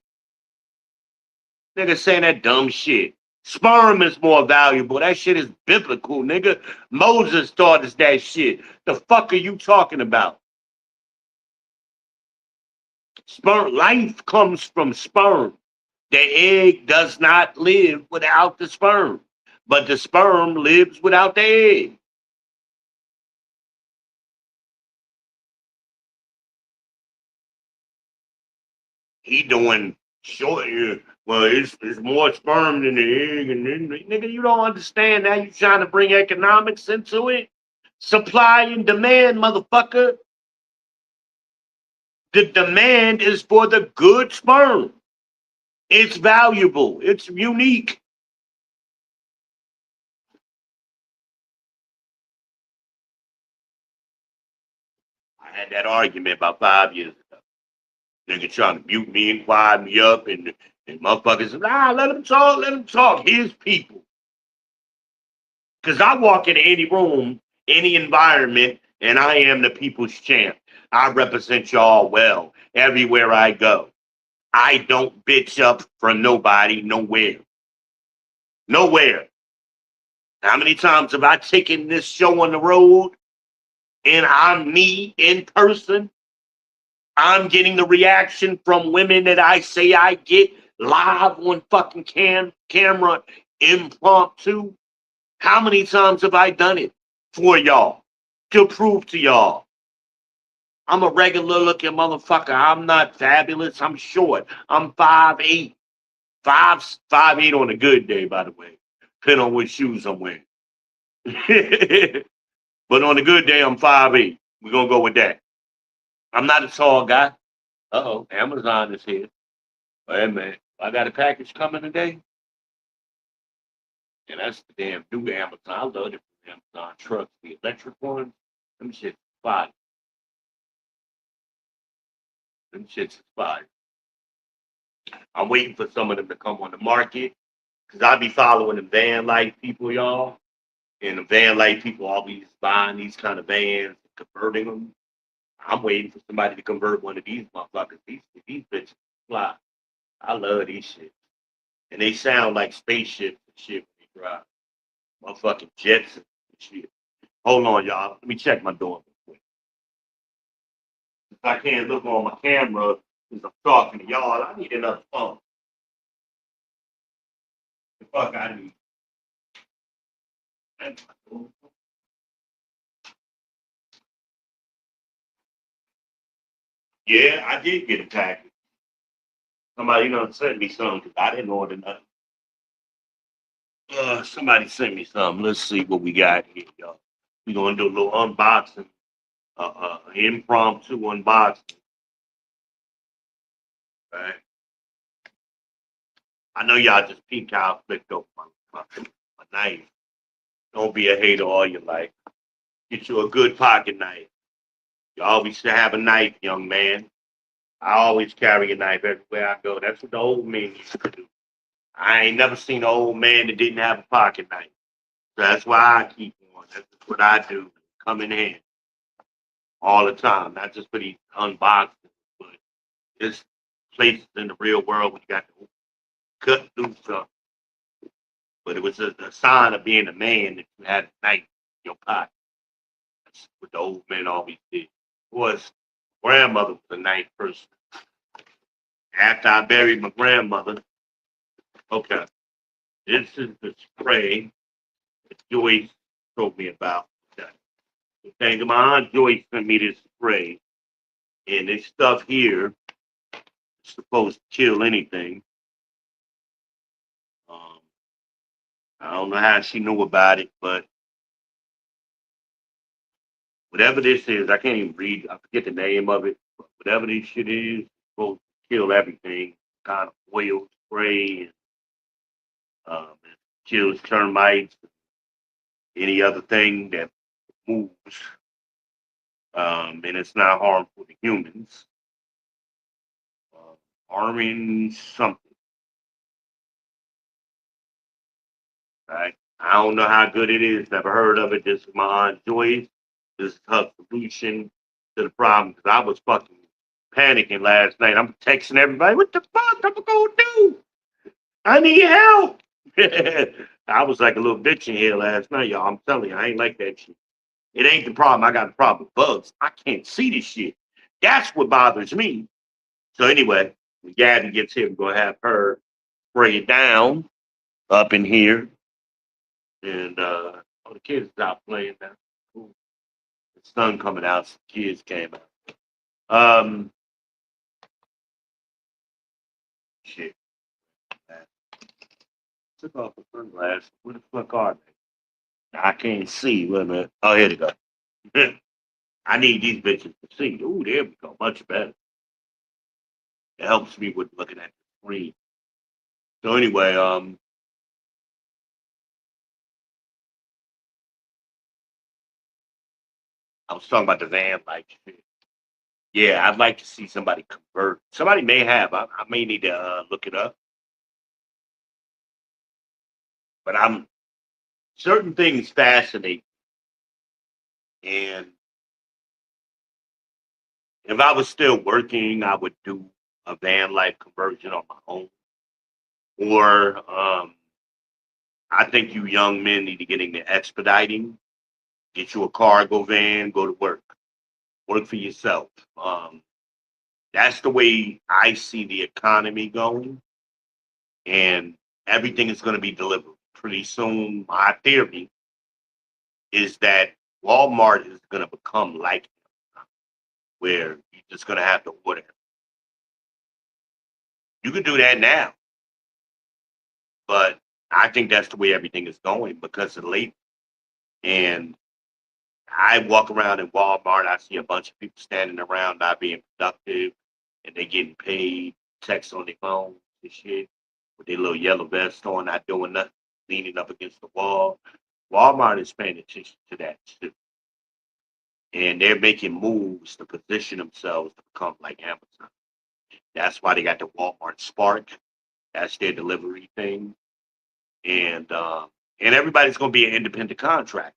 Nigga saying that dumb shit. Sperm is more valuable. That shit is biblical, nigga. Moses taught us that shit. The fuck are you talking about? Sperm life comes from sperm. The egg does not live without the sperm, but the sperm lives without the egg. He doing short. Well, it's more sperm than the egg, and then nigga, you don't understand that. You trying to bring economics into it? Supply and demand, motherfucker. The demand is for the good sperm. It's valuable. It's unique. I had that argument about 5 years ago. Nigga trying to mute me and quiet me up, and motherfuckers, nah, let him talk, let him talk. His people. Because I walk into any room, any environment, and I am the people's champ. I represent y'all well everywhere I go. I don't bitch up for nobody, nowhere. Nowhere. How many times have I taken this show on the road and I'm me in person? I'm getting the reaction from women that I say I get live on fucking camera, impromptu. How many times have I done it for y'all to prove to y'all? I'm a regular looking motherfucker. I'm not fabulous. I'm short. I'm 5'8". 5'8" on a good day, by the way. Depending on what shoes I'm wearing. But on a good day, I'm 5'8". We're gonna go with that. I'm not a tall guy. Uh-oh, Amazon is here. Wait a minute. I got a package coming today. And that's the damn new Amazon. I love it from Amazon trucks, the electric ones. Them shit's fire. Them shit's fire. I'm waiting for some of them to come on the market. Cause I be following the van life people, y'all. And the van life people always buying these kind of vans, converting them. I'm waiting for somebody to convert one of these motherfuckers. These bitches fly. I love these shit. And they sound like spaceships and shit when they drive. Motherfucking jets and shit. Hold on, y'all. Let me check my door real quick. If I can't look on my camera because I'm talking to y'all, I need another phone. The fuck I need. Yeah, I did get a package. Somebody, sent me something because I didn't order nothing. Somebody sent me something. Let's see what we got here, y'all. We're gonna do a little unboxing, impromptu unboxing. Right? I know y'all just peeked out, flicked open my knife. Don't be a hater all your life. Get you a good pocket knife. You always should have a knife, young man. I always carry a knife everywhere I go. That's what the old men used to do. I ain't never seen an old man that didn't have a pocket knife. So that's why I keep one. That's what I do. Come in handy all the time, not just for these unboxings, but there's places in the real world where you got to cut through stuff. But it was a sign of being a man that you had a knife in your pocket. That's what the old men always did. Was grandmother was a knife person. After I buried my grandmother, okay, this is the spray that Joyce told me about. Okay. The thing, my aunt Joyce sent me this spray, and this stuff here is supposed to kill anything. Um, I don't know how she knew about it, but whatever this is, I can't even read. I forget the name of it. But whatever this shit is, it's supposed to kill everything. Kind of oil spray, and it kills termites, any other thing that moves, and it's not harmful to humans. Harming something, right? I don't know how good it is. Never heard of it. This is my Aunt Joyce. This is her solution to the problem. Because I was fucking panicking last night. I'm texting everybody, what the fuck am I going to do? I need help. I was like a little bitch in here last night, y'all. I'm telling you, I ain't like that shit. It ain't the problem. I got a problem with bugs. I can't see this shit. That's what bothers me. So anyway, when Gabby gets here, we're going to have her spray it down up in here. And all the kids is out playing now. Cool. The sun coming out, some kids came out. Shit. Man. Took off the sunglasses. Where the fuck are they? I can't see. Wait a minute. Oh, here they go. I need these bitches to see. Ooh, there we go. Much better. It helps me with looking at the screen. So anyway, I was talking about the van life shit. Yeah, I'd like to see somebody convert. Somebody may have. I may need to look it up. But I'm certain things fascinate me. And if I was still working, I would do a van life conversion on my own. Or I think you young men need to get into expediting. Get you a cargo van, go to work. Work for yourself. That's the way I see the economy going. And everything is going to be delivered pretty soon. My theory is that Walmart is going to become like where you're just going to have to order. You can do that now, but I think that's the way everything is going because of late. And I walk around in Walmart, I see a bunch of people standing around not being productive, and they getting paid, text on their phone and shit, with their little yellow vest on, not doing nothing, leaning up against the wall. Walmart is paying attention to that too. And they're making moves to position themselves to become like Amazon. That's why they got the Walmart Spark. That's their delivery thing. And everybody's going to be an independent contractor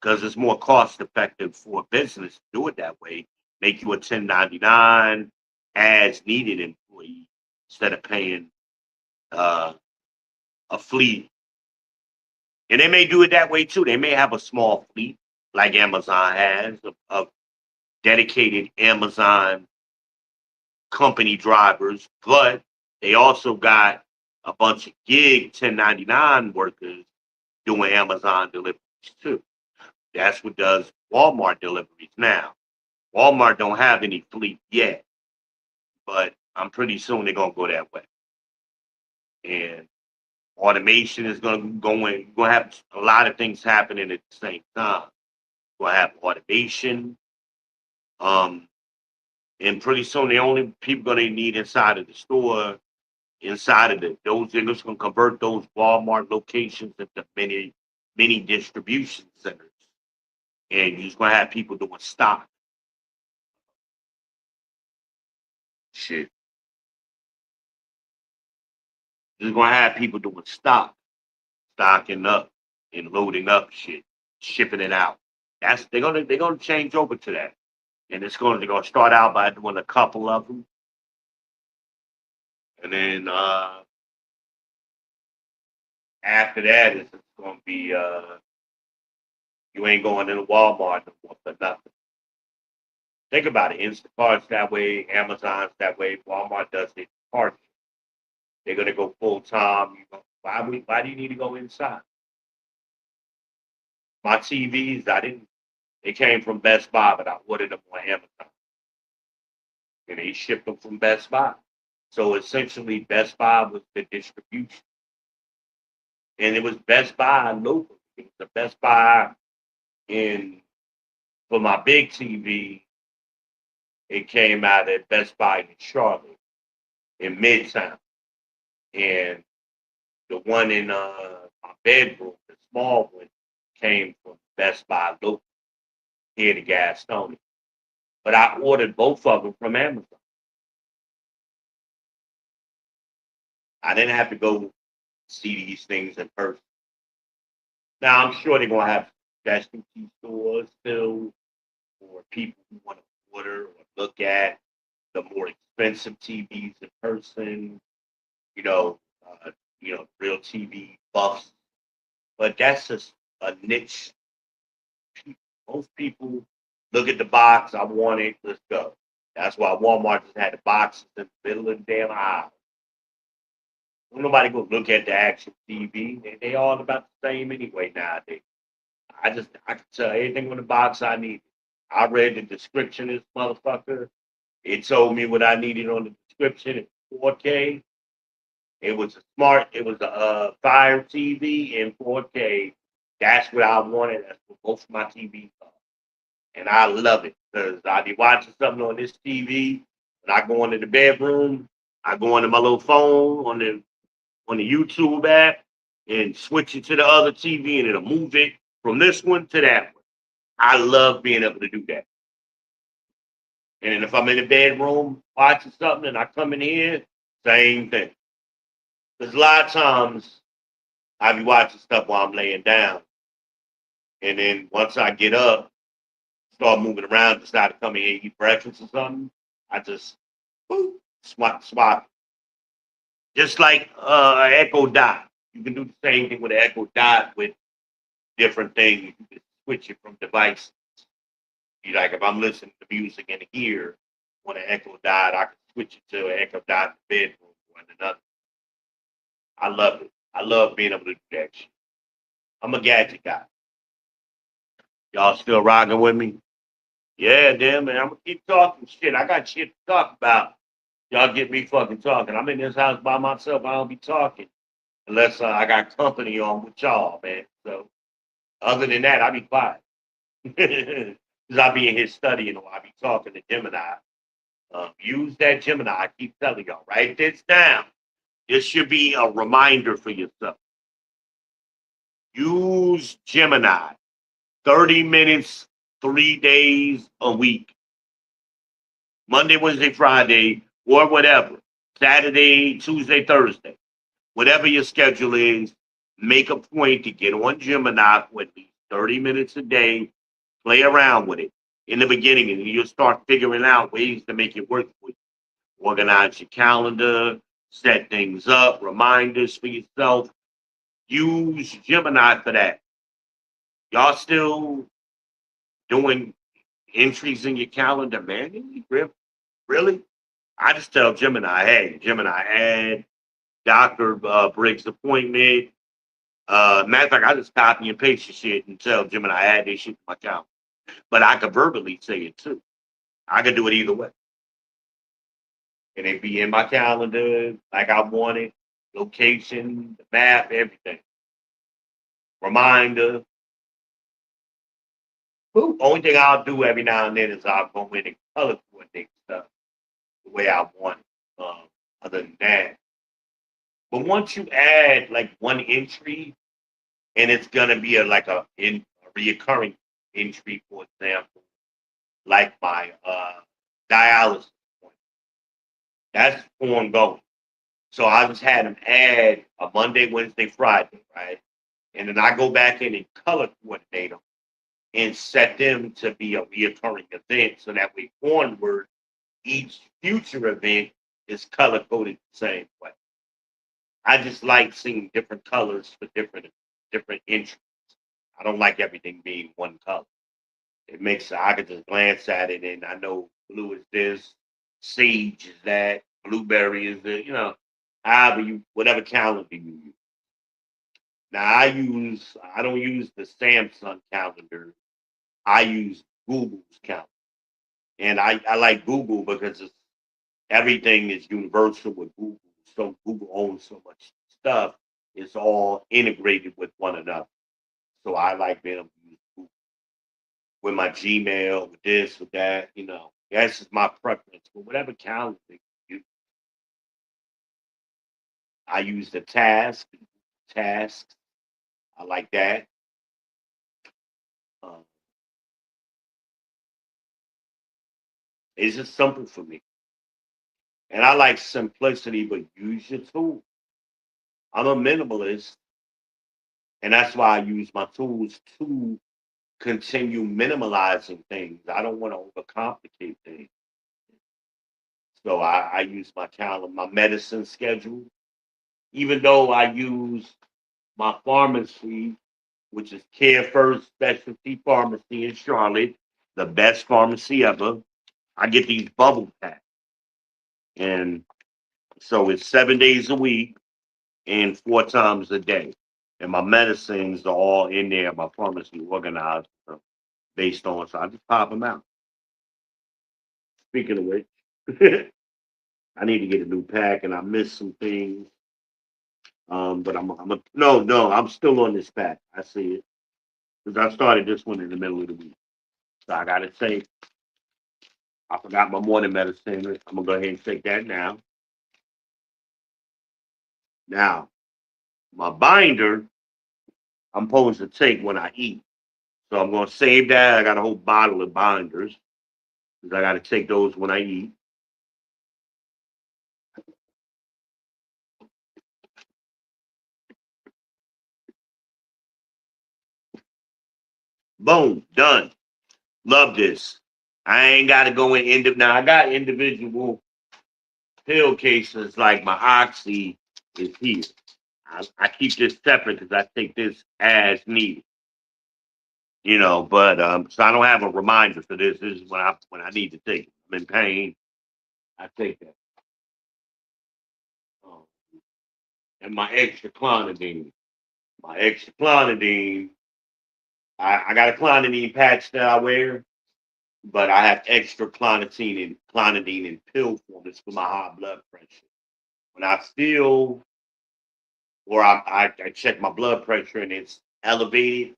because it's more cost effective for a business to do it that way. Make you a 1099 as needed employee instead of paying uh, a fleet. And they may do it that way too. They may have a small fleet like Amazon has of dedicated Amazon company drivers, but they also got a bunch of gig 1099 workers doing Amazon deliveries too. That's what does Walmart deliveries now. Walmart don't have any fleet yet, but I'm pretty soon they're gonna go that way. And automation is gonna go in. You're gonna have a lot of things happening at the same time. You're gonna have automation. Um, and pretty soon the only people gonna need inside of the store, inside of those they're just gonna convert those Walmart locations into many distribution centers. And you're just gonna have people doing stock shit. You're gonna have people doing stock, stocking up and loading up shit, shipping it out. That's they're gonna change over to that. And they're gonna start out by doing a couple of them. And then after that it's gonna be you ain't going into Walmart no more for nothing. Think about it. Instacart's that way, Amazon's that way, Walmart does it partial. They're gonna go full time. Why do you need to go inside? My TVs, I didn't they came from Best Buy, but I ordered them on Amazon. And they shipped them from Best Buy. So essentially Best Buy was the distribution. And it was Best Buy local. It was the Best Buy in for my big TV, it came out at Best Buy in Charlotte in Midtown. And the one in my bedroom, the small one, came from Best Buy local here in Gastonia. But I ordered both of them from Amazon. I didn't have to go see these things in person. Now I'm sure they're gonna have specialty stores still for people who want to order or look at the more expensive TVs in person. You know, real TV buffs. But that's just a niche. Most people look at the box. I want it. Let's go. That's why Walmart just had the boxes in the middle of the damn aisle. Nobody go look at the actual TV. They all about the same anyway nowadays. I can tell everything on the box I need. I read the description of this motherfucker. It told me what I needed on the description in 4K. It was a Fire TV in 4K. That's what I wanted. That's what both of my TVs are. And I love it because I be watching something on this TV. When I go into the bedroom, I go into my little phone on the YouTube app and switch it to the other TV and it'll move it from this one to that one. I love being able to do that. And then if I'm in the bedroom watching something and I come in here, same thing. Because a lot of times I be watching stuff while I'm laying down. And then once I get up, start moving around, decide to come in here and eat breakfast or something, I just boop, swap. Just like an Echo Dot. You can do the same thing with an Echo Dot with different things. You can switch it from device. You like if I'm listening to music in here on an Echo Dot, I can switch it to an Echo Dot in the bedroom or in another. I love it. I love being able to do that shit. I'm a gadget guy. Y'all still rocking with me? Yeah, damn man. I'm gonna keep talking shit. I got shit to talk about. Y'all get me fucking talking. I'm in this house by myself. I don't be talking unless I got company on with y'all, man. So other than that, I be quiet. Because I be in here studying or I be talking to Gemini. Use that Gemini. I keep telling y'all, write this down. This should be a reminder for yourself. Use Gemini. 30 minutes, 3 days a week. Monday, Wednesday, Friday, or whatever. Saturday, Tuesday, Thursday. Whatever your schedule is, make a point to get on Gemini for at least 30 minutes a day. Play around with it in the beginning, and you'll start figuring out ways to make it work for you. Organize your calendar, set things up, reminders for yourself. Use Gemini for that. Y'all still doing entries in your calendar manually? Really? I just tell Gemini, hey, Gemini, add Dr. Briggs' appointment. Matter of fact, I just copy and paste the shit and tell Gemini, add this shit to my calendar. But I could verbally say it too. I could do it either way. And it be in my calendar like I want it, location, the map, everything. Reminder. Only thing I'll do every now and then is I'll go in and color coordinate stuff the way I want it. Other than that. But once you add like one entry and it's gonna be a reoccurring entry, for example, like my dialysis point. That's ongoing. So I just had them add a Monday, Wednesday, Friday, right? And then I go back in and color coordinate them and set them to be a reoccurring event so that way onward, each future event is color coded the same way. I just like seeing different colors for different entries. I don't like everything being one color. It makes I could just glance at it and I know blue is this, sage is that, blueberry is the, however you whatever calendar you use. Now I don't use the Samsung calendar. I use Google's calendar. And I like Google because everything is universal with Google. So Google owns so much stuff. It's all integrated with one another. So I like being able to use Google with my Gmail, with this, with that, That's just my preference. But whatever calendar you I use the tasks. I like that. Um, it's just simple for me. And I like simplicity, but use your tool. I'm a minimalist. And that's why I use my tools to continue minimalizing things. I don't want to overcomplicate things. So I use my calendar, my medicine schedule, even though I use my pharmacy, which is Care First Specialty Pharmacy in Charlotte, the best pharmacy ever. I get these bubble packs. And so it's 7 days a week and 4 times a day. And my medicines are all in there, my pharmacy organized based on, so I just pop them out. Speaking of which, I need to get a new pack and I missed some things. But no, I'm still on this pack. I see it. Because I started this one in the middle of the week. So I gotta say, I forgot my morning medicine. I'm gonna go ahead and take that now. Now, my binder, I'm supposed to take when I eat. So I'm gonna save that. I got a whole bottle of binders. Because I gotta take those when I eat. Boom, done. Love this. I ain't gotta go in now. I got individual pill cases like my oxy is here. I keep this separate because I take this as needed. But so I don't have a reminder for this. This is when I need to take it. I'm in pain. I take that. Um, and my extra clonidine. My extra clonidine. I got a clonidine patch that I wear, but I have extra clonidine in pill form. It's for my high blood pressure. When I feel or I check my blood pressure and it's elevated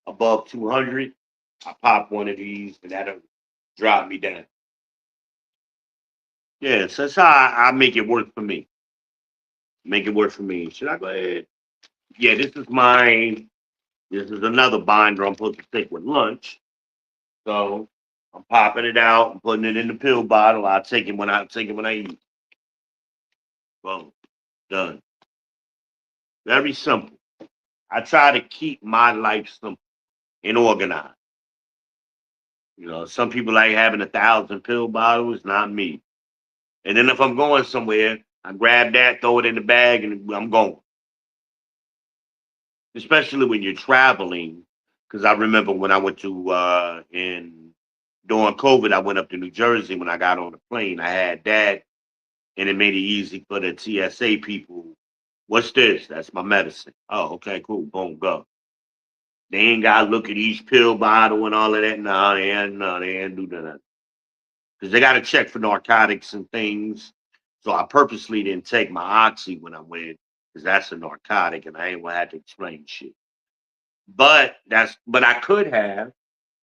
above 200, I pop one of these and that'll drop me down. Yeah, so that's how I make it work for me. Make it work for me. Should I go ahead? Yeah, this is mine. This is another binder I'm supposed to take with lunch. So I'm popping it out and putting it in the pill bottle. I take it when I eat. Boom. Done. Very simple. I try to keep my life simple and organized. Some people like having 1,000 pill bottles, not me. And then if I'm going somewhere, I grab that, throw it in the bag, and I'm going. Especially when you're traveling, because I remember when I went to in during COVID, I went up to New Jersey when I got on the plane. I had that, and it made it easy for the TSA people. What's this? That's my medicine. Oh, okay, cool. Boom, go. They ain't got to look at each pill bottle and all of that. No, they ain't do that. Because they got to check for narcotics and things. So I purposely didn't take my oxy when I went, because that's a narcotic, and I ain't gonna have to explain shit. But I could have.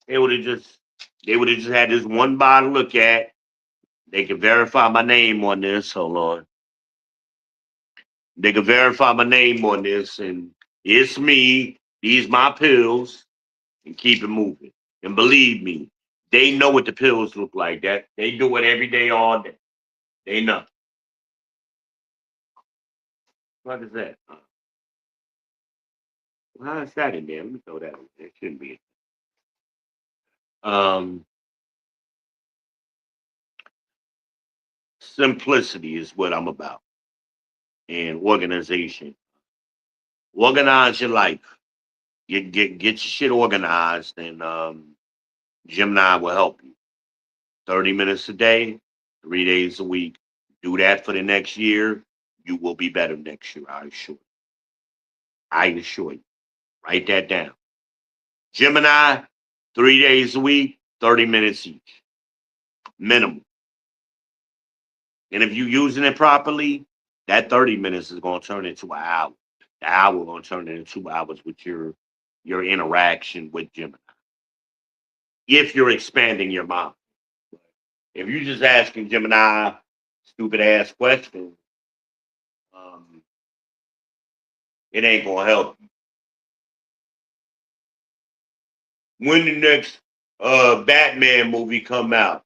They would have just they would have just had this one bottle to look at. They could verify my name on this. Hold on. They could verify my name on this, and it's me. These my pills, and keep it moving. And believe me, they know what the pills look like. That they do it every day, all day. They know. What is that? How is that in there? Let me throw that in there. It shouldn't be. Um, Simplicity is what I'm about, and organization. Organize your life. Get your shit organized, and Gemini will help you. 30 minutes a day, 3 days a week. Do that for the next year. You will be better next year. I assure you. I assure you. Write that down. Gemini, 3 days a week, 30 minutes each, minimum. And if you're using it properly, that 30 minutes is going to turn into an hour. The hour going to turn into 2 hours with your interaction with Gemini. If you're expanding your mind. If you're just asking Gemini stupid ass questions, um, it ain't gonna help you. When the next Batman movie come out?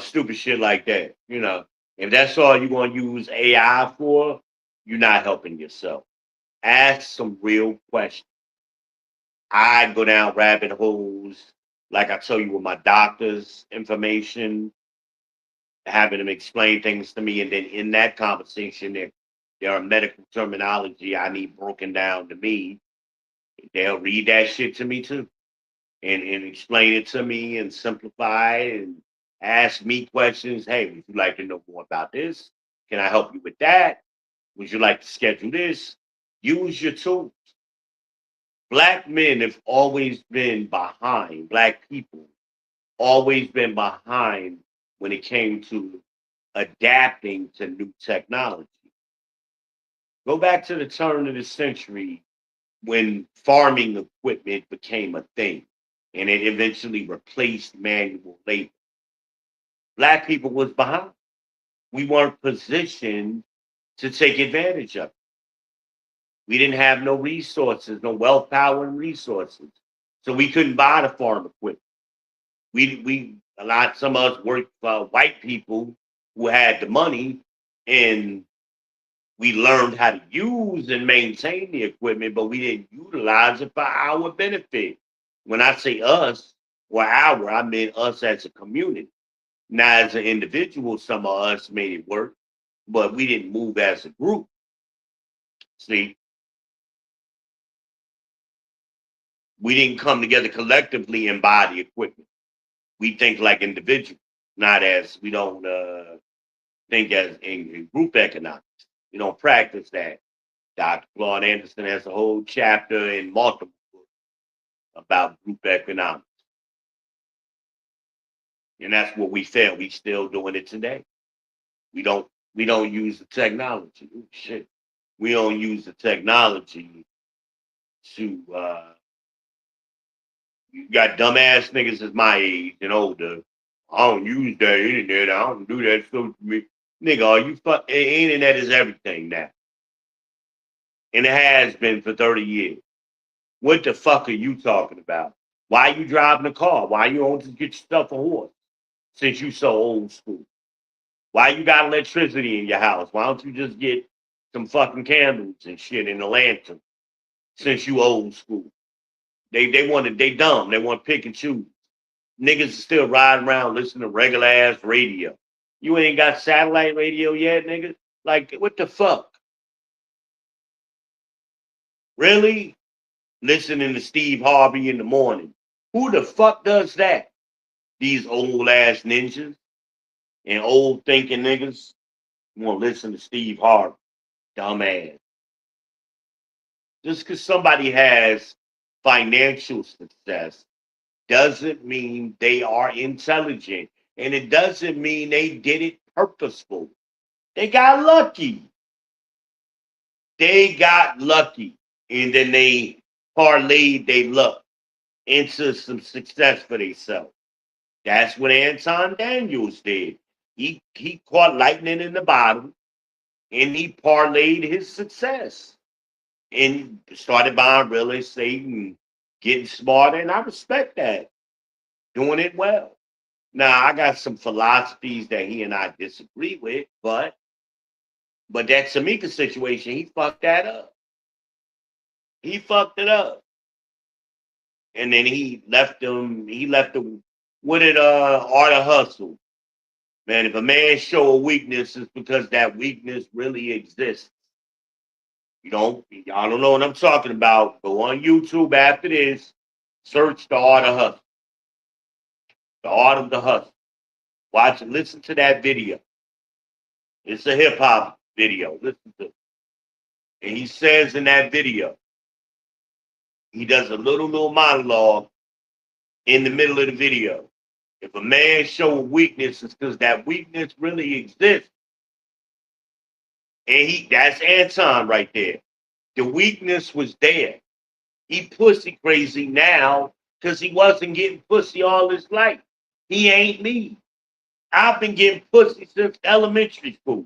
Stupid shit like that. If that's all you're gonna use AI for, you're not helping yourself. Ask some real questions. I go down rabbit holes, like I tell you, with my doctor's information, having them explain things to me, and then in that conversation, there are medical terminology I need broken down to me. They'll read that shit to me too, and explain it to me and simplify it and ask me questions. Hey, would you like to know more about this? Can I help you with that? Would you like to schedule this? Use your tools. Black men have always been behind, black people always been behind when it came to adapting to new technology. Go back to the turn of the century when farming equipment became a thing and it eventually replaced manual labor. Black people was behind. We weren't positioned to take advantage of it. We didn't have no resources, no wealth, power, and resources. So we couldn't buy the farm equipment. Some of us worked for white people who had the money, and we learned how to use and maintain the equipment, but we didn't utilize it for our benefit. When I say us or our, I mean us as a community. Now, as an individual, some of us made it work, but we didn't move as a group. See, we didn't come together collectively and buy the equipment. We think like individuals, not as we don't think as in group economics. We don't practice that. Dr. Claude Anderson has a whole chapter in multiple books about group economics. And that's what we fail. We still doing it today. We don't use the technology. Ooh, shit. We don't use the technology to you got dumbass niggas as my age and older. I don't use that internet. I don't do that social media. Nigga, are you internet is everything now. And it has been for 30 years. What the fuck are you talking about? Why are you driving a car? Why you don't just get yourself a horse since you so old school? Why you got electricity in your house? Why don't you just get some fucking candles and shit in the lantern since you old school? They dumb. They want to pick and choose. Niggas is still riding around listening to regular ass radio. You ain't got satellite radio yet, nigga? Like, what the fuck? Really? Listening to Steve Harvey in the morning. Who the fuck does that? These old ass ninjas and old thinking niggas want to listen to Steve Harvey. Dumbass. Just because somebody has financial success doesn't mean they are intelligent. And it doesn't mean they did it purposeful. They got lucky. They got lucky. And then they parlayed their luck into some success for themselves. That's what Anton Daniels did. He caught lightning in the bottle and he parlayed his success and started buying real estate and getting smarter. And I respect that. Doing it well. Now I got some philosophies that he and I disagree with, but that Tamika situation, he fucked that up. He fucked it up. And then he left them what did Art of Hustle? Man, if a man show a weakness, it's because that weakness really exists. Y'all don't know what I'm talking about. Go on YouTube after this, search the Art of Hustle. The Art of the Hustle. Watch it, listen to that video. It's a hip hop video. Listen to it. And he says in that video, he does a little monologue in the middle of the video. If a man show a weakness, it's because that weakness really exists. And that's Anton right there. The weakness was there. He pussy crazy now because he wasn't getting pussy all his life. He ain't me. I've been getting pussy since elementary school.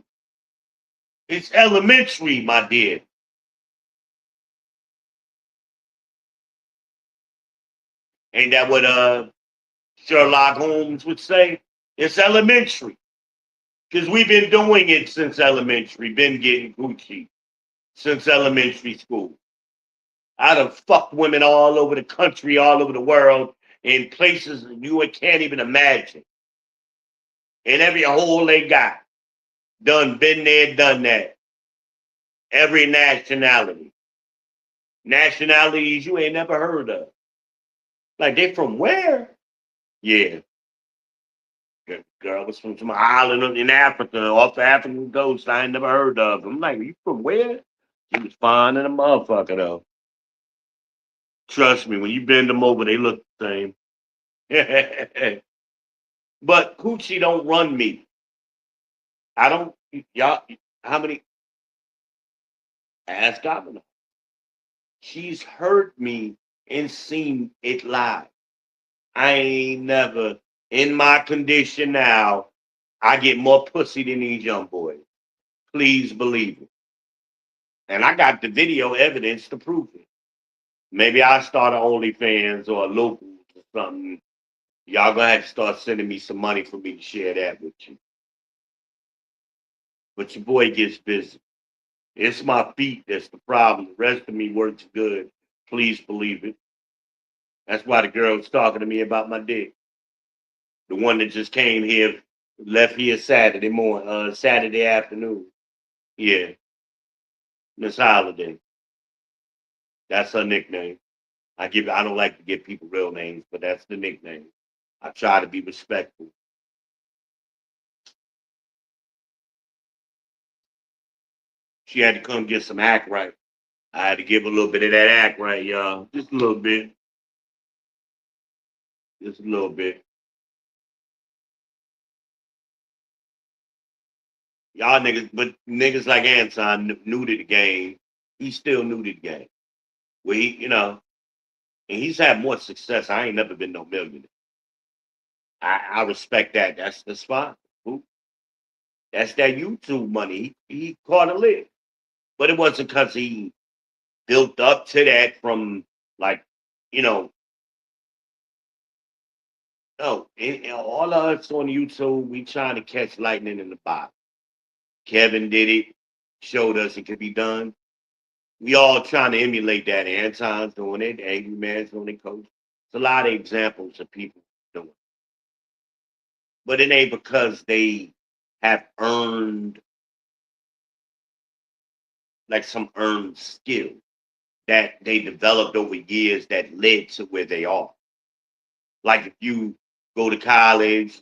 It's elementary, my dear. Ain't that what Sherlock Holmes would say? It's elementary. Because we've been doing it since elementary, been getting Gucci since elementary school. I done fucked women all over the country, all over the world, in places you can't even imagine. In every hole they got. Done been there, done that. Every nationality. Nationalities you ain't never heard of. Like, they from where? Yeah. The girl was from some island in Africa, off the African coast I ain't never heard of. I'm like, you from where? She was fine in a motherfucker, though. Trust me, when you bend them over, they look the same. But Coochie don't run me. I don't, y'all, how many? Ask Governor. She's heard me and seen it live. I ain't never, in my condition now, I get more pussy than these young boys. Please believe it. And I got the video evidence to prove it. Maybe I'll start an OnlyFans or a local or something. Y'all gonna have to start sending me some money for me to share that with you. But your boy gets busy. It's my feet that's the problem. The rest of me works good. Please believe it. That's why the girl was talking to me about my dick. The one that just came here, left here Saturday morning, Saturday afternoon. Yeah, Miss Holiday. That's her nickname. I don't like to give people real names, but that's the nickname. I try to be respectful. She had to come get some act right. I had to give a little bit of that act right, y'all. Just a little bit. Just a little bit. Y'all niggas, but niggas like Anton new to the game. He's still new to the game. Where and he's had more success. I ain't never been no millionaire. I respect that. That's fine. Ooh, that's that YouTube money. He caught a lick. But it wasn't because he built up to that from like, you know, no, all of us on YouTube, we trying to catch lightning in the bottle. Kevin did it, showed us it could be done. We all trying to emulate that. Anton's doing it, Angry Man's doing it, Coach. It's a lot of examples of people doing it. But it ain't because they have earned like some earned skill that they developed over years that led to where they are. Like if you go to college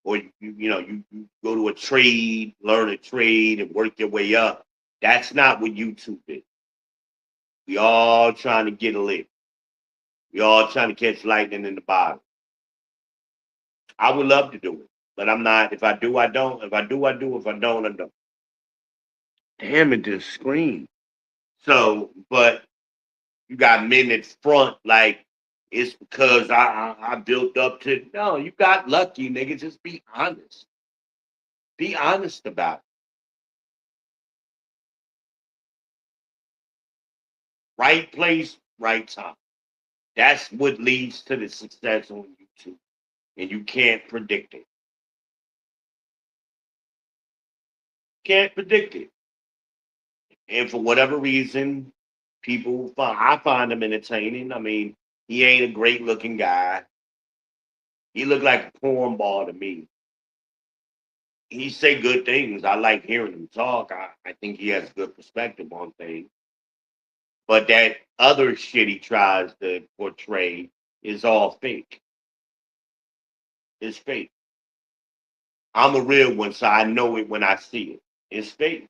or you go to a trade, learn a trade and work your way up. That's not what YouTube is. We all trying to get a lick. We all trying to catch lightning in the bottle. I would love to do it, but I'm not. If I do, I don't. If I do, I do. If I don't, I don't. Damn it, this screen. So, but you got men at front like it's because I built up to. No, you got lucky, nigga. Just be honest. Be honest about it. Right place, right time. That's what leads to the success on YouTube. And you can't predict it. Can't predict it. And for whatever reason, I find him entertaining. I mean, he ain't a great looking guy. He looked like a cornball to me. He say good things. I like hearing him talk. I think he has good perspective on things. But that other shit he tries to portray is all fake. It's fake. I'm a real one, so I know it when I see it. It's fake.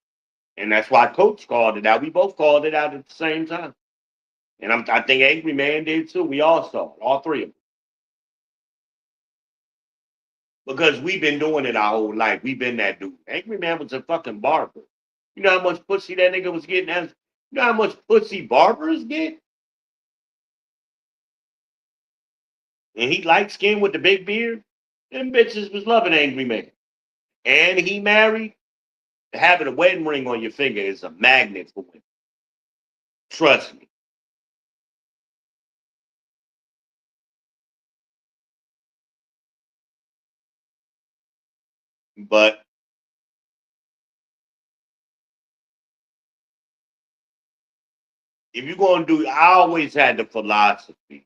And that's why Coach called it out. We both called it out at the same time. And I think Angry Man did too. We all saw it, all three of them. Because we've been doing it our whole life. We've been that dude. Angry Man was a fucking barber. You know how much pussy that nigga was getting? You know how much pussy barbers get? And he light skinned with the big beard. Them bitches was loving Angry Man. And he married. Having a wedding ring on your finger is a magnet for women. Trust me. But if you're gonna do, I always had the philosophy: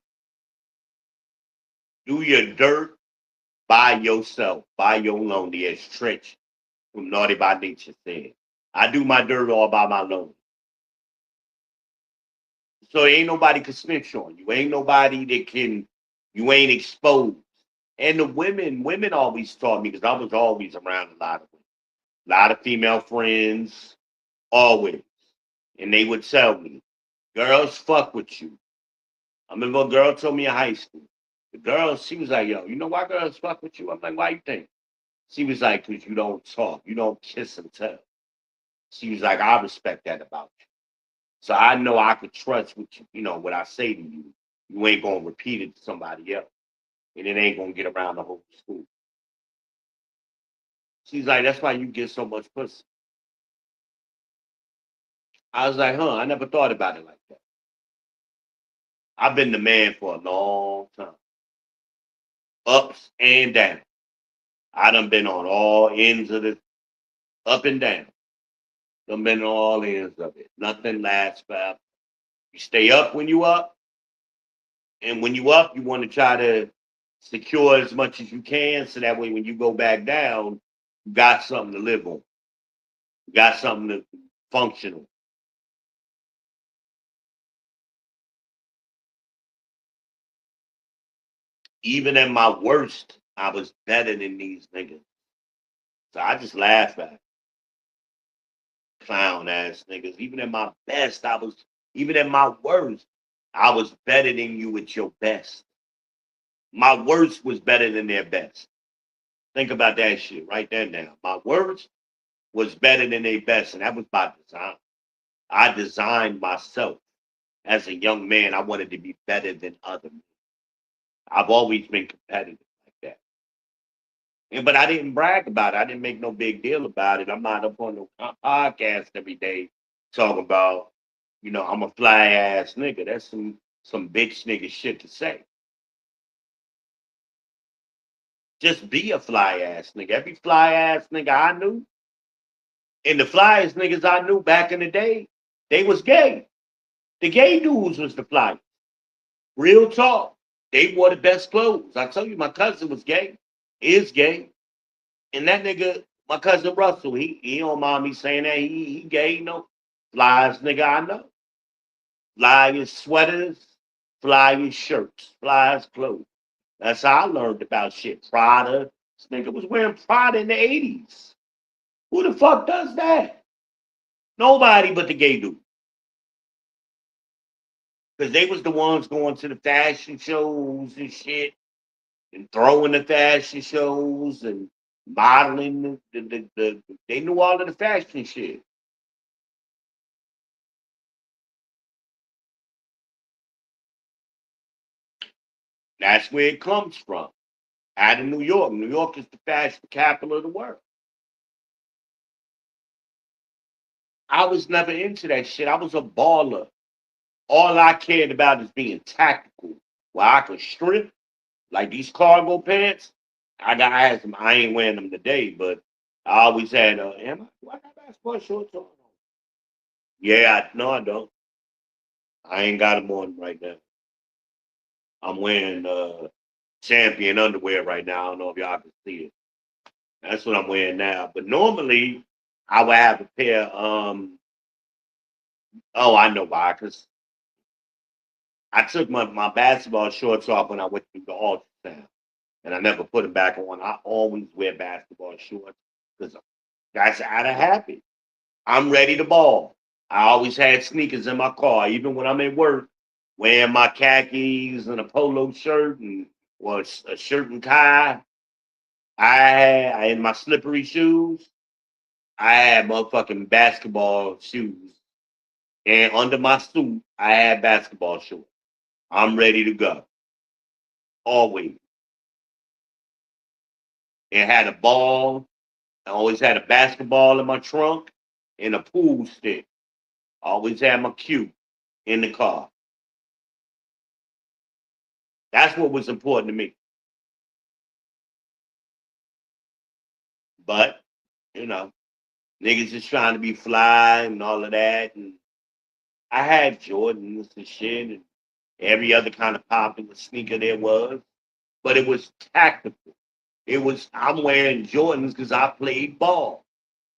do your dirt by yourself, by your lonely, as Trench from Naughty by Nature said. I do my dirt all by my lonely. So ain't nobody can snitch on you. Ain't nobody that can, you ain't exposed. And the women always taught me, because I was always around a lot of women, a lot of female friends, always. And they would tell me, girls fuck with you. I remember a girl told me in high school. The girl, she was like, yo, you know why girls fuck with you? I'm like, why you think? She was like, because you don't talk. You don't kiss and tell. She was like, I respect that about you. So I know I could trust what you, what I say to you. You ain't gonna repeat it to somebody else. And it ain't gonna get around the whole school. She's like, that's why you get so much pussy. I was like, I never thought about it like that. I've been the man for a long time. Ups and downs. I done been on all ends of the up and down. Done been on all ends of it. Nothing lasts forever. You stay up when you up, and when you up, you want to try to secure as much as you can, so that way when you go back down, you got something to live on. You got something to functional. Even at my worst, I was better than these niggas. So I just laugh at clown ass niggas. Even at my best, even at my worst, I was better than you at your best. My worst was better than their best. Think about that shit. Write that down. My worst was better than their best, and that was by design. I designed myself as a young man. I wanted to be better than other men. I've always been competitive like that. But I didn't brag about it. I didn't make no big deal about it. I'm not up on no podcast every day talking about, I'm a fly ass nigga. That's some bitch nigga shit to say. Just be a fly ass nigga. Every fly ass nigga I knew, and the flyest niggas I knew back in the day, they was gay. The gay dudes was the flyest. Real talk. They wore the best clothes. I tell you, my cousin was gay. Is gay. And that nigga, my cousin Russell, he don't mind me saying that. He gay, flyest nigga I know. Flyest sweaters, flyest shirts, flyest clothes. That's how I learned about shit. Prada. This nigga was wearing Prada in the 80s. Who the fuck does that? Nobody but the gay dude. Because they was the ones going to the fashion shows and shit, and throwing the fashion shows and modeling. They knew all of the fashion shit. That's where it comes from. Out of New York. New York is the fashion capital of the world. I was never into that shit. I was a baller. All I cared about is being tactical. Where I could strip, like these cargo pants. I had some. I ain't wearing them today, but I always had. Do I got basketball shorts on? Yeah, no, I don't. I ain't got them on right now. I'm wearing champion underwear right now. I don't know if y'all can see it. That's what I'm wearing now. But normally, I would have a pair. Oh, I know why. Because I took my basketball shorts off when I went through the ultrasound, and I never put them back on. I always wear basketball shorts because that's out of habit. I'm ready to ball. I always had sneakers in my car, even when I'm at work, wearing my khakis and a polo shirt and or a shirt and tie. I had my slippery shoes. I had motherfucking basketball shoes, and under my suit, I had basketball shorts. I'm ready to go. Always. And had a ball. I always had a basketball in my trunk and a pool stick. I always had my cue in the car. That's what was important to me. But, you know, niggas just trying to be fly and all of that. And I had Jordans and shit and every other kind of popular sneaker there was, but it was tactical. It was I'm wearing Jordans because I played ball,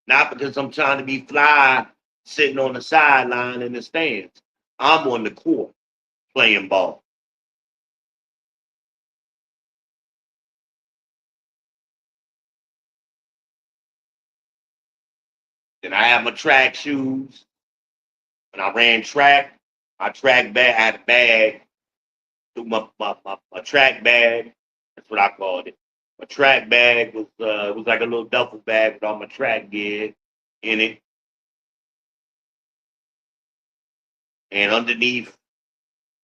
not because I'm trying to be fly sitting on the sideline in the stands. I'm on the court playing ball. Then I had my track shoes. When I ran track, my track bag, I had a bag, through my track bag. That's what I called it. My track bag was it was like a little duffel bag with all my track gear in it, and underneath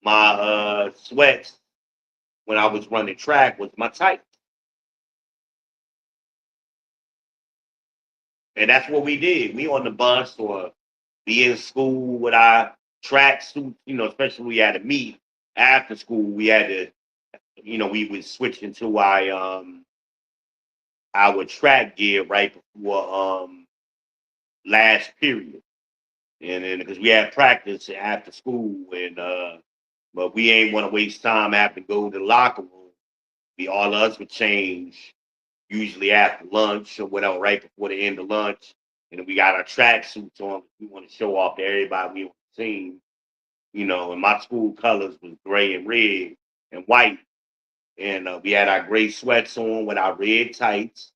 my sweats when I was running track was my tights, and that's what we did. We on the bus or be in school with our track suits, especially we had to meet after school. We had to, we would switch into our track gear right before last period. And then because we had practice after school and but we ain't want to waste time having to go to the locker room. We all of us would change usually after lunch or whatever, right before the end of lunch. And then we got our track suits on. We want to show off to everybody we on the team, and my school colors was gray and red and white. And we had our gray sweats on with our red tights.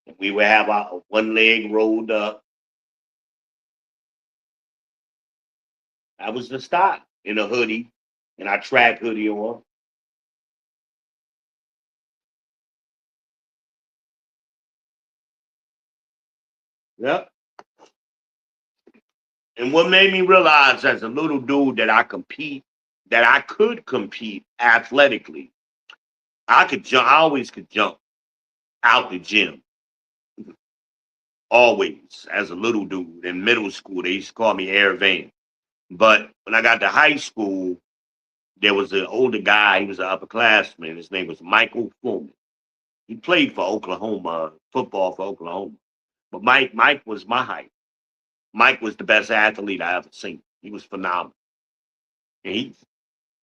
And we would have our one leg rolled up. That was the style in a hoodie and our track hoodie on. Yep. And what made me realize as a little dude that I could compete athletically. I could jump. I always could jump out the gym. Always as a little dude in middle school, they used to call me Air Van. But when I got to high school, there was an older guy. He was an upperclassman. His name was Michael Foreman. He played for Oklahoma, football for Oklahoma. But Mike was my height. Mike was the best athlete I ever seen. He was phenomenal. And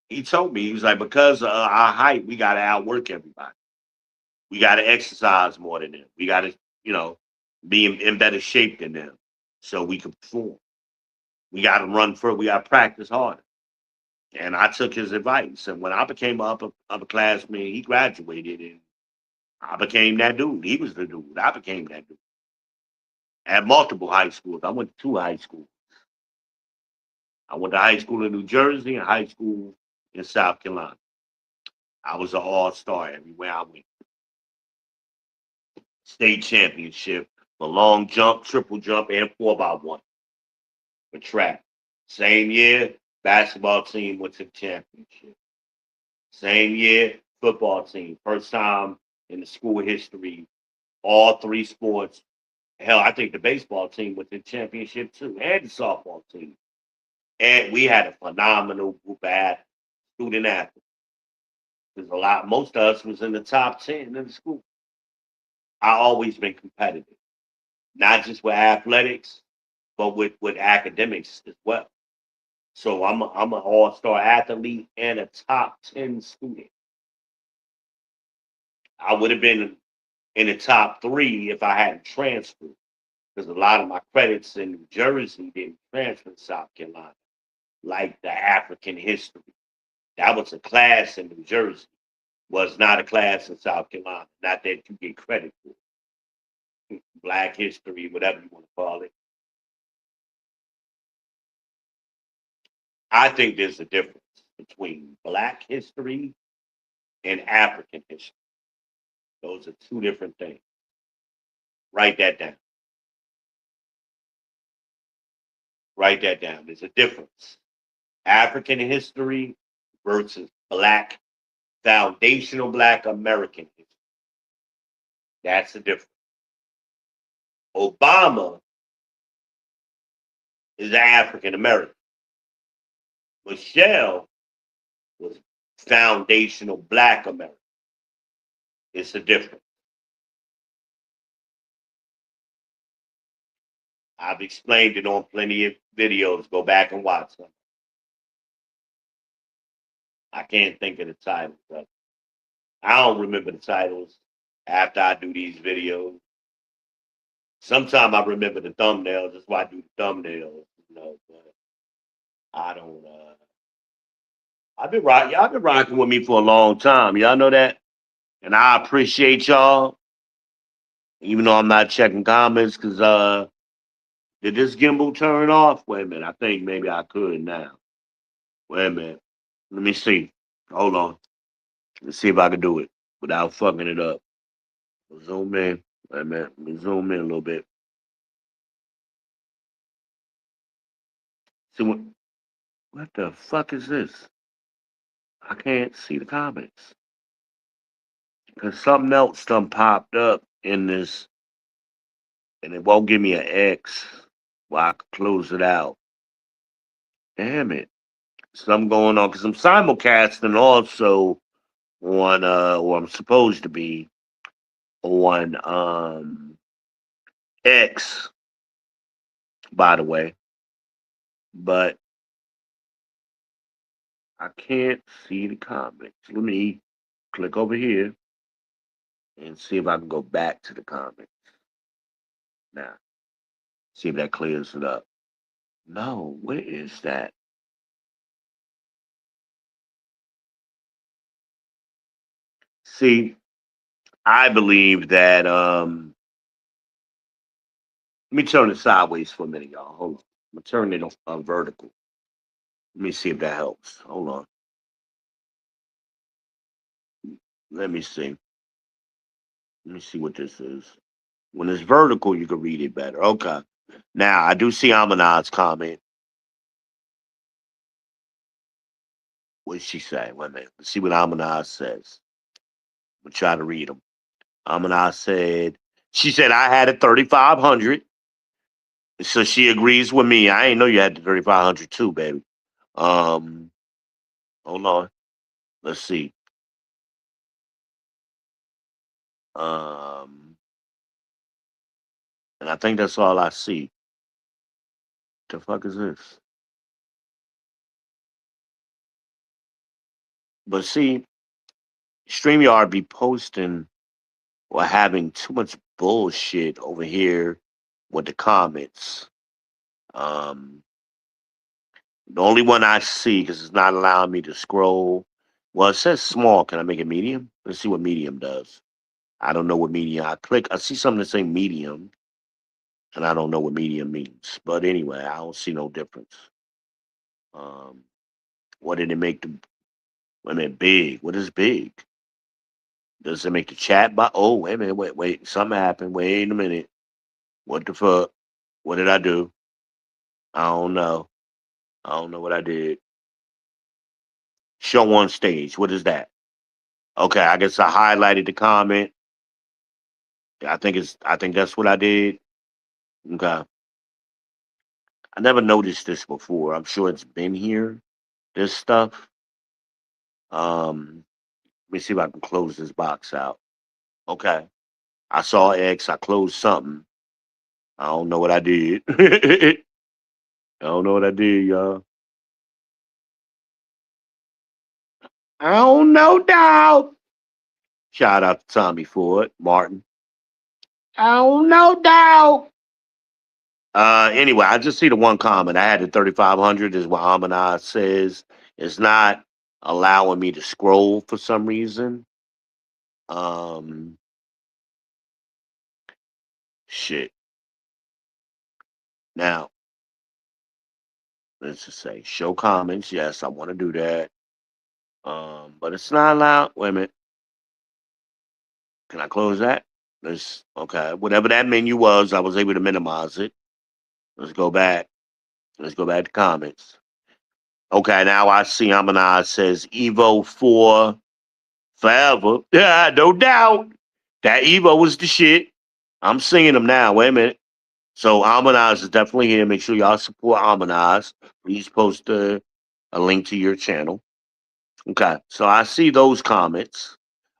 he told me, he was like, because of our height, we got to outwork everybody. We got to exercise more than them. We got to, you know, be in better shape than them so we can perform. We got to run further. We got to practice harder. And I took his advice. And when I became an upperclassman, he graduated and I became that dude. He was the dude. I became that dude. At multiple high schools. I went to two high schools. I went to high school in New Jersey and high school in South Carolina. I was an all-star everywhere I went. State championship for long jump, triple jump, and 4x1 for track. Same year, basketball team went to the championship. Same year, football team. First time in the school history, all three sports. Hell, I think the baseball team went to the championship too, and the softball team. And we had a phenomenal group of student athletes. There's most of us was in the top 10 in the school. I always been competitive, not just with athletics, but with academics as well. So I'm an all-star athlete and a top 10 student. I would have been in the top three if I hadn't transferred, because a lot of my credits in New Jersey didn't transfer to South Carolina, like the African history. That was a class in New Jersey, was not a class in South Carolina. Not that you get credit for. Black history, whatever you want to call it. I think there's a difference between Black history and African history. Those are two different things. Write that down. Write that down. There's a difference. African history versus Black, foundational Black American history. That's the difference. Obama is African American. Michelle was foundational Black American. It's a difference. I've explained it on plenty of videos. Go back and watch them. I can't think of the title, but I don't remember the titles after I do these videos. Sometimes I remember the thumbnails. That's why I do the thumbnails, but I don't. I've been rocking. Y'all been rocking with me for a long time. Y'all know that, and I appreciate y'all. Even though I'm not checking comments, because did this gimbal turn off? Wait a minute. I think maybe I could now. Wait a minute. Let me see. Hold on. Let's see if I can do it without fucking it up. Zoom in. Wait a minute. Let me zoom in a little bit. See what the fuck is this? I can't see the comments. Because something else done popped up in this, and it won't give me an X while I can close it out. Damn it. Something going on because I'm simulcasting also on or I'm supposed to be on X, by the way. But I can't see the comments. Let me click over here and see if I can go back to the comments. Now, see if that clears it up. No, where is that? See, I believe that let me turn it sideways for a minute, y'all. Hold on. I'm gonna turn it on vertical. Let me see if that helps. Hold on. Let me see. Let me see what this is. When it's vertical, you can read it better. Okay. Now I do see Amanad's comment. What did she say? Wait a minute. Let's see what Amanad says. I'm gonna try to read them. Amanad said, she said I had a 3,500. So she agrees with me. I ain't know you had the 3,500 too, baby. Um, hold on. Let's see. Um, and I think that's all I see. The fuck is this? But see, StreamYard be posting or having too much bullshit over here with the comments. Um, the only one I see because it's not allowing me to scroll. Well, it says small. Can I make it medium? Let's see what medium does. I don't know what medium. I see something that say medium, and I don't know what medium means. But anyway, I don't see no difference. Um, what did it make the? Wait a minute, big. What is big? Does it make the chat box? Oh, wait a minute. Wait. Something happened. Wait a minute. What the fuck? What did I do? I don't know. I don't know what I did. Show on stage. What is that? Okay, I guess I highlighted the comment. I think that's what I did. Okay. I never noticed this before. I'm sure it's been here. This stuff. Let me see if I can close this box out. Okay. I saw X. I closed something. I don't know what I did. I don't know what I did, y'all. I don't know, dog. Shout out to Tommy Ford, Martin. I don't know, dog. Anyway, I just see the one comment. I had the 3,500 is what Amanaz says. It's not allowing me to scroll for some reason. Um, shit. Now, let's just say show comments. Yes, I want to do that. But it's not allowed. Wait a minute. Can I close that? Let's okay. Whatever that menu was, I was able to minimize it. Let's go back. Let's go back to comments. Okay, now I see Amanaz says Evo 4 forever. Yeah, no doubt. That Evo was the shit. I'm singing them now. Wait a minute. So Amanaz is definitely here. Make sure y'all support Amanaz. Please post a link to your channel. Okay, so I see those comments.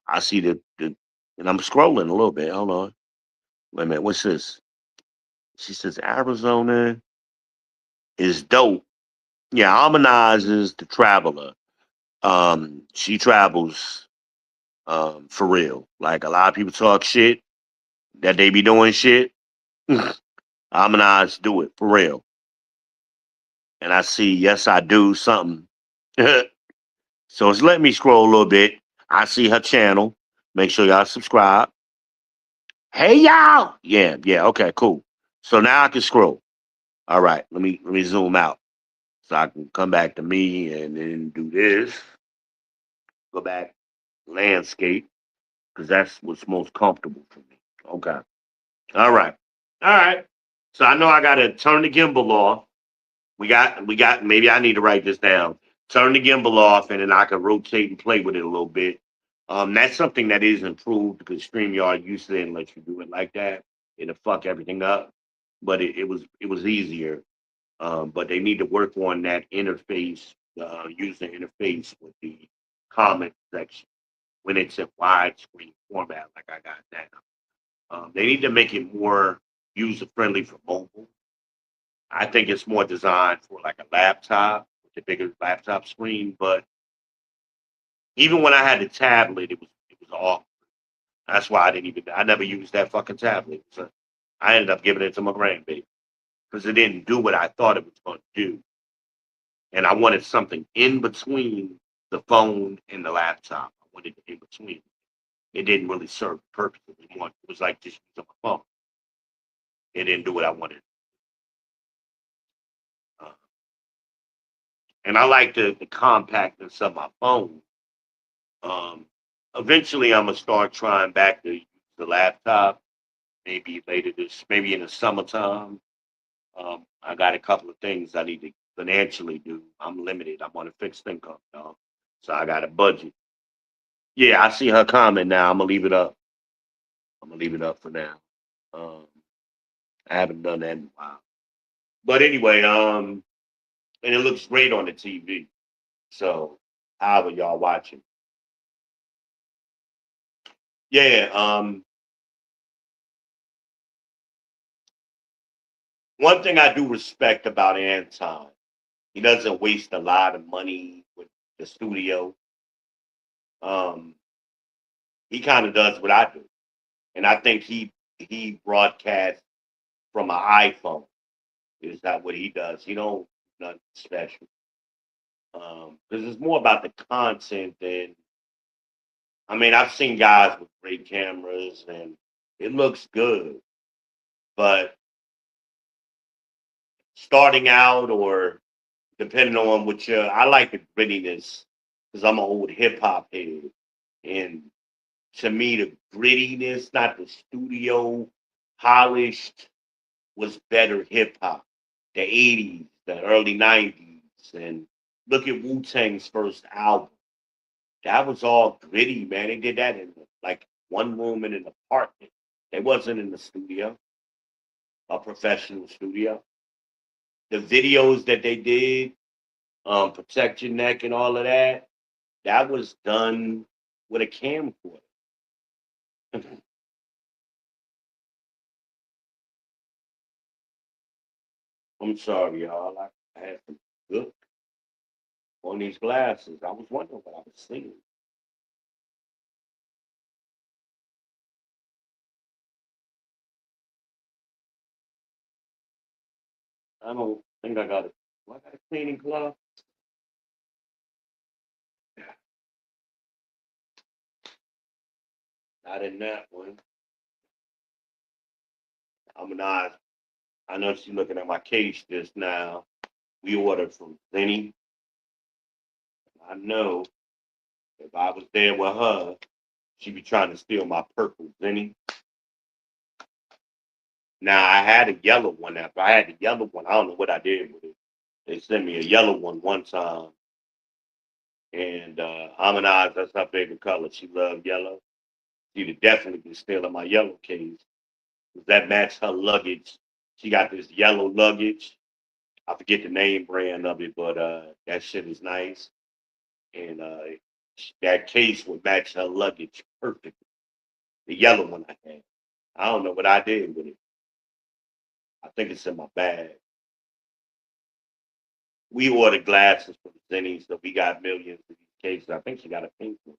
I see and I'm scrolling a little bit. Hold on. Wait a minute. What's this? She says Arizona is dope. Yeah, Amanaz is the traveler. She travels for real. Like a lot of people talk shit that they be doing shit. Harmonize do it for real. And I see, yes, I do something. So it's let me scroll a little bit. I see her channel. Make sure y'all subscribe. Hey y'all. Yeah, yeah, okay, cool. So now I can scroll. All right, let me zoom out. So I can come back to me and then do this. Go back landscape, because that's what's most comfortable for me. Okay. All right. All right. So I know I gotta turn the gimbal off. We got maybe I need to write this down. Turn the gimbal off and then I can rotate and play with it a little bit. That's something that is improved because StreamYard usually didn't let you do it like that. It'll fuck everything up. But it was easier. But they need to work on that interface, user interface with the comment section when it's in widescreen format like I got now. They need to make it more user friendly for mobile. I think it's more designed for like a laptop with a bigger laptop screen. But even when I had the tablet, it was off. That's why I never used that fucking tablet. So I ended up giving it to my grandbaby because it didn't do what I thought it was going to do, and I wanted something in between the phone and the laptop. I wanted it in between. It didn't really serve the purpose anymore. It was like just using my phone. It didn't do what I wanted. Uh, and I like the compactness of my phone. Um, Eventually, I'm gonna start trying back to use the laptop. Maybe later maybe in the summertime. I got a couple of things I need to financially do. I'm limited. I'm on a fixed income, dog. So I got a budget. Yeah, I see her comment now. I'm gonna leave it up. I'm gonna leave it up for now. Um, I haven't done that in a while. But anyway, and it looks great on the TV. So, however y'all watching, yeah. One thing I do respect about Anton, he doesn't waste a lot of money with the studio. Um, he kind of does what I do, and I think he broadcasts from an iPhone. Is that what he does? He don't do nothing special. Because it's more about the content than I mean. I've seen guys with great cameras and it looks good, but starting out or depending on what I like the grittiness because I'm an old hip hop head, and to me the grittiness, not the studio polished, was better hip hop. The '80s, the early '90s, and look at Wu Tang's first album. That was all gritty, man. They did that in like one room in an apartment. They wasn't in the studio, a professional studio. The videos that they did, protect your neck and all of that, that was done with a camcorder. I'm sorry, y'all. I had to look on these glasses. I was wondering what I was seeing. I don't think I got it. Do I got a cleaning glove? Not in that one. I'm not. I know she's looking at my case just now. We ordered from Zenny. I know if I was there with her, she'd be trying to steal my purple Zenny. Now I had a yellow one. After I had the yellow one, I don't know what I did with it. They sent me a yellow one time, and Harmonize, that's her favorite color. She loved yellow. She'd have definitely been stealing my yellow case. 'Cause that matched her luggage. She got this yellow luggage. I forget the name brand of it, but that shit is nice. And that case would match her luggage perfectly. The yellow one I had. I don't know what I did with it. I think it's in my bag. We ordered glasses from Zenny, so we got millions of these case. I think she got a pink one.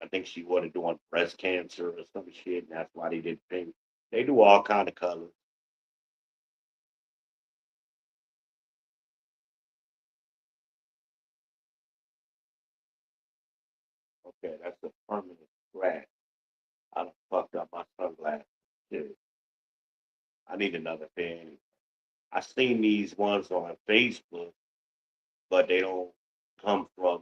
I think she ordered doing breast cancer or some shit, and that's why they did pink. They do all kind of colors. Okay, that's a permanent scratch. I done fucked up my sunglasses. Shit, I need another pair. I seen these ones on Facebook, but they don't come from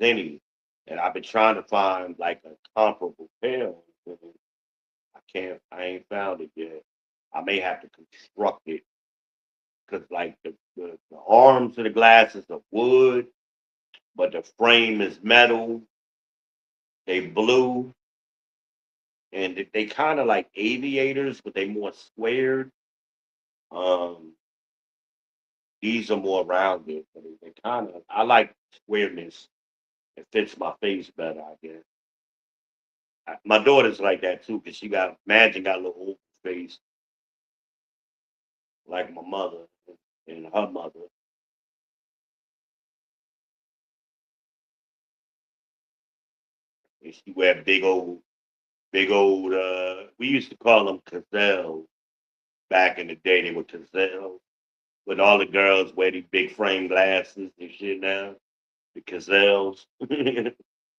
Zenny. And I've been trying to find like a comparable pair. And I can't. I ain't found it yet. I may have to construct it because like the arms of the glasses are wood, but the frame is metal. They blue, and they kind of like aviators, but they more squared. Um, these are more rounded. But they kind of. I like squareness. It fits my face better, I guess. My daughter's like that too, because she got imagine got a little old face like my mother and her mother. And she wear big old. We used to call them gazelles back in the day. They were gazelles, but all the girls wear these big frame glasses and shit now. The gazelles.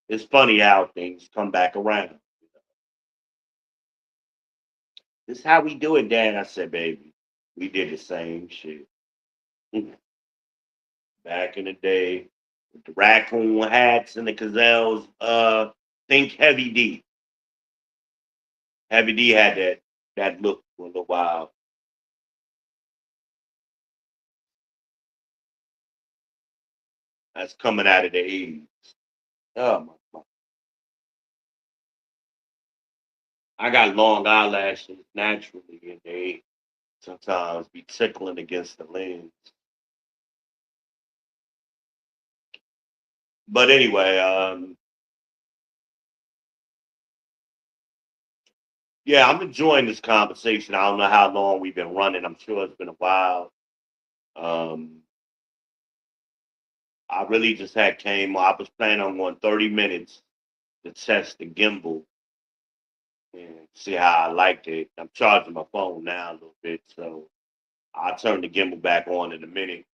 It's funny how things come back around. This is how we do it, Dad. I said, baby, we did the same shit back in the day. With the raccoon hats and the gazelles. Think Heavy D. Heavy D had that look for a little while. That's coming out of the 80s. Oh my. I got long eyelashes naturally, and they sometimes be tickling against the lens. But anyway, yeah, I'm enjoying this conversation. I don't know how long we've been running. I'm sure it's been a while. Um, I really just had came. I was planning on going 30 minutes to test the gimbal and see how I liked it. I'm charging my phone now a little bit, so I'll turn the gimbal back on in a minute.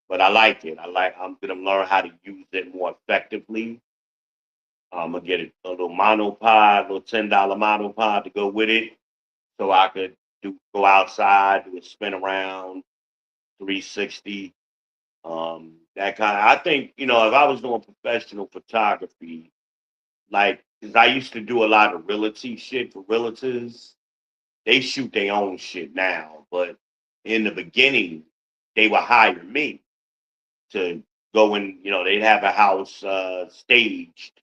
But I like it. I'm gonna learn how to use it more effectively. I'm gonna get a little monopod, a little $10 monopod to go with it, so I could go outside, do a spin around, 360. That kind of. I think if I was doing professional photography, like, because I used to do a lot of realty shit for realtors. They shoot their own shit now, but in the beginning, they would hire me to go in. They'd have a house staged,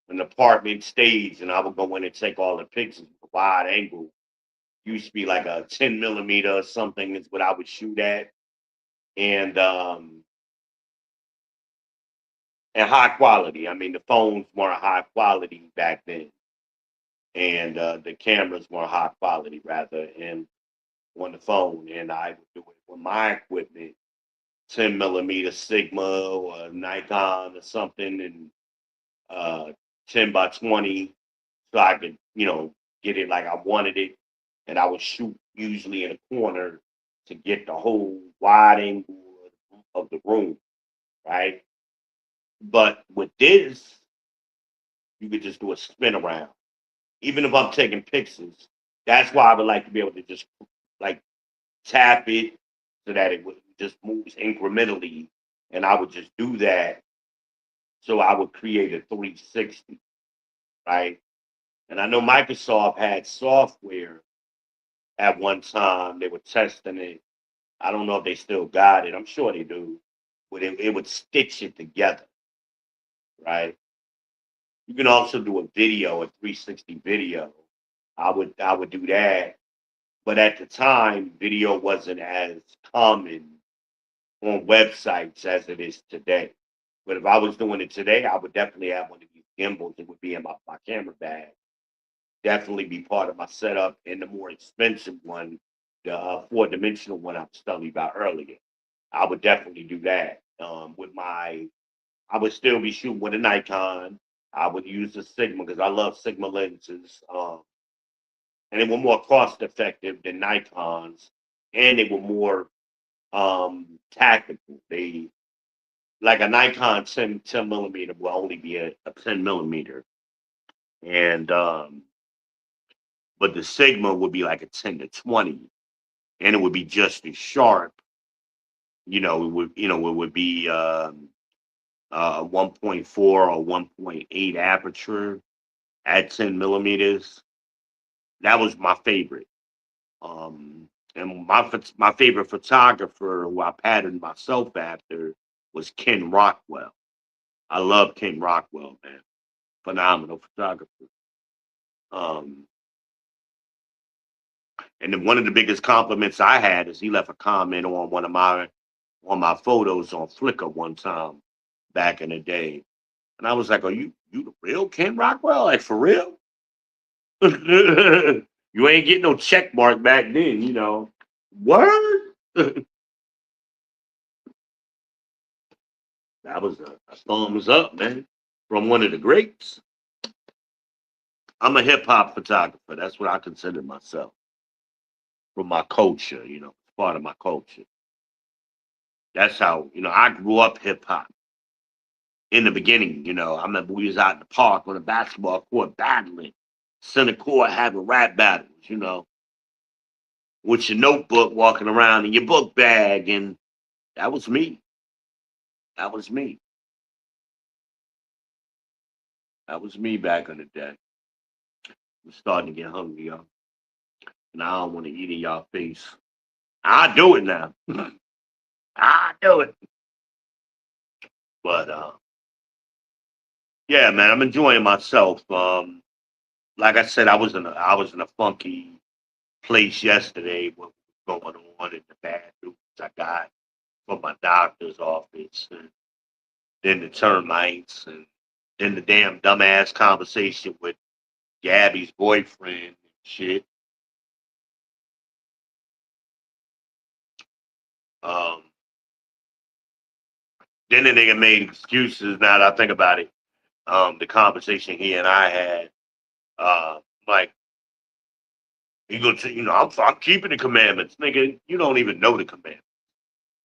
an apartment staged, and I would go in and take all the pictures, wide angle. Used to be like a 10 millimeter or something is what I would shoot at, and high quality. I mean, the phones were high quality back then, and the cameras were high quality rather, and on the phone, and I would do it with my equipment, 10 millimeter Sigma or Nikon or something, and 10 by 20, so I could get it like I wanted it, and I would shoot usually in a corner to get the whole wide angle of the room, right? But with this, you could just do a spin around. Even if I'm taking pictures, that's why I would like to be able to just like tap it so that it would just moves incrementally, and I would just do that. So I would create a 360, right? And I know Microsoft had software at one time. They were testing it. I don't know if they still got it. I'm sure they do. But it would stitch it together, right? You can also do a video, a 360 video. I would do that. But at the time, video wasn't as common on websites as it is today. But if I was doing it today, I would definitely have one of these gimbals. It would be in my camera bag. Definitely be part of my setup. And the more expensive one, the 4-dimensional one I was telling you about earlier, I would definitely do that. with I would still be shooting with a Nikon. I would use the Sigma because I love Sigma lenses. And they were more cost effective than Nikons, and they were more tactical. They like a Nikon 10 millimeter will only be a 10 millimeter, and but the Sigma would be like a 10 to 20, and it would be just as sharp. It would be 1.4 or 1.8 aperture at 10 millimeters. That was my favorite. And my favorite photographer who I patterned myself after was Ken Rockwell. I love Ken Rockwell, man. Phenomenal photographer. Um, and then one of the biggest compliments I had is he left a comment on one of my photos on Flickr one time back in the day. And I was like, "Are you the real Ken Rockwell? Like for real? You ain't getting no check mark back then, you know." Word? That was a thumbs up, man, from one of the greats. I'm a hip hop photographer. That's what I consider myself from my culture, part of my culture. That's how, I grew up hip hop in the beginning. I remember we was out in the park on a basketball court battling, center court having rap battles, with your notebook walking around in your book bag. And that was me. That was me. That was me back in the day. I'm starting to get hungry, y'all. And I don't want to eat in y'all face. I do it now. I do it. But yeah, man, I'm enjoying myself. Like I said, I was in a funky place yesterday. What was going on in the bad news I got from my doctor's office, and then the termites, and then the damn dumbass conversation with Gabby's boyfriend and shit. Um, then the nigga made excuses. Now that I think about it, the conversation he and I had, like he gonna say, I'm keeping the commandments, nigga. You don't even know the commandments.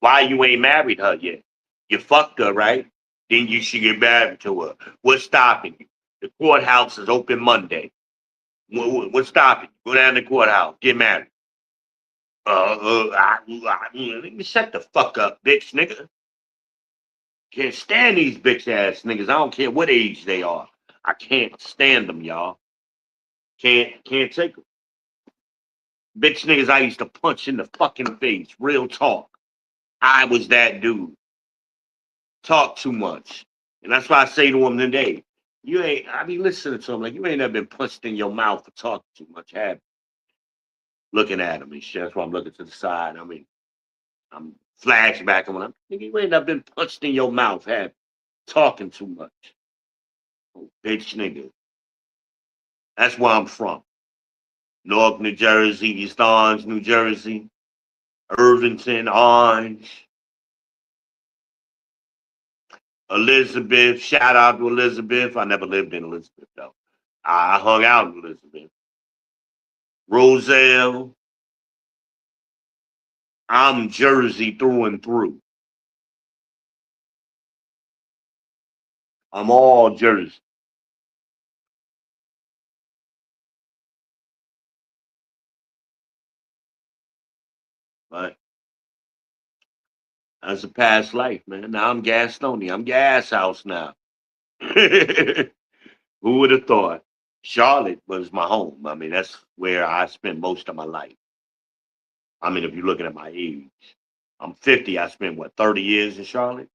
Why you ain't married her yet? You fucked her, right? Then you should get married to her. What's stopping you? The courthouse is open Monday. What's stopping you? Go down to the courthouse, get married. Let me shut the fuck up, bitch, nigga. Can't stand these bitch ass niggas. I don't care what age they are. I can't stand them, y'all. Can't take them. Bitch niggas I used to punch in the fucking face. Real talk. I was that dude. Talk too much. And that's why I say to him today, I be listening to him like, you ain't never been punched in your mouth for talking too much, have you? Looking at him and shit. That's why I'm looking to the side. I mean, I'm flashbacking when nigga, you ain't never been punched in your mouth, have you? Talking too much. Oh, bitch nigga. That's where I'm from. Newark, New Jersey, East Orange, New Jersey, Irvington, Orange, Elizabeth. Shout out to Elizabeth. I never lived in Elizabeth, though. I hung out in Elizabeth. Roselle. I'm Jersey through and through. I'm all Jersey. But that's a past life, man. Now I'm Gastoni. I'm gas house now. Who would have thought? Charlotte was my home. I mean, that's where I spent most of my life. I mean, if you're looking at my age, I'm 50. I spent what 30 years in Charlotte,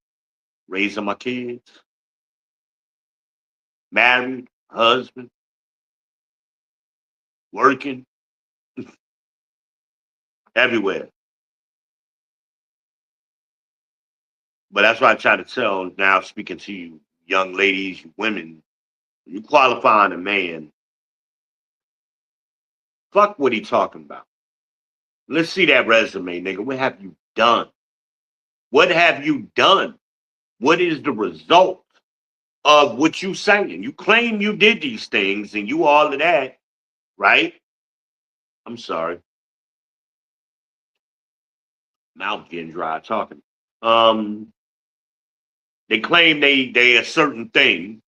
raising my kids, married, husband, working everywhere. But that's what I try to tell now, speaking to you, young ladies, you women, you qualifying a man, fuck what he talking about. Let's see that resume, nigga. What have you done? What have you done? What is the result of what you saying? You claim you did these things and you all of that, right? I'm sorry. Mouth getting dry talking. Um, they claim they a certain thing.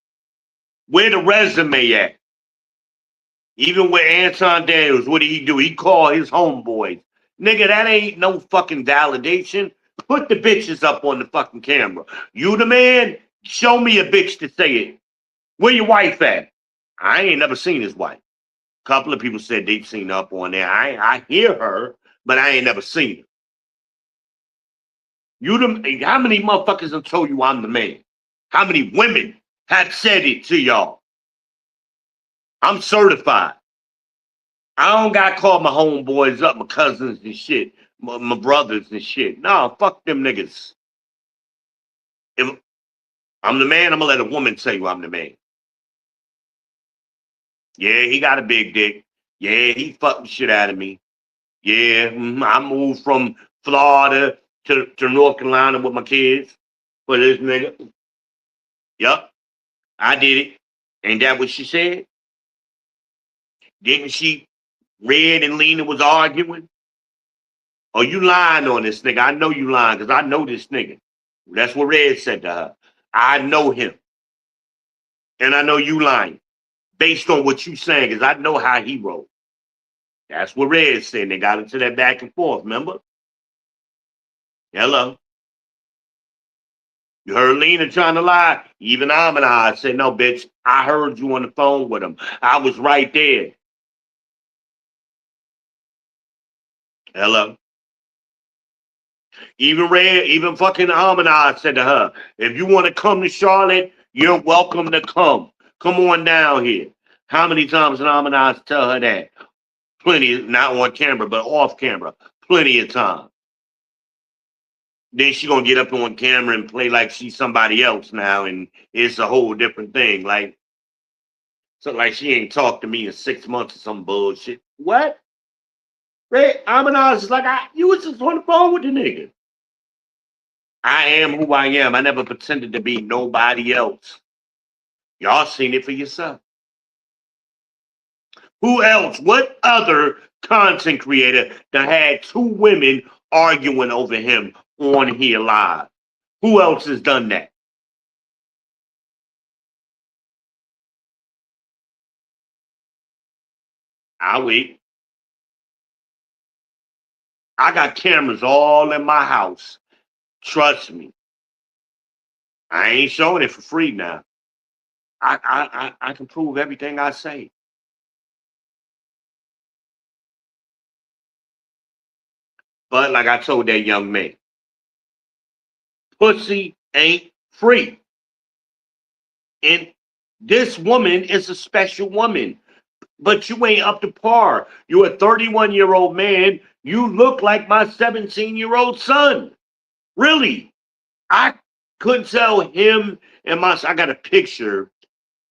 Where the resume at? Even with Anton Daniels, what did he do? He called his homeboys. Nigga, that ain't no fucking validation. Put the bitches up on the fucking camera. You the man? Show me a bitch to say it. Where your wife at? I ain't never seen his wife. A couple of people said they've seen her up on there. I hear her, but I ain't never seen her. How many motherfuckers have told you I'm the man? How many women have said it to y'all? I'm certified. I don't got to call my homeboys up, my cousins and shit, my brothers and shit. No, fuck them niggas. If I'm the man, I'm going to let a woman tell you I'm the man. Yeah, he got a big dick. Yeah, he fucked the shit out of me. Yeah, I moved from Florida to North Carolina with my kids for this nigga. Yup, I did it. Ain't that what she said? Didn't she? Red and Lena was arguing. Oh, you lying on this nigga. I know you lying because I know this nigga. That's what Red said to her. I know him. And I know you lying. Based on what you saying, because I know how he wrote. That's what Red said. They got into that back and forth, remember? Hello. You heard Lena trying to lie? Even I said, no, bitch, I heard you on the phone with him. I was right there. Hello. Even fucking Aminaz said to her, if you want to come to Charlotte, you're welcome to come. Come on down here. How many times did Aminaz tell her that? Plenty, not on camera, but off camera. Plenty of time. Then she gonna get up on camera and play like she's somebody else now, and it's a whole different thing. Like, so like she ain't talked to me in 6 months or some bullshit. What? Right? Aminaz is like, you was just on the phone with the nigga. I am who I am. I never pretended to be nobody else. Y'all seen it for yourself. Who else? What other content creator that had two women arguing over him on here live? Who else has done that? I'll wait. I got cameras all in my house. Trust me. I ain't showing it for free now. I can prove everything I say. But like I told that young man, pussy ain't free. And this woman is a special woman, but you ain't up to par. You're a 31-year-old man. You look like my 17-year-old son. Really. I couldn't tell him and I got a picture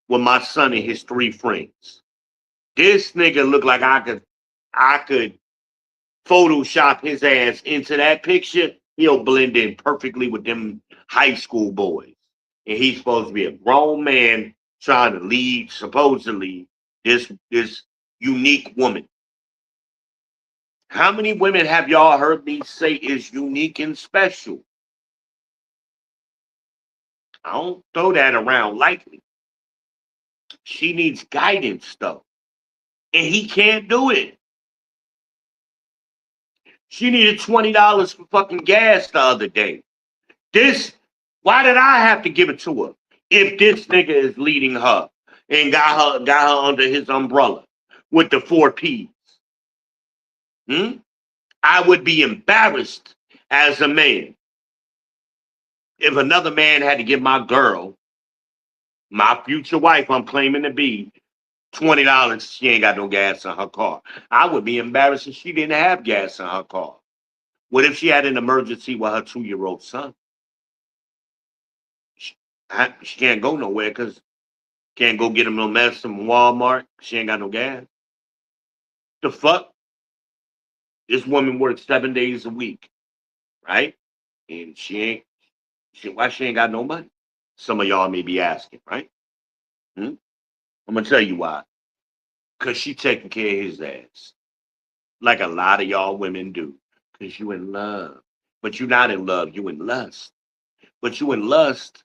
with my son and his three friends. This nigga looked like I could Photoshop his ass into that picture. He'll blend in perfectly with them high school boys. And he's supposed to be a grown man trying to lead, supposedly, this unique woman. How many women have y'all heard me say is unique and special? I don't throw that around lightly. She needs guidance, though. And he can't do it. She needed $20 for fucking gas the other day. Why did I have to give it to her? If this nigga is leading her and got her under his umbrella with the 4 P's. I would be embarrassed as a man if another man had to give my girl, my future wife I'm claiming to be, $20, she ain't got no gas in her car. I would be embarrassed if she didn't have gas in her car. What if she had an emergency with her 2-year-old son? She can't go nowhere because can't go get him no medicine from Walmart. She ain't got no gas. The fuck? This woman works 7 days a week, right? And she ain't. Shit, why she ain't got no money? Some of y'all may be asking, right? Hmm? I'm gonna tell you why. Cause she taking care of his ass, like a lot of y'all women do. Cause you in love, but you not in love. You in lust, but you in lust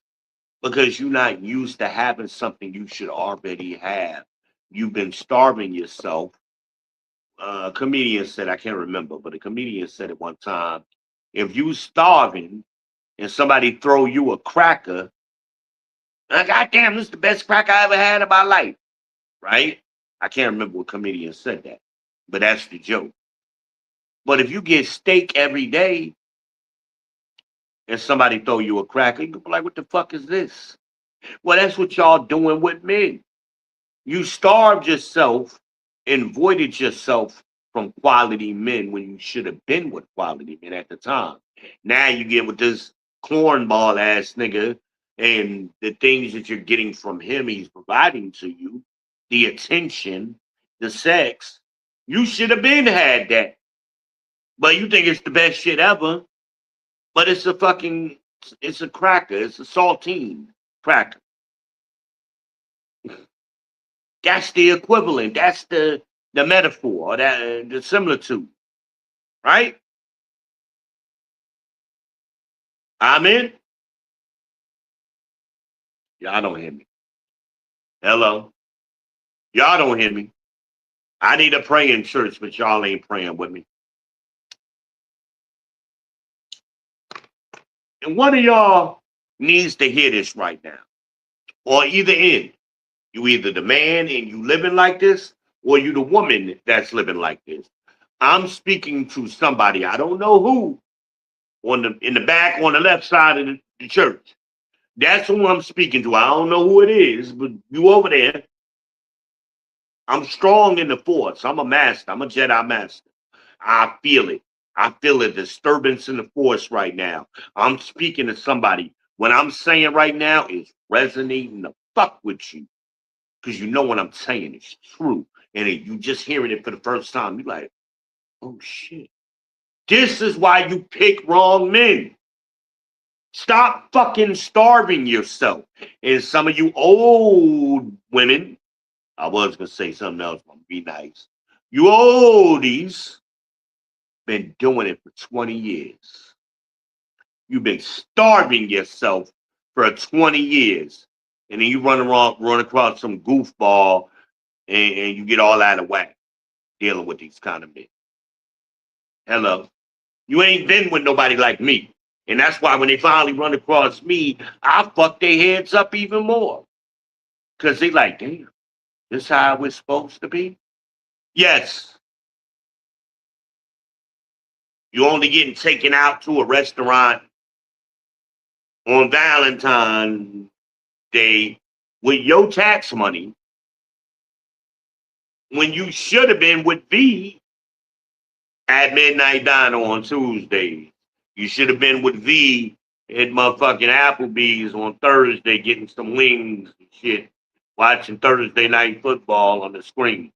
because you're not used to having something you should already have. You've been starving yourself. A comedian said, I can't remember, but a comedian said it one time. If you starving and somebody throw you a cracker, goddamn, this is the best cracker I ever had in my life, right? I can't remember what comedian said that, but that's the joke. But if you get steak every day and somebody throw you a cracker, you can be like, what the fuck is this? Well, that's what y'all doing with men. You starved yourself and voided yourself from quality men when you should have been with quality men at the time. Now you get with this cornball ass nigga and the things that you're getting from him, he's providing to you, the attention, the sex. You should have been had that. But you think it's the best shit ever. But it's a fucking, it's a cracker. It's a saltine cracker. That's the equivalent. That's the metaphor, or that the similitude, right? I'm in. Y'all don't hear me. Hello. Y'all don't hear me. I need a praying church, but y'all ain't praying with me. And one of y'all needs to hear this right now. Or either end. You either the man and you living like this, or you the woman that's living like this. I'm speaking to somebody, I don't know who, on the in the back on the left side of the church. That's who I'm speaking to. I don't know who it is, but you over there. I'm strong in the force. I'm a master. I'm a Jedi master. I feel it. I feel a disturbance in the force right now. I'm speaking to somebody. What I'm saying right now is resonating the fuck with you. Because you know what I'm saying is true. And you just hearing it for the first time, you're like, oh shit. This is why you pick wrong men. Stop fucking starving yourself. And some of you old women, I was gonna say something else, but be nice. You oldies been doing it for 20 years. You've been starving yourself for 20 years. And then you run across some goofball and you get all out of whack dealing with these kind of men. Hello. You ain't been with nobody like me. And that's why when they finally run across me, I fuck their heads up even more. Cause they like, damn, this how we're supposed to be? Yes. You only getting taken out to a restaurant on Valentine's Day with your tax money when you should have been with V at Midnight Diner on Tuesday. You should have been with V at motherfucking Applebee's on Thursday getting some wings and shit, watching Thursday night football on the screen.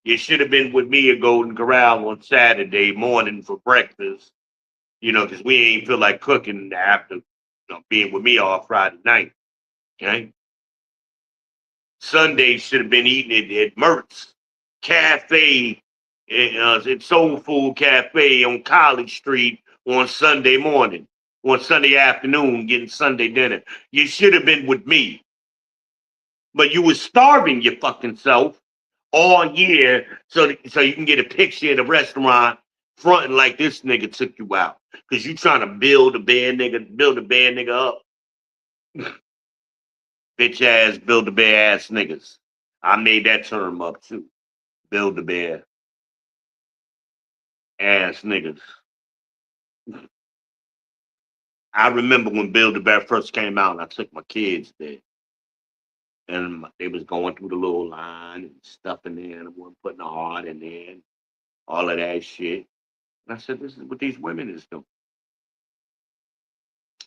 You should have been with me at Golden Corral on Saturday morning for breakfast, because we ain't feel like cooking after being with me all Friday night. Okay. Sunday should have been eating it at Mertz Cafe, at Soul Food Cafe on College Street on Sunday morning, on Sunday afternoon, getting Sunday dinner. You should have been with me, but you was starving your fucking self all year so you can get a picture of the restaurant fronting like this nigga took you out because you trying to build a bad nigga up. Bitch ass, build a bear ass niggas. I made that term up too. Build a bear ass niggas. I remember when Build a Bear first came out and I took my kids there. And they was going through the little line and stuffing the animal and putting a heart in there and all of that shit. And I said, this is what these women is doing.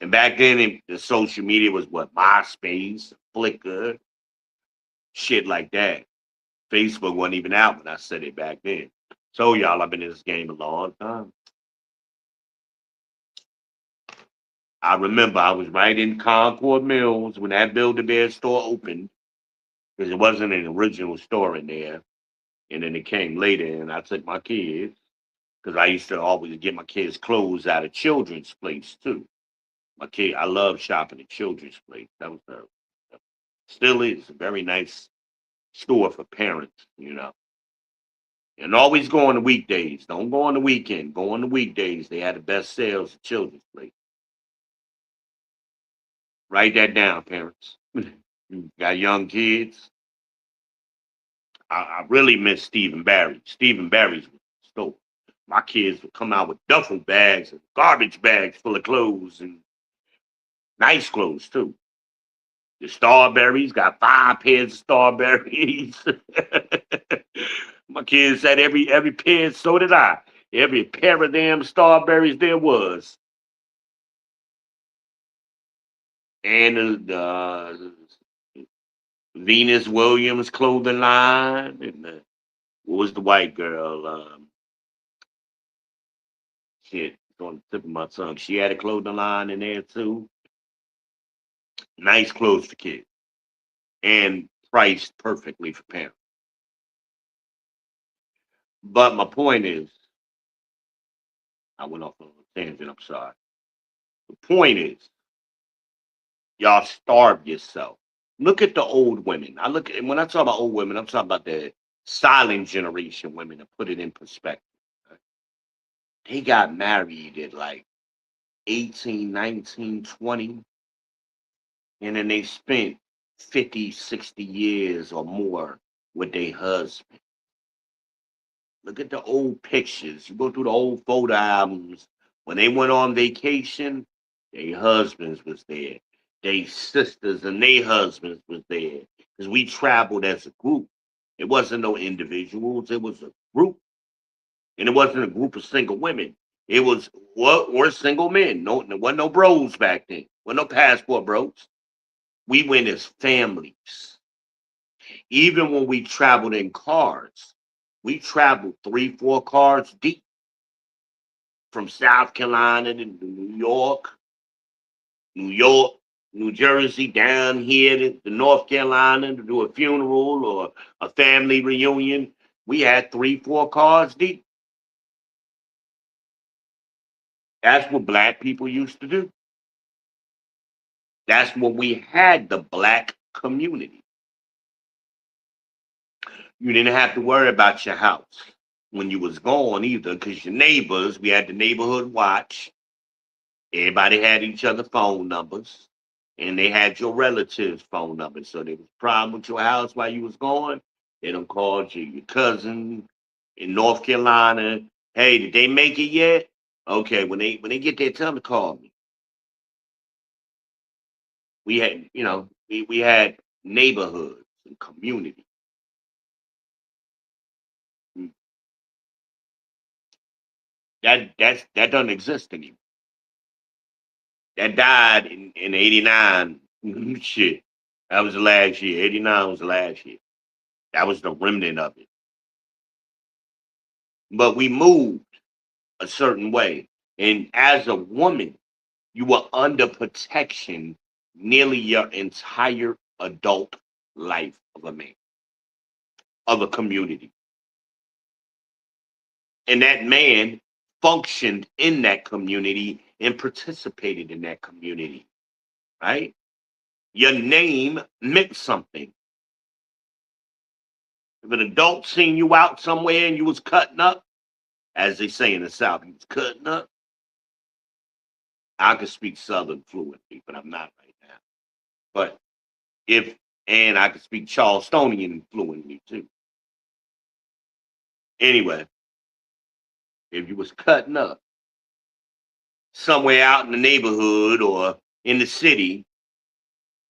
And back then, the social media was what? MySpace, Flickr, shit like that. Facebook wasn't even out when I said it back then. So y'all, I've been in this game a long time. I remember I was right in Concord Mills when that Build-A-Bear store opened, because it wasn't an original store in there. And then it came later, and I took my kids, because I used to always get my kids' clothes out of children's place, too. I love shopping at children's place. That was still is a very nice store for parents, you know. And always go on the weekdays. Don't go on the weekend. Go on the weekdays. They had the best sales at children's place. Write that down, parents. You got young kids. I really miss Stephen Barry. Stephen Barry's store. My kids would come out with duffel bags and garbage bags full of clothes and nice clothes too. The Starberries got 5 pairs of Starberries. My kids had every pair, so did I. Every pair of damn Starberries there was. And Venus Williams clothing line. And what was the white girl? Shit, it's on the tip of my tongue. She had a clothing line in there too. Nice clothes for kids. And priced perfectly for parents. But my point is, I went off on a tangent, I'm sorry. The point is, y'all starve yourself. Look at the old women. When I talk about old women, I'm talking about the silent generation women, to put it in perspective. Right? They got married at like 18, 19, 20, and then they spent 50, 60 years or more with their husband. Look at the old pictures. You go through the old photo albums. When they went on vacation, their husbands was there. Their sisters and their husbands was there. Because we traveled as a group. It wasn't no individuals. It was a group. And it wasn't a group of single women. It was we're single men. No, there wasn't no bros back then. Wasn't no passport bros. We went as families. Even when we traveled in cars, we traveled 3, 4 cars deep from South Carolina to New York, New Jersey, down here to North Carolina to do a funeral or a family reunion. We had 3, 4 cars deep. That's what black people used to do. That's when we had the black community. You didn't have to worry about your house when you was gone either, because your neighbors, we had the neighborhood watch. Everybody had each other phone numbers, and they had your relatives' phone numbers. So there was a problem with your house while you was gone. They done called you, your cousin in North Carolina. Hey, did they make it yet? Okay, when they get there, tell them to call me. We had, we had neighborhoods and community. Mm, that doesn't exist anymore. That died in '89. Shit, that was the last year. '89 was the last year. That was the remnant of it. But we moved a certain way. And as a woman, you were under protection nearly your entire adult life of a man, of a community. And that man functioned in that community and participated in that community, right? Your name meant something. If an adult seen you out somewhere and you was cutting up, as they say in the South, you was cutting up. I can speak Southern fluently, but I'm not right now. But if and I can speak Charlestonian fluently too. Anyway, if you was cutting up somewhere out in the neighborhood or in the city,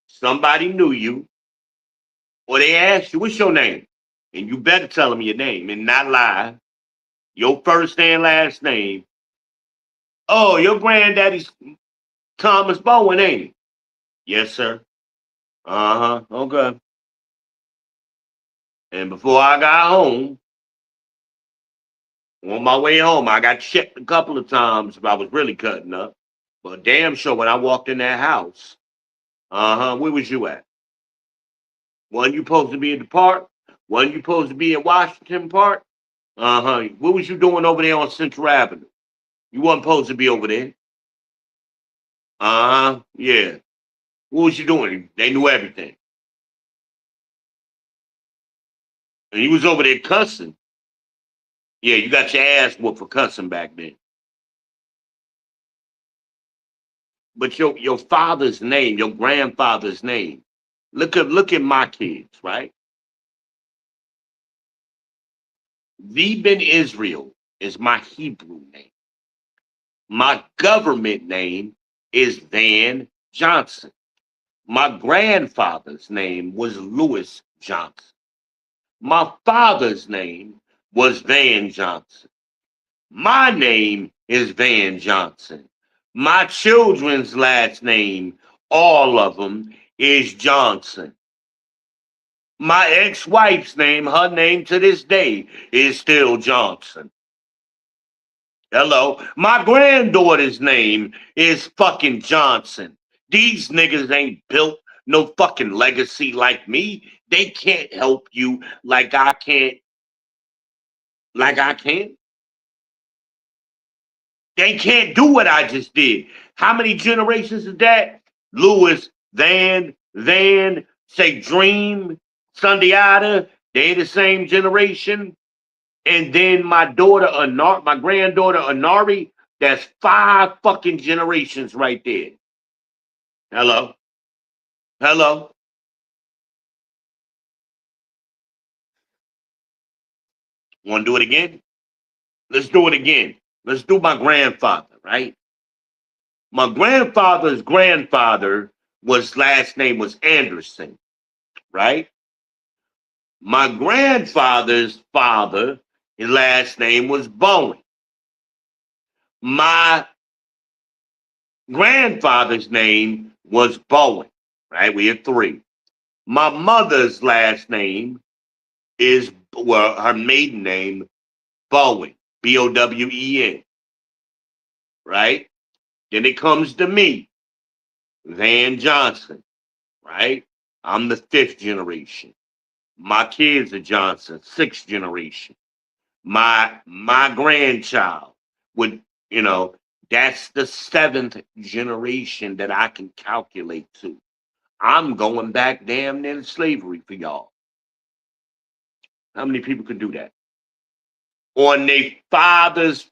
somebody knew you, or they asked you, "What's your name?" And you better tell them your name and not lie. Your first and last name. Oh, your granddaddy's Thomas Bowen, ain't he? Yes, sir. Uh huh. Okay. And before I got home, on my way home, I got checked a couple of times if I was really cutting up. But damn sure when I walked in that house, where was you at? Wasn't you supposed to be at the park? Wasn't you supposed to be at Washington Park? What was you doing over there on Central Avenue? You wasn't supposed to be over there. Yeah. What was you doing? They knew everything. And you was over there cussing. Yeah, you got your ass whooped for cussing back then. But your father's name, your grandfather's name. Look at my kids, right? Veben Israel is my Hebrew name. My government name is Van Johnson. My grandfather's name was Lewis Johnson. My father's name was Van Johnson. My name is Van Johnson. My children's last name, all of them, is Johnson. My ex-wife's name, her name to this day, is still Johnson. Hello. My granddaughter's name is fucking Johnson. These niggas ain't built no fucking legacy like me. They can't help you like I can't. Like I can. They can't do what I just did. How many generations is that? Lewis, Van, say Dream, Sundiata, they the same generation. And then my daughter, my granddaughter, Anari, that's 5 fucking generations right there. Hello? Hello? Want to do it again? Let's do it again. Let's do my grandfather, right? My grandfather's grandfather last name was Anderson, right? My grandfather's father, his last name was Bowen. My grandfather's name was Bowen, right? We have 3. My mother's last name is, well, her maiden name, Bowen, Bowen, right? Then it comes to me, Van Johnson, right? I'm the 5th generation. My kids are Johnson, 6th generation. My grandchild would, that's the 7th generation that I can calculate to. I'm going back damn near to slavery for y'all. How many people could do that? On their father's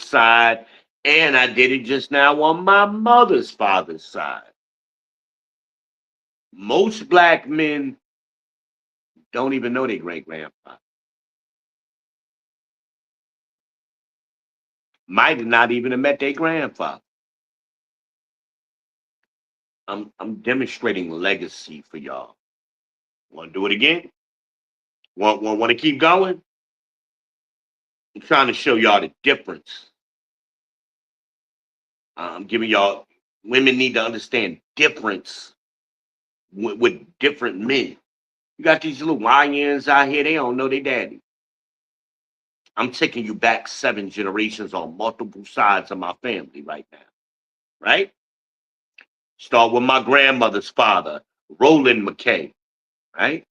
side, and I did it just now on my mother's father's side. Most black men don't even know their great-grandfather. Might have not even have met their grandfather. I'm demonstrating legacy for y'all. Want to do it again? Want to keep going? I'm trying to show y'all the difference. I'm giving y'all, women need to understand difference with different men. You got these little YNs out here, they don't know their daddy. I'm taking you back 7 generations on multiple sides of my family right now, right? Start with my grandmother's father, Roland McKay, right?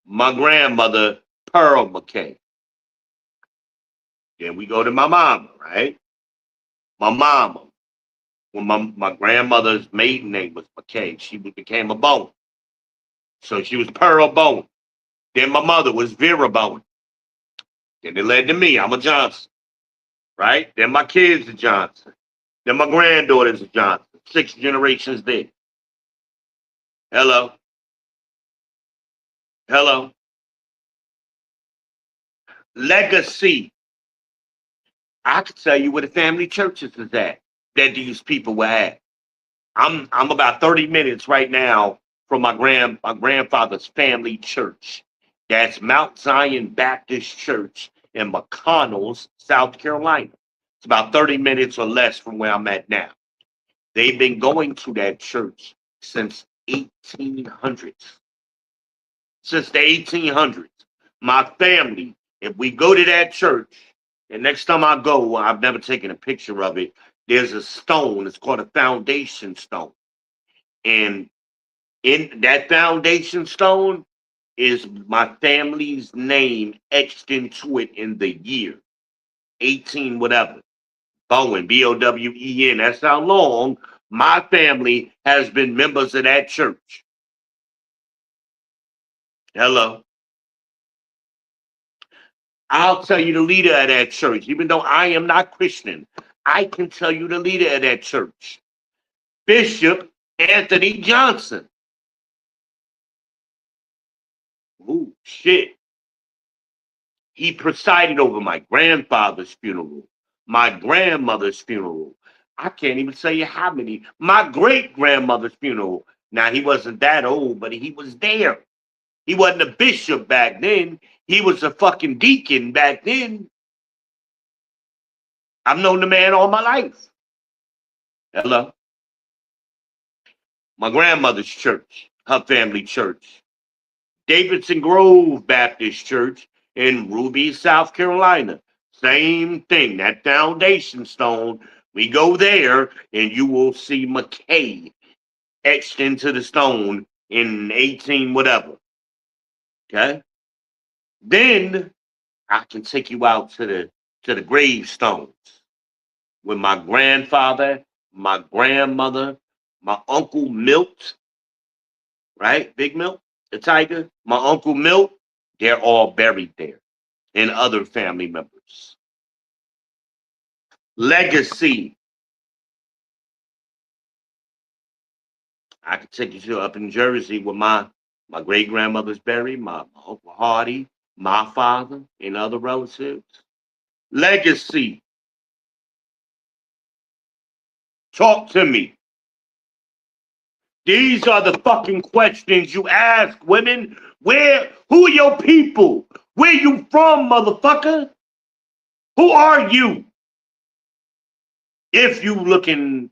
My grandmother, Pearl McKay. Then we go to my mama, right? My mama. When my grandmother's maiden name was McKay, she became a Bowen. So she was Pearl Bowen. Then my mother was Vera Bowen. Then it led to me. I'm a Johnson, right? Then my kids are Johnson. Then my granddaughters are Johnson. 6 generations there. Hello. Hello. Legacy. I can tell you where the family churches is at that these people were at. I'm about 30 minutes right now from my grandfather's family church. That's Mount Zion Baptist Church in McConnell, South Carolina. It's about 30 minutes or less from where I'm at now. They've been going to that church since 1800s. Since the 1800s. My family, if we go to that church, and next time I go, I've never taken a picture of it there's a stone. It's called a foundation stone. And in that foundation stone is my family's name etched into it in the year 18 whatever. Bowen, Bowen. That's how long my family has been members of that church. Hello. I'll tell you the leader of that church, even though I am not Christian. I can tell you the leader of that church, Bishop Anthony Johnson. Ooh, shit. He presided over my grandfather's funeral, my grandmother's funeral. I can't even tell you how many. My great grandmother's funeral. Now, he wasn't that old, but he was there. He wasn't a bishop back then. He was a fucking deacon back then. I've known the man all my life. Hello. My grandmother's church, her family church, Davidson Grove Baptist Church in Ruby, South Carolina. Same thing, that foundation stone. We go there and you will see McKay etched into the stone in 18 whatever. Okay? Then I can take you out to the gravestones with my grandfather, my grandmother, my uncle Milt, right? Big Milt, the tiger, my uncle Milt, they're all buried there, and other family members. Legacy. I could take you to up in Jersey where my great grandmother's buried, my Uncle Hardy, my father, and other relatives. Legacy. Talk to me. These are the fucking questions you ask women. Who are your people? Where you from, motherfucker? Who are you? If you looking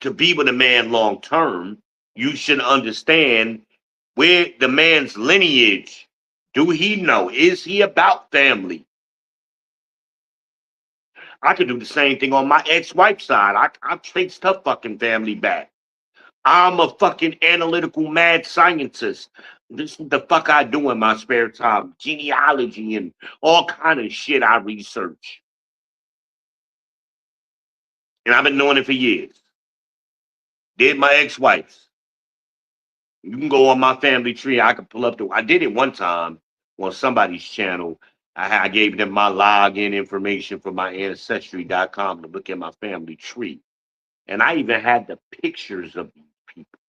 to be with a man long term, you should understand where the man's lineage. Do he know? Is he about family? I could do the same thing on my ex-wife's side. I traced her fucking family back. I'm a fucking analytical mad scientist. This is the fuck I do in my spare time. Genealogy and all kind of shit I research. And I've been doing it for years. Did my ex-wife. You can go on my family tree. I can pull up I did it one time on somebody's channel. I gave them my login information for my ancestry.com to look at my family tree. And I even had the pictures of these people.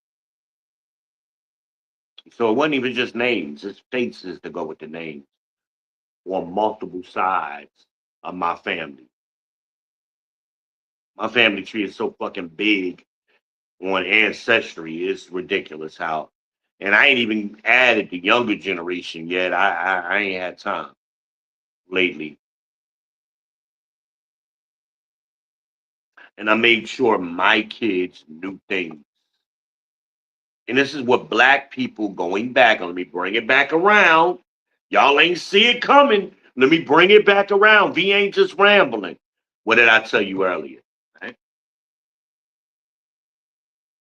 So it wasn't even just names, it's faces to go with the names on multiple sides of my family. My family tree is so fucking big on Ancestry. It's ridiculous how. And I ain't even added the younger generation yet. I ain't had time lately. And I made sure my kids knew things. And this is what black people going back. Let me bring it back around. Y'all ain't see it coming. Let me bring it back around. V ain't just rambling. What did I tell you earlier? Right?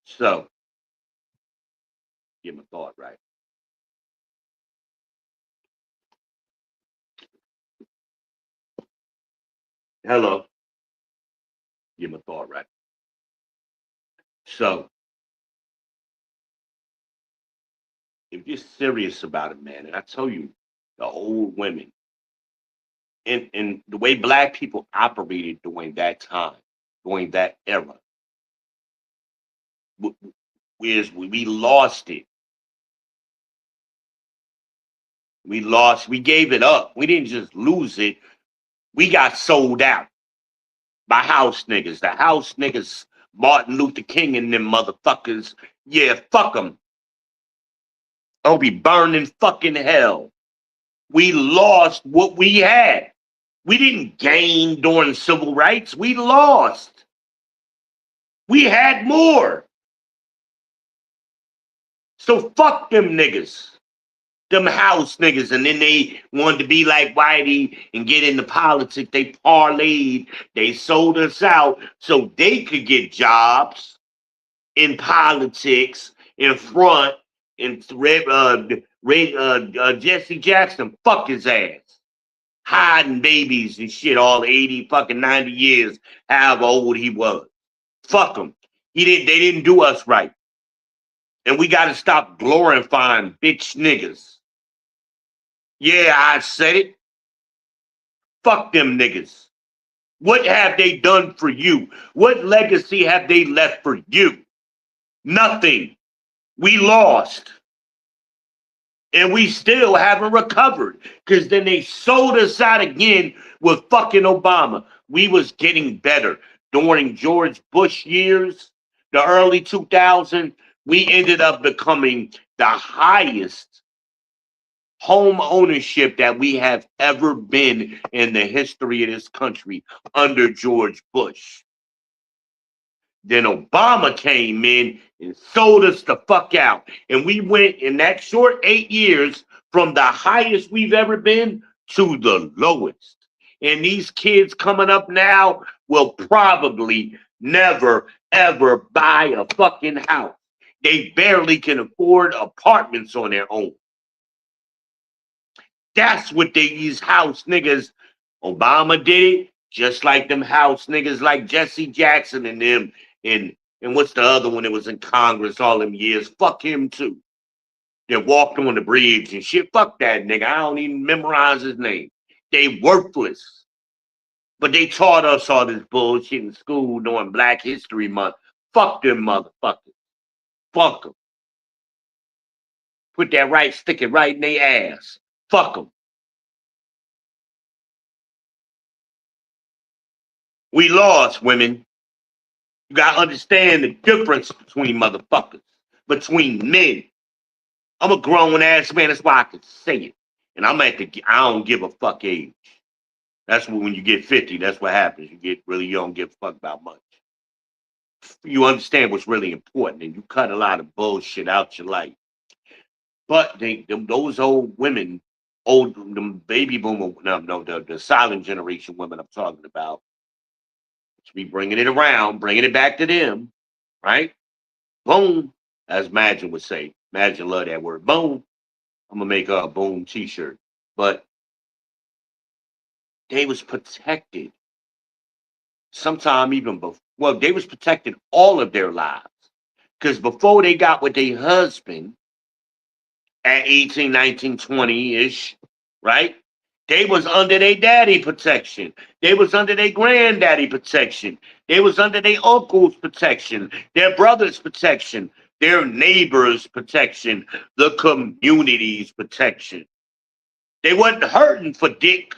So, get my thought right. Hello. Get my thought right. So, if you're serious about it, man, and I tell you, the old women, and the way black people operated during that time, during that era, we lost it. We gave it up. We didn't just lose it. We got sold out by house niggas. The house niggas, Martin Luther King and them motherfuckers. Yeah, fuck them. I'll be burning fucking hell. We lost what we had. We didn't gain during civil rights. We lost. We had more. So fuck them niggas. Them house niggas, and then they wanted to be like Whitey and get into politics. They parlayed, they sold us out so they could get jobs in politics in front. And Jesse Jackson, fuck his ass, hiding babies and shit all 80 fucking 90 years, however old he was. Fuck him. They didn't do us right. And we got to stop glorifying bitch niggas. Yeah, I said it. Fuck them niggas. What have they done for you? What legacy have they left for you? Nothing. We lost. And we still haven't recovered. Because then they sold us out again with fucking Obama. We was getting better. During George Bush years, the early 2000s, we ended up becoming the highest home ownership that we have ever been in the history of this country under George Bush. Then Obama came in and sold us the fuck out. And we went in that short 8 years from the highest we've ever been to the lowest. And these kids coming up now will probably never, ever buy a fucking house. They barely can afford apartments on their own. That's what these house niggas, Obama did it, just like them house niggas like Jesse Jackson and them, and what's the other one that was in Congress all them years? Fuck him too. They walked on the bridge and shit. Fuck that nigga. I don't even memorize his name. They worthless. But they taught us all this bullshit in school during Black History Month. Fuck them motherfuckers. Fuck them. Put that right, stick it right in their ass. Fuck them. We lost, women. You gotta understand the difference between motherfuckers, between men. I'm a grown ass man, that's why I can say it. And I'm at the I don't give a fuck age. That's when you get 50, that's what happens. You get really young, give a fuck about much. You understand what's really important, and you cut a lot of bullshit out your life. But those old women, them baby boomer, the silent generation women I'm talking about, to be bringing it around, bringing it back to them, right? Boom, as Imagine would say. Imagine love that word. Boom. I'm gonna make a boom t-shirt. But they was protected. Sometime even before, well, they was protected all of their lives. Because before they got with their husband at 18, 19, 20-ish, right? They was under their daddy protection. They was under their granddaddy protection. They was under their uncle's protection, their brother's protection, their neighbor's protection, the community's protection. They wasn't hurting for dick.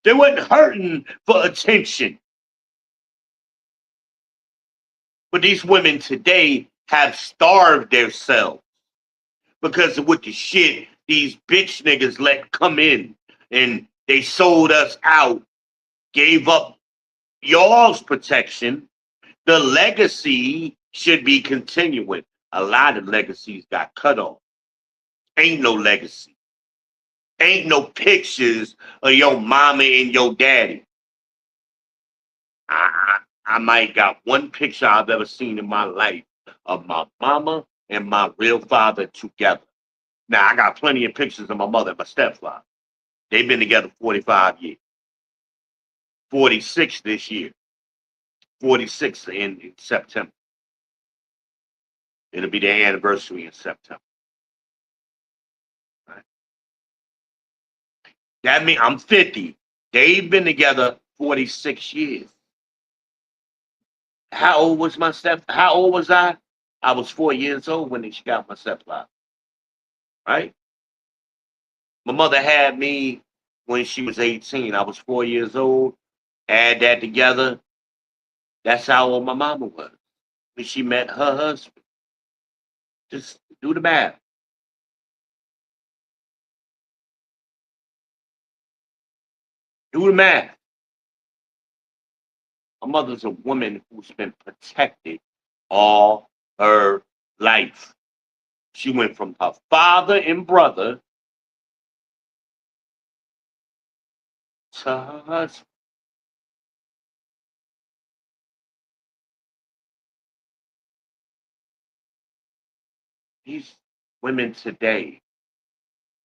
They wasn't hurting for attention. But these women today have starved themselves because of what the shit these bitch niggas let come in. And they sold us out, gave up y'all's protection. The legacy should be continuing. A lot of legacies got cut off. Ain't no legacy. Ain't no pictures of your mama and your daddy. I might got one picture I've ever seen in my life of my mama and my real father together. Now, I got plenty of pictures of my mother and my stepfather. They've been together 45 years. 46 this year. 46 in September. It'll be their anniversary in September. Right? That means I'm 50. They've been together 46 years. How old was how old was I? I was 4 years old when she got my stepfather. Right? My mother had me when she was 18. I was 4 years old. Add that together. That's how old my mama was when she met her husband. Just do the math. Do the math. My mother's a woman who's been protected all her life. She went from her father and brother to her husband. These women today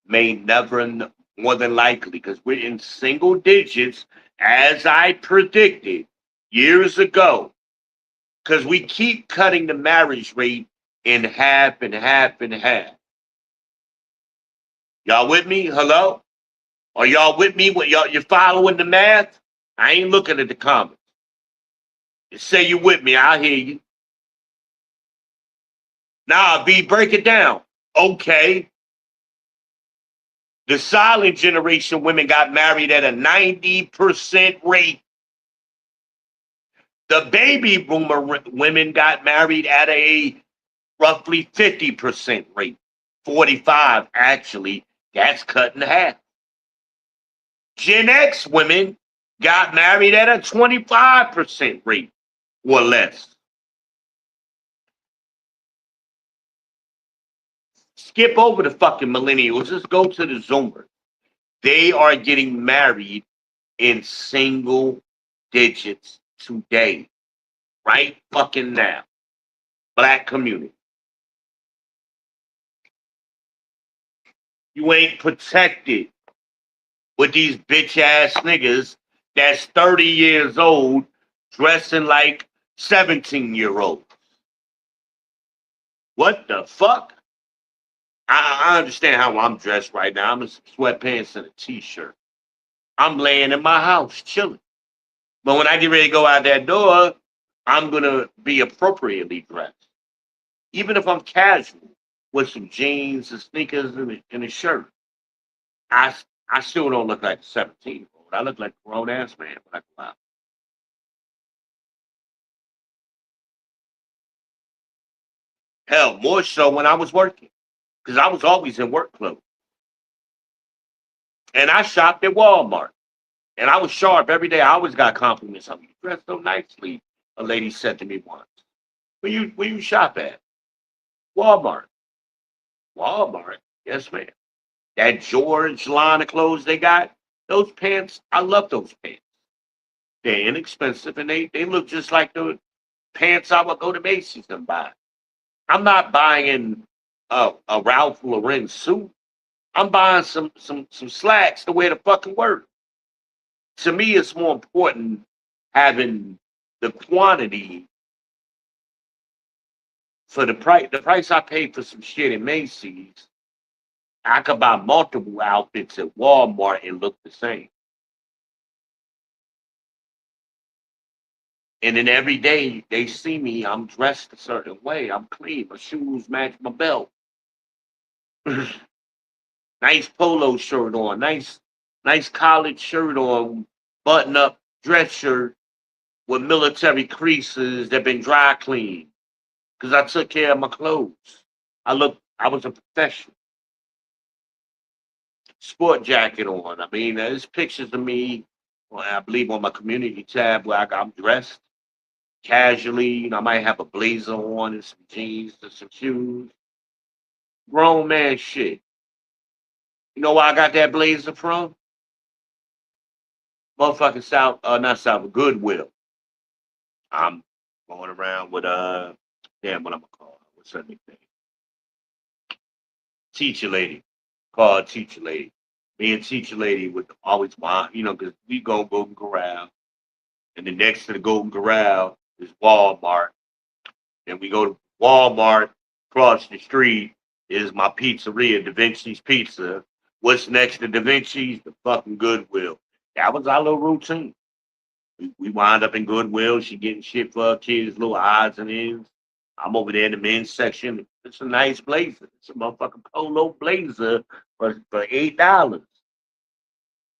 may never, more than likely, because we're in single digits, as I predicted years ago, because we keep cutting the marriage rate in half and half and half. Y'all with me? Hello? Are y'all with me? What y'all? You following the math? I ain't looking at the comments. Just say you with me. I'll hear you. Nah, B, break it down. Okay. The silent generation women got married at a 90% rate. The baby boomer women got married at a roughly 50% rate. 45, actually. That's cut in half. Gen X women got married at a 25% rate or less. Skip over the fucking millennials. Just go to the Zoomers. They are getting married in single digits today. Right fucking now. Black community. You ain't protected with these bitch ass niggas that's 30 years old dressing like 17-year-olds. What the fuck? I understand how I'm dressed right now. I'm in some sweatpants and a t-shirt. I'm laying in my house chilling. But when I get ready to go out that door, I'm going to be appropriately dressed. Even if I'm casual with some jeans and sneakers and a shirt, I, I still don't look like a 17-year-old. I look like a grown-ass man when I go out. Hell, more so when I was working, because I was always in work clothes. And I shopped at Walmart. And I was sharp every day. I always got compliments. You dressed so nicely, a lady said to me once. Where you shop at? Walmart. Walmart? Yes, ma'am. That George line of clothes they got, those pants, I love those pants. They're inexpensive and they look just like the pants I would go to Macy's and buy. I'm not buying a Ralph Lauren suit. I'm buying some slacks to wear to fucking work. To me, it's more important having the quantity for the price. The price I paid for some shit in Macy's, I could buy multiple outfits at Walmart and look the same. And then every day they see me, I'm dressed a certain way. I'm clean. My shoes match my belt. Nice polo shirt on. Nice collared shirt on. Button up dress shirt with military creases that been dry cleaned. Because I took care of my clothes. I was a professional. Sport jacket on. I mean, there's pictures of me, well, I believe, on my community tab where I'm dressed casually. I might have a blazer on and some jeans and some shoes. Grown man shit. You know where I got that blazer from? Motherfucking South, not South, Goodwill. I'm going around with damn, what I'm gonna call her? What's her nickname? Teacher lady. Call her teacher lady. Me and teacher lady would always want, because we go Golden Corral, and then next to the Golden Corral is Walmart. And we go to Walmart, across the street is my pizzeria, Da Vinci's Pizza. What's next to Da Vinci's? The fucking Goodwill. That was our little routine. We wind up in Goodwill. She getting shit for her kids, little odds and ends. I'm over there in the men's section. It's a nice blazer. It's a motherfucking polo blazer for $8.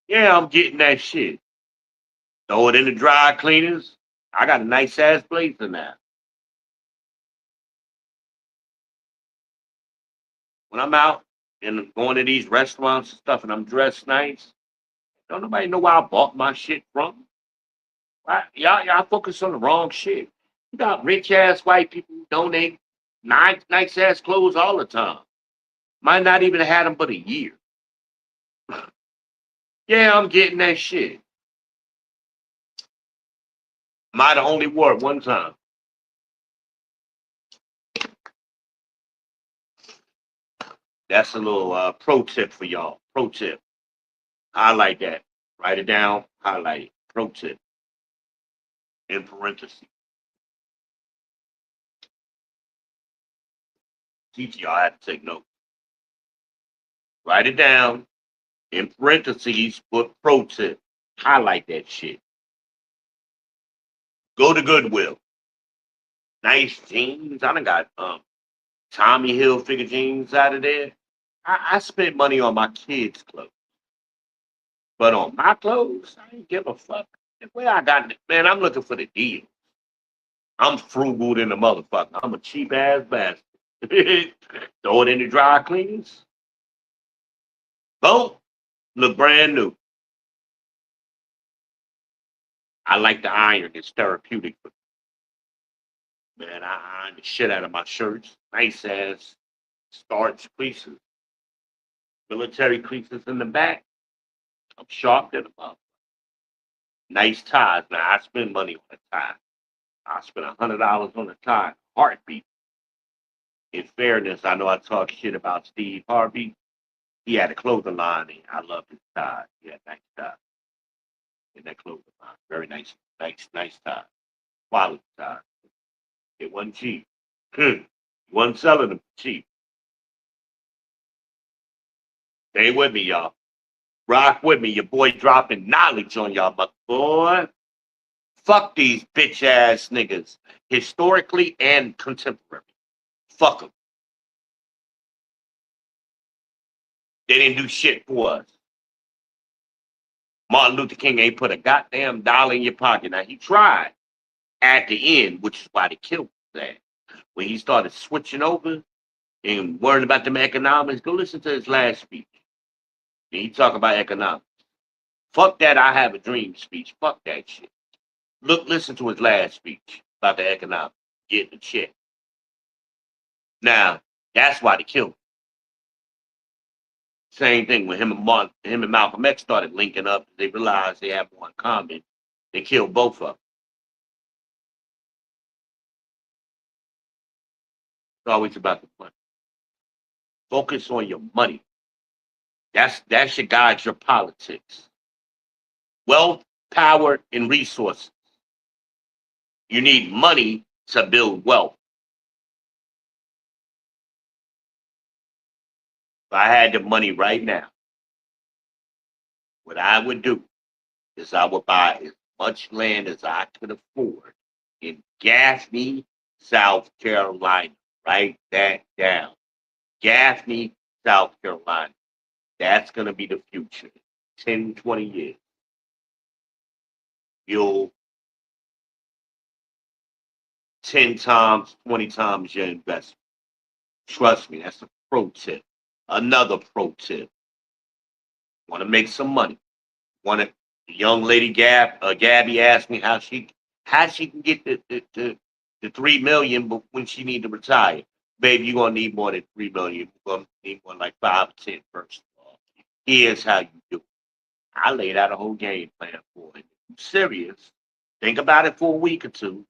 Yeah, I'm getting that shit. Throw it in the dry cleaners. I got a nice ass blazer now. When I'm out and going to these restaurants and stuff and I'm dressed nice, don't nobody know where I bought my shit from. Right? Y'all focus on the wrong shit. You got rich ass white people who donate Nice ass clothes all the time. Might not even have had them but a year. Yeah, I'm getting that shit. Might have only wore it one time. That's a little pro tip for y'all. Pro tip. Highlight that. Write it down. Highlight it. Pro tip. In parentheses. Teach y'all how to take notes. Write it down. In parentheses, put pro tip. Highlight that shit. Go to Goodwill. Nice jeans. I done got Tommy Hilfiger jeans out of there. I spend money on my kids' clothes. But on my clothes, I ain't give a fuck. Where I got it, man, I'm looking for the deal. I'm frugal than a motherfucker. I'm a cheap ass bastard. Throw it in the dry cleaners. Boom. Look brand new. I like the iron. It's therapeutic. Man, I iron the shit out of my shirts. Nice ass starch creases. Military creases in the back. I'm sharp than a motherfucker. Nice ties. Now, I spend money on a tie. I spent $100 on a tie. Heartbeat. In fairness, I know I talk shit about Steve Harvey. He had a clothing line. And I love his tie. He had nice tie. In that clothing line. Very nice tie. Quality tie. It wasn't cheap. Wasn't selling them cheap. Stay with me, y'all. Rock with me. Your boy dropping knowledge on y'all, but boy, fuck these bitch ass niggas, historically and contemporary. Fuck them. They didn't do shit for us. Martin Luther King ain't put a goddamn dollar in your pocket. Now, he tried at the end, which is why they killed that. When he started switching over and worrying about them economics, go listen to his last speech. And he talk about economics. Fuck that I have a dream speech. Fuck that shit. Listen to his last speech about the economics, getting the check. Now, that's why they killed him. Same thing when him and Malcolm X started linking up. They realized they have more in common. They killed both of them. It's always about the money. Focus on your money. That should guide your politics. Wealth, power, and resources. You need money to build wealth. If I had the money right now, what I would do is I would buy as much land as I could afford in Gaffney, South Carolina. Write that down. Gaffney, South Carolina. That's going to be the future. 10, 20 years. You'll 10 times, 20 times your investment. Trust me, that's a pro tip. Another pro tip. Want to make some money. The young lady Gabby asked me how she can get the 3 million, but when she need to retire, baby, you're gonna need more than 3 million. You're gonna need more like 5 or 10 first of all. Here's how you do it. I laid out a whole game plan for it. If you're serious, think about it for a week or two.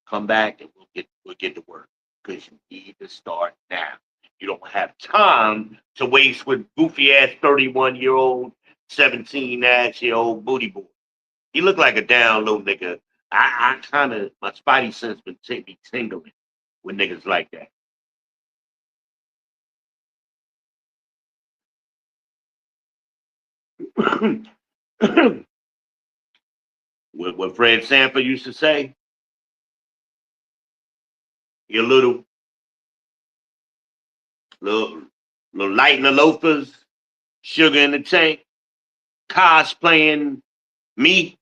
Come back and we'll get to work because you need to start now. You don't have time to waste with goofy ass 31-year-old, 17-year-old booty boy. He looked like a down low nigga. I kind of, my spidey sense been be tingling with niggas like that. What Fred Sanford used to say, you're little light in the loafers, sugar in the tank, cosplaying me,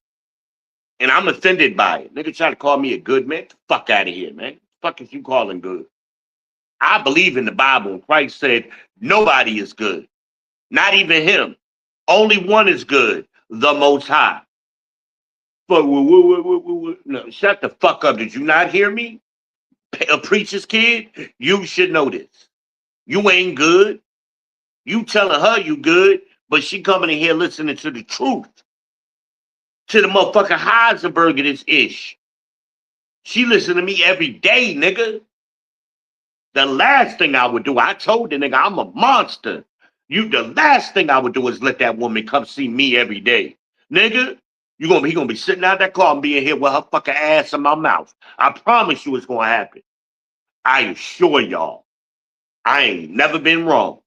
and I'm offended by it. Nigga try to call me a good man. Get the fuck out of here, man. The fuck is you calling good? I believe in the Bible, and Christ said nobody is good. Not even him. Only one is good, the Most High. But no, shut the fuck up. Did you not hear me? a preacher's kid, you should know this. You ain't good. You telling her you good, but she coming in here listening to the truth. To the motherfucking Heisenberg of this ish. She listen to me every day, nigga. The last thing I would do, I told the nigga, I'm a monster. The last thing I would do is let that woman come see me every day. Nigga, he gonna be sitting out that car and being here with her fucking ass in my mouth. I promise you it's gonna happen. I assure y'all, I ain't never been wrong.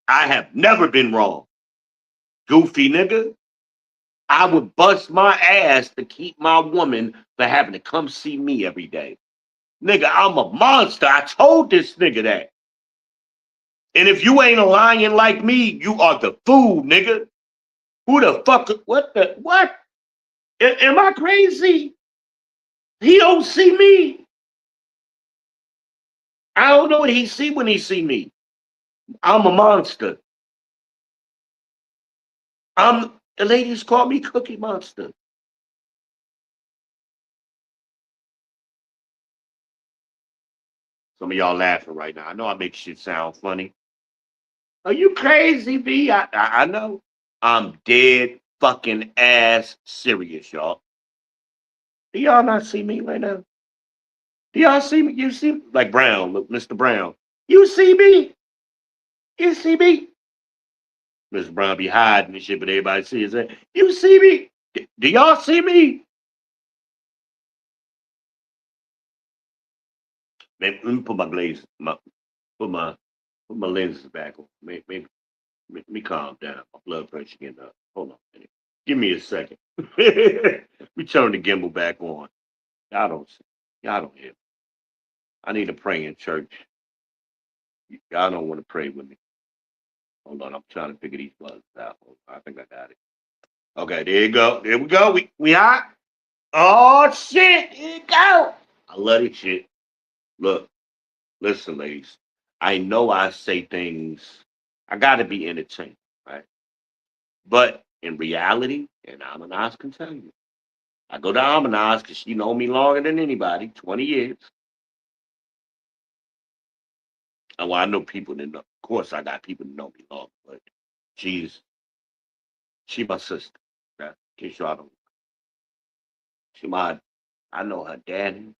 I have never been wrong. Goofy nigga. I would bust my ass to keep my woman for having to come see me every day. Nigga, I'm a monster. I told this nigga that. And if you ain't a lion like me, you are the fool, nigga. Who the fuck? What? Am I crazy? He don't see me. I don't know what he see when he see me. I'm a monster. The ladies call me Cookie Monster. Some of y'all laughing right now. I know I make shit sound funny. Are you crazy, B? I know. I'm dead fucking ass serious, y'all. Do y'all not see me right now? Do y'all see me? You see me? Like Brown, look, Mr. Brown. You see me? You see me? Mr. Brown be hiding and shit, but everybody sees it. You see me? Do y'all see me? Maybe, let me put my glaze, put my lenses back on. Maybe, let me calm down. My blood pressure getting up. Hold on a minute. Give me a second. We turn the gimbal back on. Y'all don't hear me. I need to pray in church. Y'all don't want to pray with me. Hold on, I'm trying to figure these bugs out. I think I got it. Okay, there you go. There we go. We hot. Oh shit! Here you go. I love this shit. Look, listen, ladies. I know I say things. I gotta be entertained, right? But in reality, and Amanaz can tell you, I go to Amanaz because she know me longer than anybody, 20 years. And well, I know people that know. Of course, I got people that know me long, but she's she my sister. Right? In case y'all don't, she my. I know her daddy.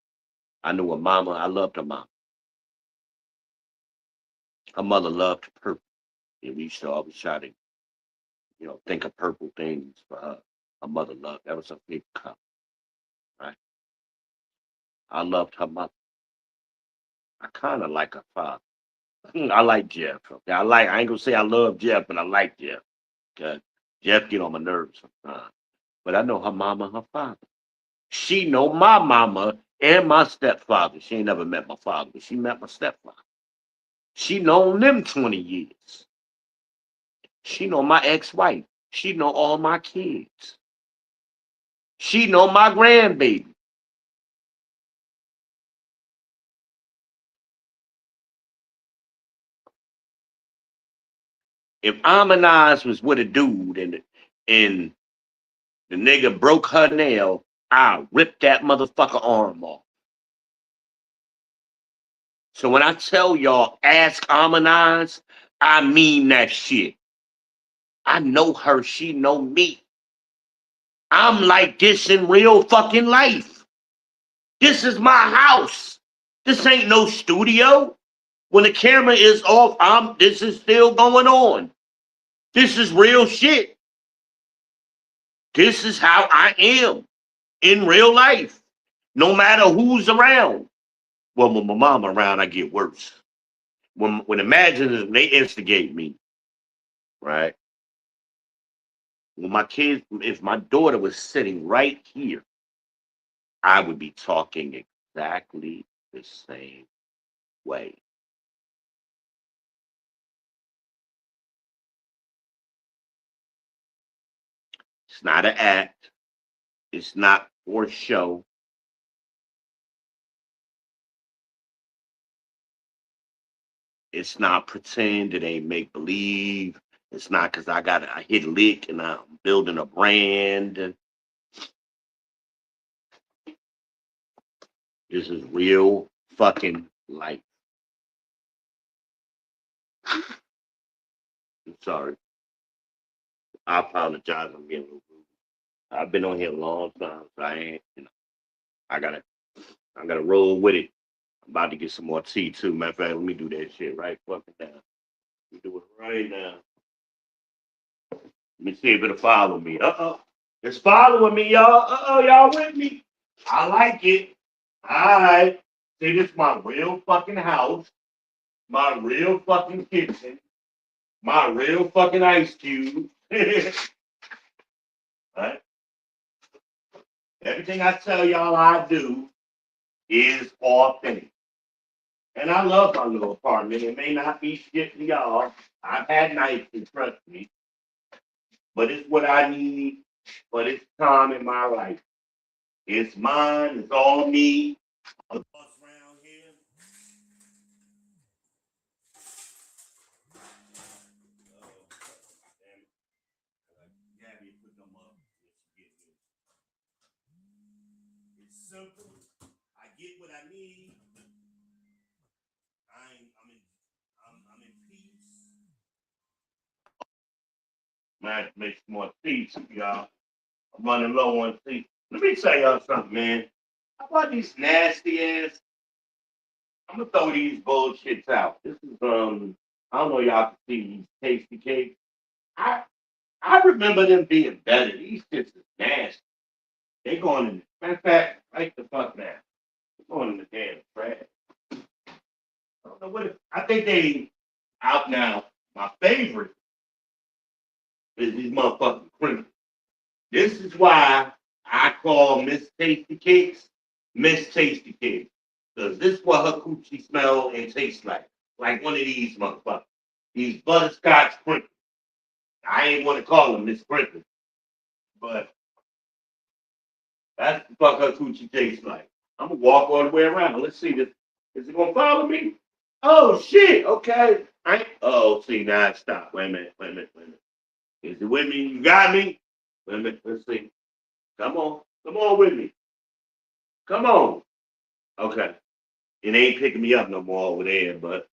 I know her mama. I loved her mama. Her mother loved purple, and we used to always try to, think of purple things for her. Her mother loved. That was a big cup, right? I loved her mother. I kind of like her father. I like Jeff. Okay, I ain't gonna say I love Jeff, but I like Jeff. Okay, Jeff get on my nerves sometimes. But I know her mama, and her father. She know my mama and my stepfather. She ain't never met my father, but she met my stepfather. She known them 20 years. She know my ex-wife. She know all my kids. She know my grandbaby. If Amanaz was with a dude and the nigga broke her nail, I'll rip that motherfucker arm off. So when I tell y'all ask Amanaz, I mean that shit. I know her, she know me. I'm like this in real fucking life. This is my house. This ain't no studio. When the camera is off, this is still going on. This is real shit. This is how I am in real life. No matter who's around. Well, when my mom around, I get worse. When imagine they instigate me, right? When my kids, if my daughter was sitting right here, I would be talking exactly the same way. It's not an act. It's not for show. It's not pretend. It ain't make believe. It's not because I hit a lick and I'm building a brand. This is real fucking life. I'm sorry. I apologize. I'm getting a little rude. I've been on here a long time, so I ain't, I gotta roll with it. I'm about to get some more tea too. Matter of fact, let me do that shit right fucking now. Let me do it right now. Let me see if it'll follow me. Uh-oh. It's following me, y'all. Uh-oh, y'all with me? I like it. All right. See, this is my real fucking house, my real fucking kitchen, my real fucking ice cube. Right? Everything I tell y'all I do is authentic. And I love my little apartment. It may not be shit to y'all. I've had nights, trust me. But it's what I need for this time in my life. It's mine. It's all me. A bus around here. Oh, damn it. Gabby put them up. It's simple. I get what I need. I'm in peace. Man, make some more tea, y'all. I'm running low on tea. Let me tell y'all something, man. How about these nasty ass? I'm gonna throw these bullshits out. This is I don't know y'all can see these tasty cakes. I I remember them being better. These shits is nasty. They going in. Matter of fact, right the fuck now. They're going in the damn trash. I don't know what. I think they out now. My favorite is these motherfucking criminals. This is why I call Miss Tasty Cakes Miss Tasty Cakes. Because this is what her coochie smell and tastes like. Like one of these motherfuckers. These butterscotch crinkles. I ain't want to call them Miss Crinkles. But that's the fuck her coochie tastes like. I'm going to walk all the way around. Let's see this. Is it going to follow me? Oh, shit. Okay. Oh, see, now it stopped. Wait a minute. Is it with me? You got me? Wait a minute. Let's see. Come on. Come on with me. Come on. Okay. It ain't picking me up no more over there, but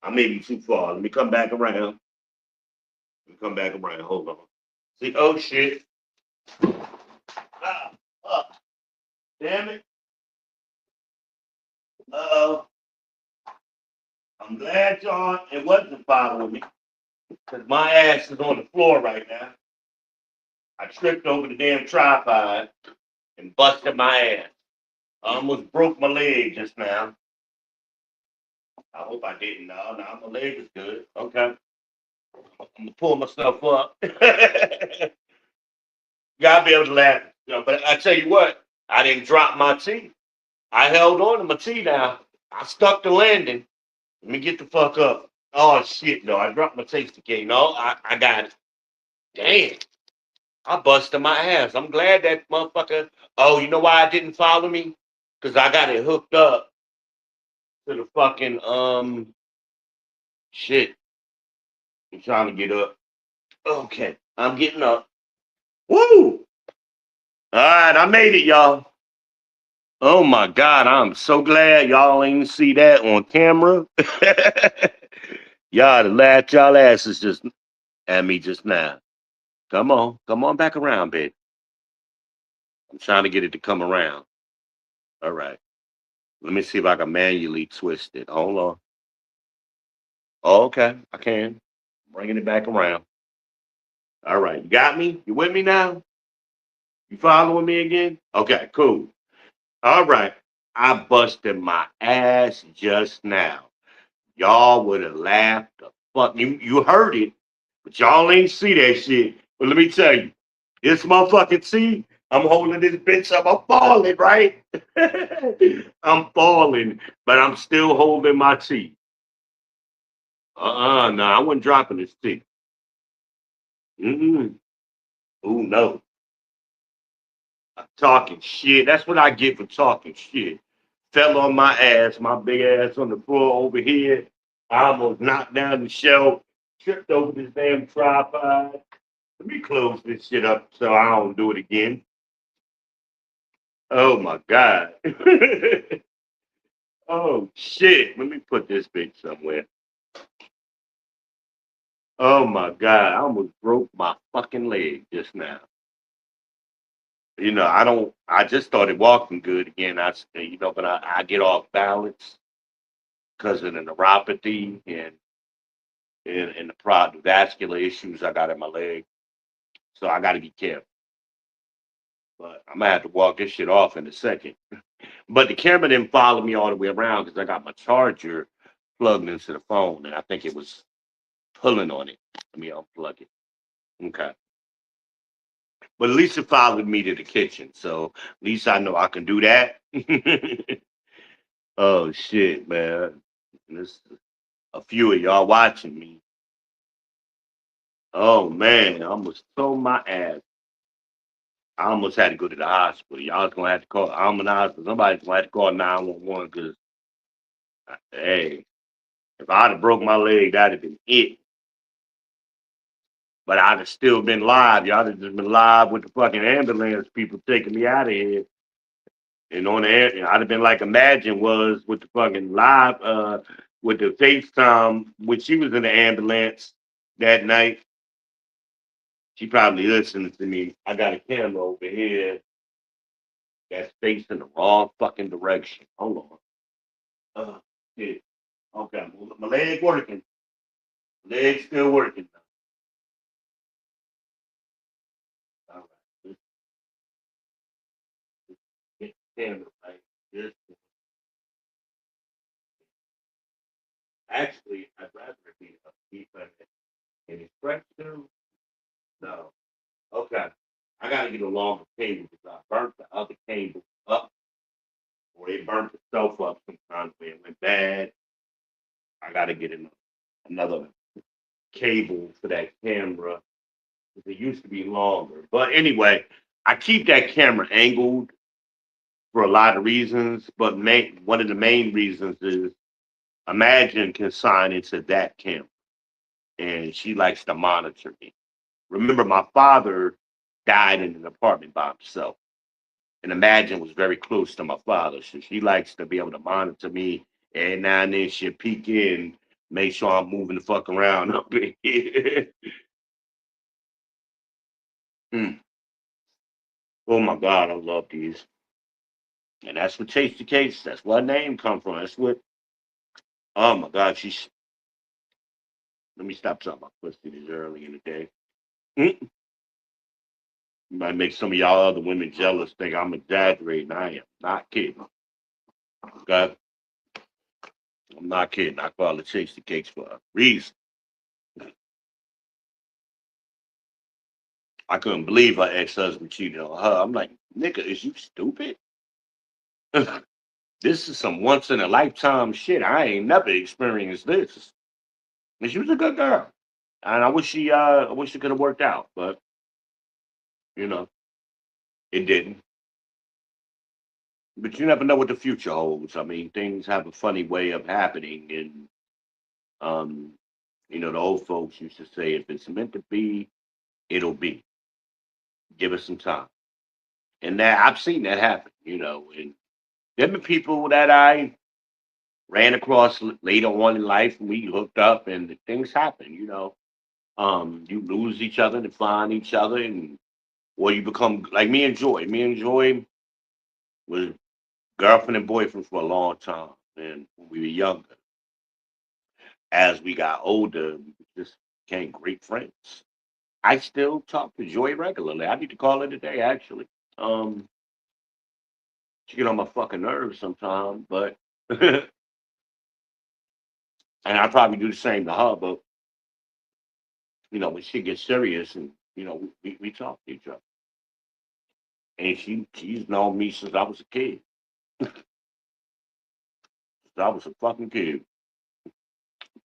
I may be too far. Let me come back around. Hold on. See, oh shit. Ah, ah, damn it. Uh-oh. I'm glad y'all it wasn't following me. Because my ass is on the floor right now. I tripped over the damn tripod and busted my ass. I almost broke my leg just now. I hope I didn't. No, my leg is good. Okay. I'm gonna pull myself up. Gotta be able to laugh. But I tell you what, I didn't drop my tea. I held on to my tea now. I stuck the landing. Let me get the fuck up. Oh shit, no, I dropped my tasty cake. No, I got it. Damn. I busted my ass. I'm glad that motherfucker. Oh, you know why it didn't follow me? Because I got it hooked up to the fucking shit. I'm trying to get up. Okay, I'm getting up. Woo! All right, I made it, y'all. Oh my God, I'm so glad y'all ain't see that on camera. Y'all to laugh y'all asses just at me just now. Come on back around, baby. I'm trying to get it to come around. All right. Let me see if I can manually twist it. Hold on. Oh, okay, I can. Bringing it back around. All right, you got me? You with me now? You following me again? Okay, cool. All right. I busted my ass just now. Y'all would have laughed the fuck. You heard it, but y'all ain't see that shit. But let me tell you, this motherfucking see, I'm holding this bitch up. I'm falling, right? I'm falling, but I'm still holding my tea. No, I wasn't dropping this tea. Mm-mm. Ooh, no. I'm talking shit. That's what I get for talking shit. Fell on my ass, my big ass on the floor over here. I almost knocked down the shelf, tripped over this damn tripod. Let me close this shit up so I don't do it again. Oh my God. Oh shit! Let me put this bitch somewhere. Oh my god! I almost broke my fucking leg just now. You know, I don't. I just started walking good again. But I get off balance because of the neuropathy and the vascular issues I got in my leg. So I got to be careful. But I'm gonna have to walk this shit off in a second. But the camera didn't follow me all the way around because I got my charger plugged into the phone, and I think it was pulling on it. Let me unplug it. Okay. But at least it followed me to the kitchen, so at least I know I can do that. Oh shit, man! There's a few of y'all watching me. Oh man, I almost tore my ass. I almost had to go to the hospital. Y'all was gonna have to call. I'm in the hospital. Somebody's gonna have to call 911 because, hey, if I'd have broke my leg, that'd have been it. But I'd have still been live. Y'all would have just been live with the fucking ambulance people taking me out of here. And on the air, I'd have been like Imagine was with the fucking live, with the FaceTime when she was in the ambulance that night. She probably listening to me. I got a camera over here that's facing the wrong fucking direction. Hold on. Shit. Okay, my leg working. Leg still working. All right. Let's get the camera right. This, actually, I'd rather it be a defense and express too. No. Okay. I gotta get a longer cable because I burnt the other cable up, or it burnt itself up sometimes when it went bad. I gotta get another cable for that camera. It used to be longer. But anyway, I keep that camera angled for a lot of reasons, but one of the main reasons is Imagine can sign into that camera, and she likes to monitor me. Remember, my father died in an apartment by himself, and Imagine was very close to my father, so she likes to be able to monitor me. And now and then she'll peek in, make sure I'm moving the fuck around up in here. Mm. Oh my God, I love these. And that's what Tasty Cakes, that's where her name come from. That's what, oh my God, let me stop talking about pussy this early in the day. Mm. You might make some of y'all other women jealous, think I'm exaggerating. I am not kidding. Okay? I'm not kidding. I call it Tasty Cakes for a reason. I couldn't believe her ex-husband cheated on her. I'm like, nigga, is you stupid? This is some once in a lifetime shit. I ain't never experienced this. And she was a good girl. And I wish it could have worked out, but you know, it didn't. But you never know what the future holds. I mean, things have a funny way of happening, and um, the old folks used to say, if it's meant to be, it'll be. Give us some time. And that I've seen that happen, and there been people that I ran across later on in life, and we hooked up, and things happen. You lose each other to find each other, and or you become like me and Joy. Me and Joy was girlfriend and boyfriend for a long time, and when we were younger. As we got older, we just became great friends. I still talk to Joy regularly. I need to call her today, actually. Um, she get on my fucking nerves sometimes, but and I probably do the same to her. But when she gets serious, and we talk to each other, and she's known me since I was a kid. Since I was a fucking kid.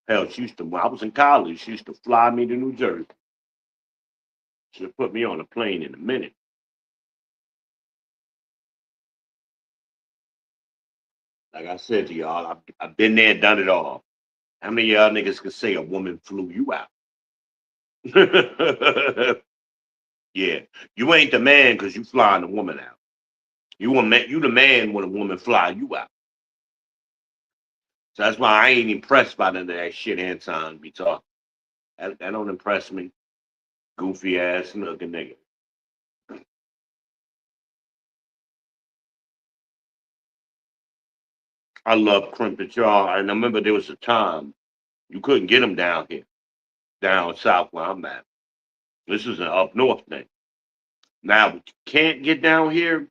Hell, she used to when I was in college. She used to fly me to New Jersey. She'll put me on a plane in a minute. Like I said to y'all, I've been there, done it all. How many of y'all niggas can say a woman flew you out? Yeah, you ain't the man because you flying the woman out. You the man when a woman fly you out. So that's why I ain't impressed by none of that shit Anton be talking. That don't impress me. Goofy ass looking nigga. I love crimpets, y'all. And I remember there was a time you couldn't get them down here, down south where I'm at. This is an up north thing. Now, what you can't get down here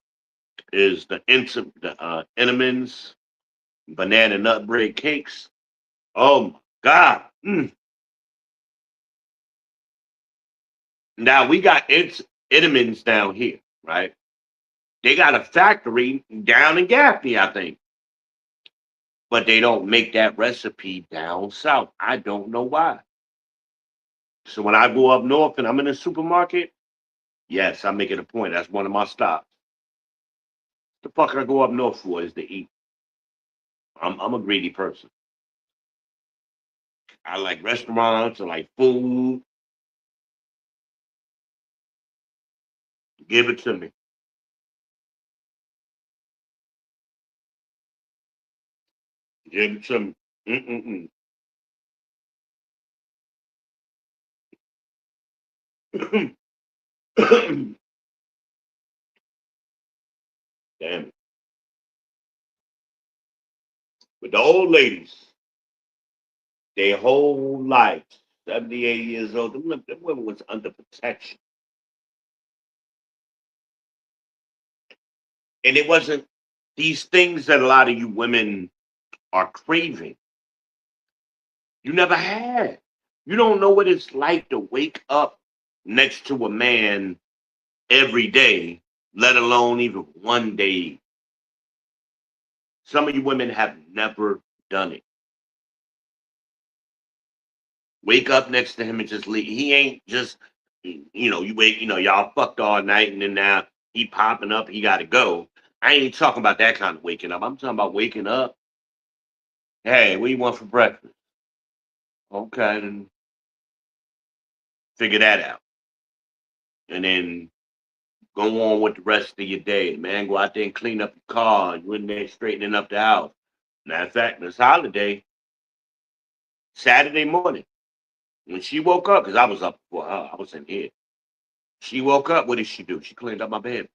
is the Entenmann's banana nut bread cakes. Oh my God. Now, we got Entenmann's down here, right? They got a factory down in Gaffney, I think. But they don't make that recipe down south. I don't know why. So when I go up north and I'm in a supermarket, yes, I make it a point. That's one of my stops. The fuck I go up north for is to eat. I'm a greedy person. I like restaurants. I like food. Give it to me. Give it to me. Mm-mm-mm. Damn it. But the old ladies, their whole life, 78 years old, them women was under protection. And it wasn't these things that a lot of you women are craving. You never had. You don't know what it's like to wake up next to a man every day, let alone even one day. Some of you women have never done it. Wake up next to him and just leave. He ain't just, you wait, y'all fucked all night and then now he popping up, he got to go. I ain't talking about that kind of waking up. I'm talking about waking up. Hey, what do you want for breakfast? Okay, then figure that out. And then go on with the rest of your day, man. Go out there and clean up your car. You in there straightening up the house. Matter of fact, this holiday, Saturday morning, when she woke up, because I was up before her, I was in here. She woke up. What did she do? She cleaned up my bed.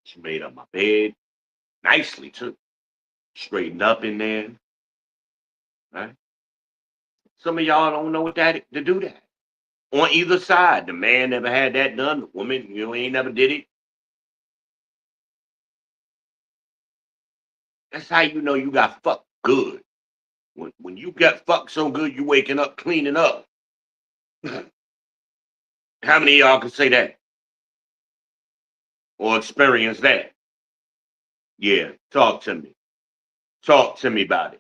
She made up my bed nicely too. Straightened up in there. Right? Some of y'all don't know what that to do that. On either side, the man never had that done. The woman, ain't never did it. That's how you know you got fucked good. When you got fucked so good, you waking up cleaning up. How many of y'all can say that or experience that? Yeah, talk to me. Talk to me about it.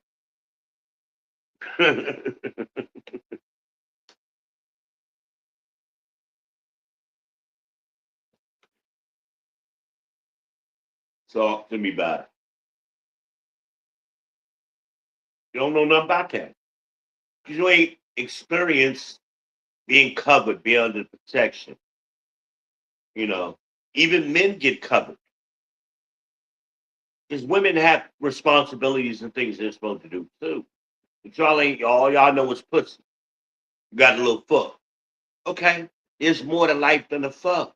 Talk to me about it. You don't know nothing about that. Because you ain't experienced being covered, being under protection. You know, even men get covered. Because women have responsibilities and things they're supposed to do too. But y'all ain't, all y'all know is pussy. You got a little fuck. Okay, there's more to life than a fuck.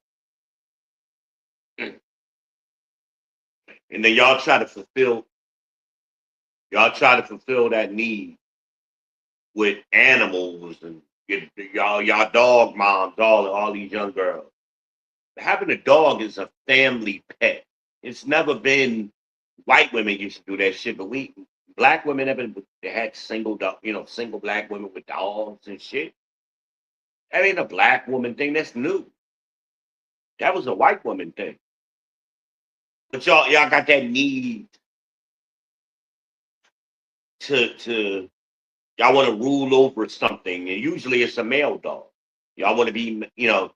And then y'all try to fulfill that need with animals and y'all dog moms, all these young girls. Having a dog is a family pet. It's never been white women used to do that shit, but we black women have been they had single dog, single black women with dogs and shit. That ain't a black woman thing. That's new. That was a white woman thing. But y'all got that need to y'all want to rule over something, and usually it's a male dog. Y'all want to be, y'all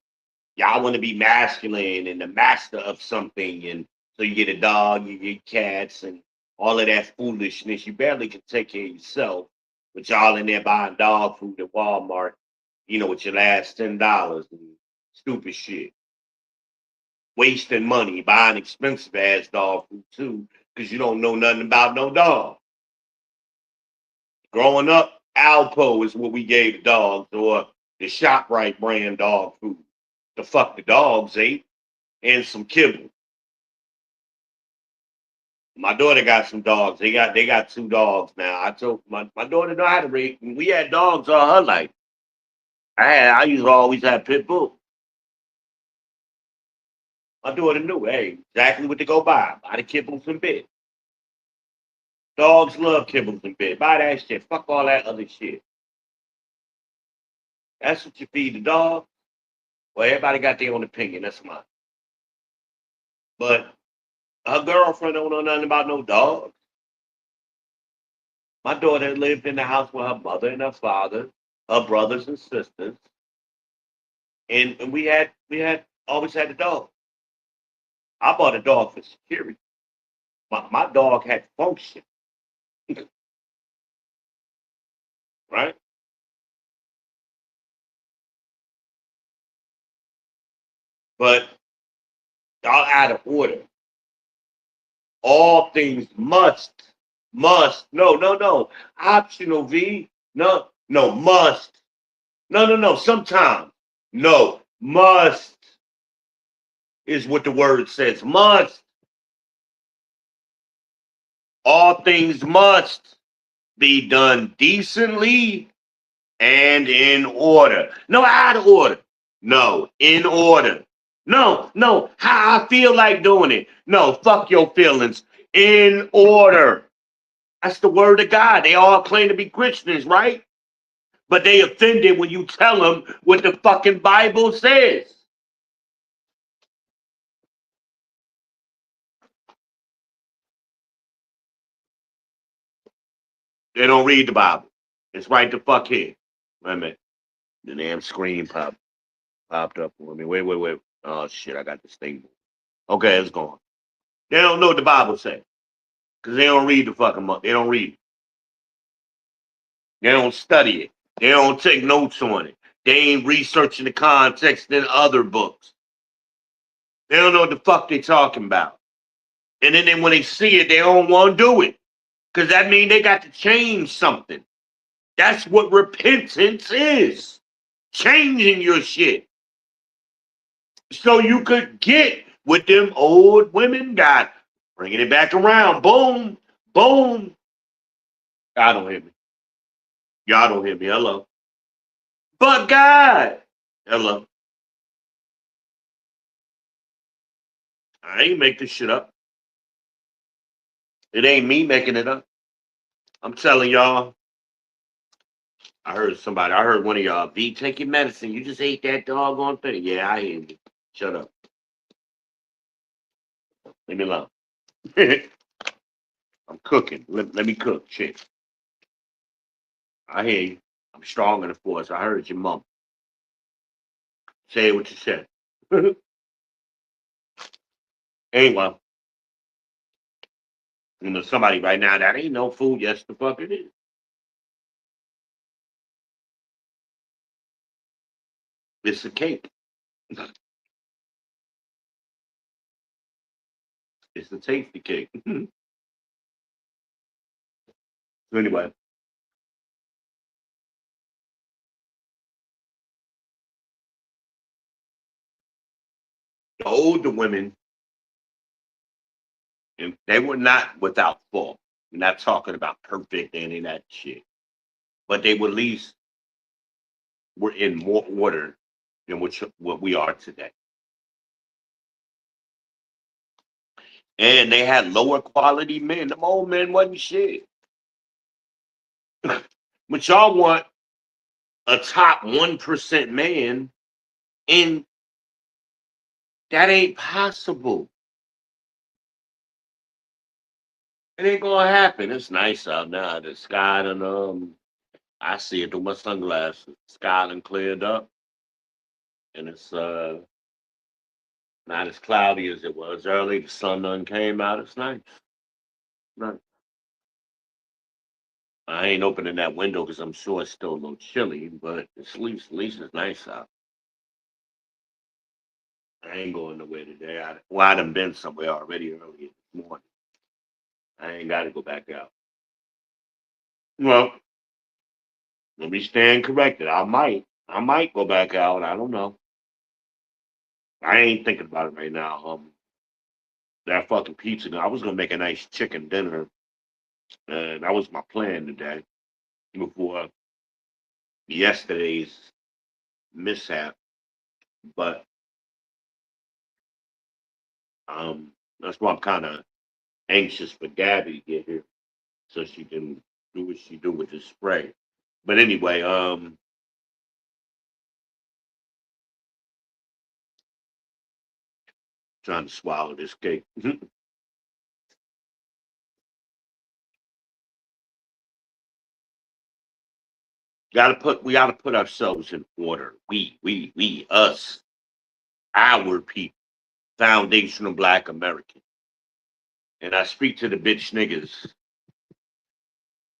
want to be masculine and the master of something, and so you get a dog, you get cats, and all of that foolishness. You barely can take care of yourself, but y'all in there buying dog food at Walmart, with your last $10 and stupid shit, wasting money buying expensive ass dog food too, because you don't know nothing about no dog. Growing up, Alpo is what we gave the dogs, or the ShopRite brand dog food. The fuck the dogs ate, and some kibble. My daughter got some dogs. They got 2 dogs now. I told my daughter know how to raise. We had dogs all her life. I used to always have pit bull. My daughter knew, hey, exactly what to go buy. Buy the kibbles and bit. Dogs love kibbles and bit. Buy that shit. Fuck all that other shit. That's what you feed the dog. Well, everybody got their own opinion. That's mine. But her girlfriend don't know nothing about no dogs. My daughter lived in the house with her mother and her father, her brothers and sisters, and we had always had a dog. I bought a dog for security. My dog had function, right? But y'all out of order. All things must. No, no, no. Optional V. No, no, must. No, no, no. Sometimes. No, must is what the word says. Must. All things must be done decently and in order. No, out of order. No, in order. No, no, how I feel like doing it. No, fuck your feelings. In order. That's the word of God. They all claim to be Christians, right? But they offended when you tell them what the fucking Bible says. They don't read the Bible. It's right the fuck here. Wait a minute. The damn screen popped up for me. Wait. Oh shit, I got this thing. Okay, it's gone. They don't know what the Bible says. Because they don't read the fucking book. They don't read it. They don't study it. They don't take notes on it. They ain't researching the context in other books. They don't know what the fuck they talking about. And then when they see it, they don't want to do it. Because that means they got to change something. That's what repentance is. Changing your shit. So you could get what them old women got. Bringing it back around. Boom. Boom. Y'all don't hear me. Y'all don't hear me. Hello. But God. Hello. I ain't make this shit up. It ain't me making it up. I'm telling y'all. I heard one of y'all, V, take your medicine. You just ate that doggone thing. Yeah, I hear you. Shut up. Leave me alone. I'm cooking. Let me cook. Shit. I hear you. I'm strong in the force. I heard your mom. Say what you said. Anyway, somebody right now, that ain't no food. Yes, the fuck it is. It's a cake. It's a tasty cake. Anyway, the older women, and they were not without fault. We're not talking about perfect any of that shit. But they were at least were in more order than what we are today. And they had lower quality men. Them old men wasn't shit. But y'all want a top 1% man, and that ain't possible. It ain't gonna happen. It's nice out now. The sky and I see it through my sunglasses. Sky done cleared up, and it's not as cloudy as it was early. The sun done came out. It's nice. Nice. I ain't opening that window because I'm sure it's still a little chilly, but at least it's nice out. I ain't going nowhere today. I done been somewhere already early this morning. I ain't got to go back out. Well, let me stand corrected. I might go back out. I don't know. I ain't thinking about it right now. That fucking pizza. I was gonna make a nice chicken dinner, and that was my plan today before yesterday's mishap. But that's why I'm kind of anxious for Gabby to get here so she can do what she do with the spray. But anyway, trying to swallow this cake. We gotta put ourselves in order. We, us, our people, foundational Black American. And I speak to the bitch niggas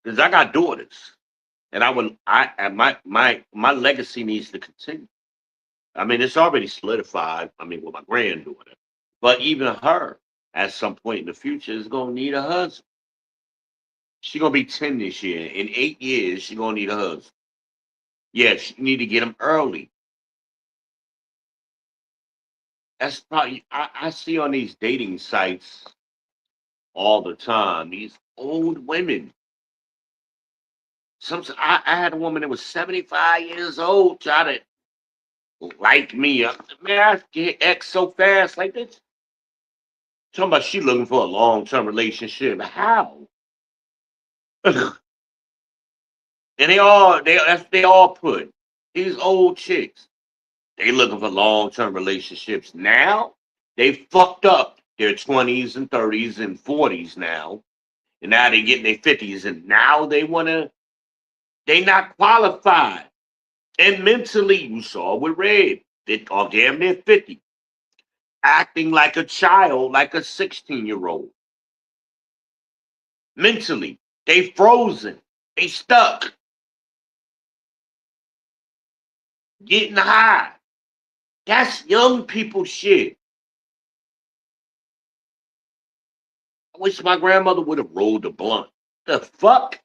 because I got daughters, and my legacy needs to continue. I mean, it's already solidified. I mean, with my granddaughter, but even her, at some point in the future, is gonna need a husband. She gonna be 10 this year. In 8 years, she gonna need a husband. Yes, you need to get him early. That's probably I see on these dating sites all the time. These old women. Some I had a woman that was 75 years old try to like me. Man, I get X so fast like this. Talking about she looking for a long-term relationship. How? And they all put these old chicks. They looking for long-term relationships now. They fucked up their 20s and 30s and 40s now, and now they getting their 50s, and now they not qualified. And mentally, you saw with Red, they are damn near 50, acting like a child, like a 16-year-old. Mentally, they frozen, they stuck, getting high. That's young people shit. I wish my grandmother would have rolled a blunt. The fuck?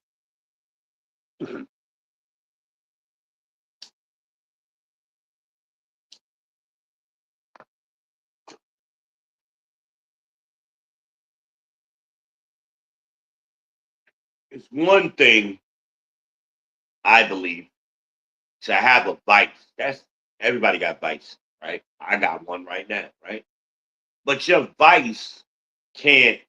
It's one thing, I believe, to have a vice. That's everybody got vice, right? I got one right now, right? But your vice can't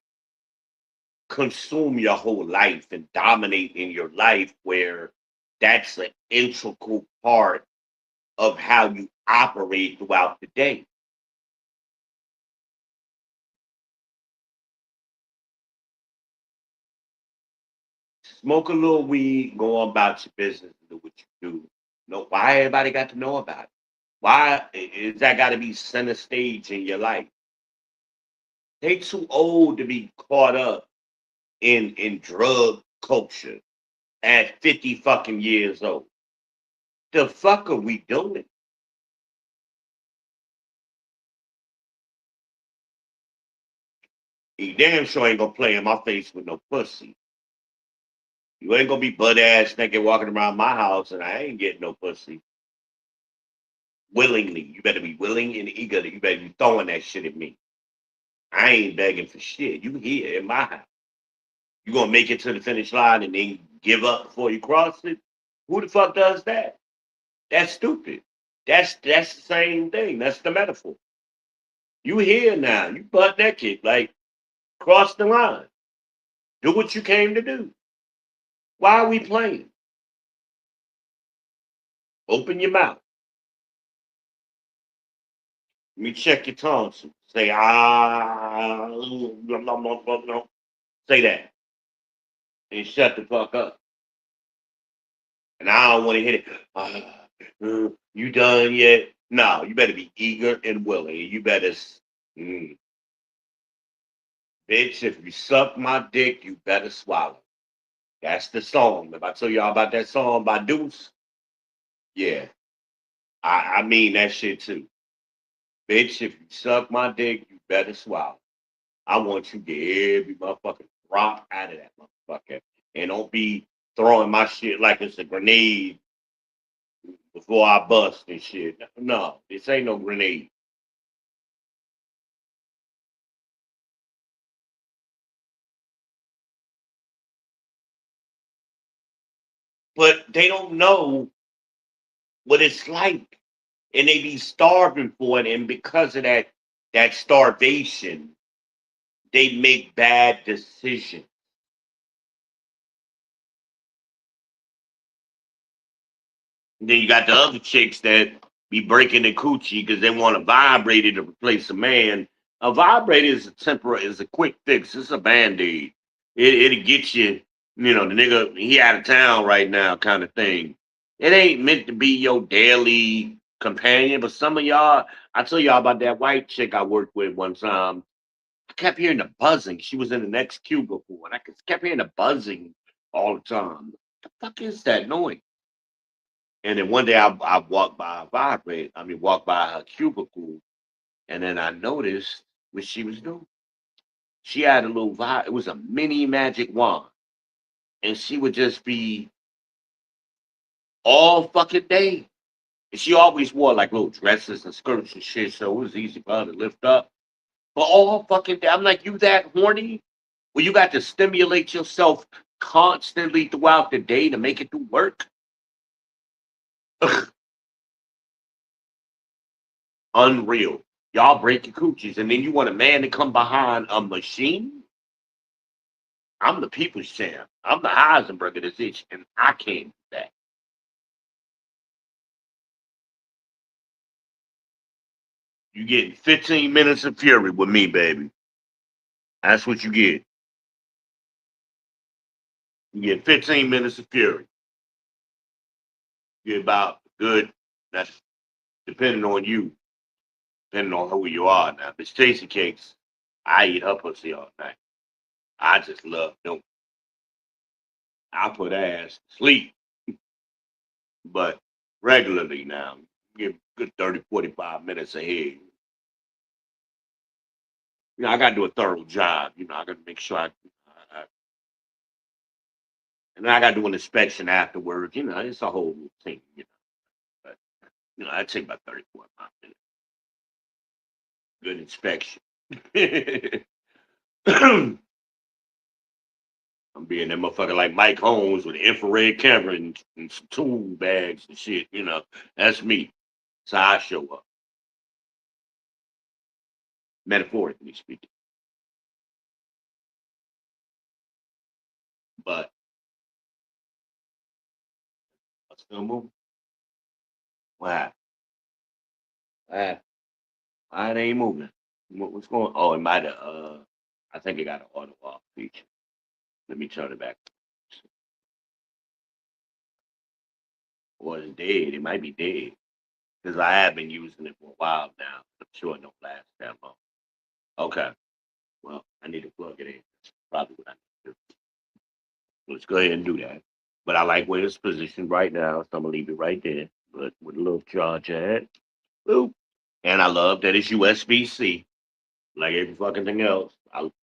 consume your whole life and dominate in your life where that's an integral part of how you operate throughout the day. Smoke a little weed, go on about your business, and do what you do. No, why everybody got to know about it? Why is that got to be center stage in your life? They too old to be caught up in drug culture at 50 fucking years old. The fuck are we doing? He damn sure ain't gonna play in my face with no pussy. You ain't gonna be butt ass naked walking around my house and I ain't getting no pussy. Willingly. You better be willing and eager. You better be throwing that shit at me. I ain't begging for shit. You here in my house. You gonna make it to the finish line and then give up before you cross it? Who the fuck does that? That's stupid. That's the same thing. That's the metaphor. You here now. You butt naked. Like cross the line. Do what you came to do. Why are we playing? Open your mouth. Let me check your tonsils. Say blah, blah, blah, blah, blah. Say that and shut the fuck up. And I don't want to hit it. You done yet? No, you better be eager and willing. You better, mm, bitch. If you suck my dick, you better swallow. That's the song. If I tell y'all about that song by Deuce, yeah, I mean that shit too. Bitch, if you suck my dick, you better swallow. I want you to get every motherfucker. drop out of that motherfucker. And don't be throwing my shit like it's a grenade before I bust and shit. No, this ain't no grenade. But they don't know what it's like. And they be starving for it. And because of that starvation, they make bad decisions. And then you got the other chicks that be breaking the coochie because they want a vibrator to replace a man. A vibrator is a is a quick fix. It's a band-aid. It'll get you, the nigga, he out of town right now kind of thing. It ain't meant to be your daily companion, but some of y'all, I tell y'all about that white chick I worked with one time. I kept hearing the buzzing. She was in the next cubicle, and I kept hearing the buzzing all the time. What the fuck is that noise? And then one day I walked by a vibrate. I mean, walked by her cubicle, and then I noticed what she was doing. She had a little vibe. It was a mini magic wand, and she would just be all fucking day. And she always wore like little dresses and skirts and shit, so it was easy for her to lift up. But all fucking day, I'm like, you that horny? Well, you got to stimulate yourself constantly throughout the day to make it do work. Unreal. Y'all break your coochies, and then you want a man to come behind a machine? I'm the people's champ. I'm the Heisenberg of this itch, and I can't do that. You get 15 minutes of fury with me, baby. That's what you get. You get 15 minutes of fury. You get about good. That's depending on you, depending on who you are. Now, if it's Tasty Cakes, I eat her pussy all night. I just love them. I put ass to sleep, but regularly now, give good 30, 45 minutes ahead. I got to do a thorough job. I got to make sure and then I got to do an inspection afterwards. It's a whole thing. But I take about 30, 45 minutes. Good inspection. I'm being that motherfucker like Mike Holmes with an infrared camera and some tool bags and shit. That's me. That's how I show up. Metaphorically speaking. But I'm still moving. What happened? What happened? Why it ain't moving? What's going on? Oh, it might have, I think it got an auto off feature. Let me turn it back. Or it's dead. It might be dead. Because I have been using it for a while now. I'm sure it don't last that long. Okay. Well, I need to plug it in. That's probably what I need to do. Let's go ahead and do that. But I like where it's positioned right now, so I'm gonna leave it right there. But with a little charge at. Boop. And I love that it's USB-C, like every fucking thing else.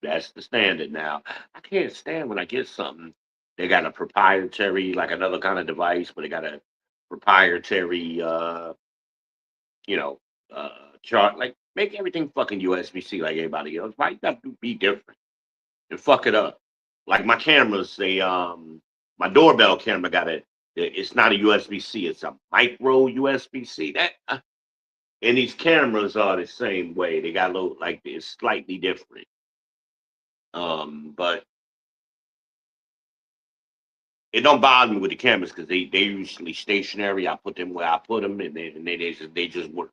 That's the standard now. I can't stand when I get something. They got a proprietary, like another kind of device, but they got a proprietary, you know, chart. Like make everything fucking USB-C like everybody else. Why you got to be different and fuck it up? Like my cameras, my doorbell camera got a. It's not a USB-C. It's a micro USB-C. And these cameras are the same way. They got a little like it's slightly different. But it don't bother me with the cameras because they usually stationary. I put them where I put them, and they just work.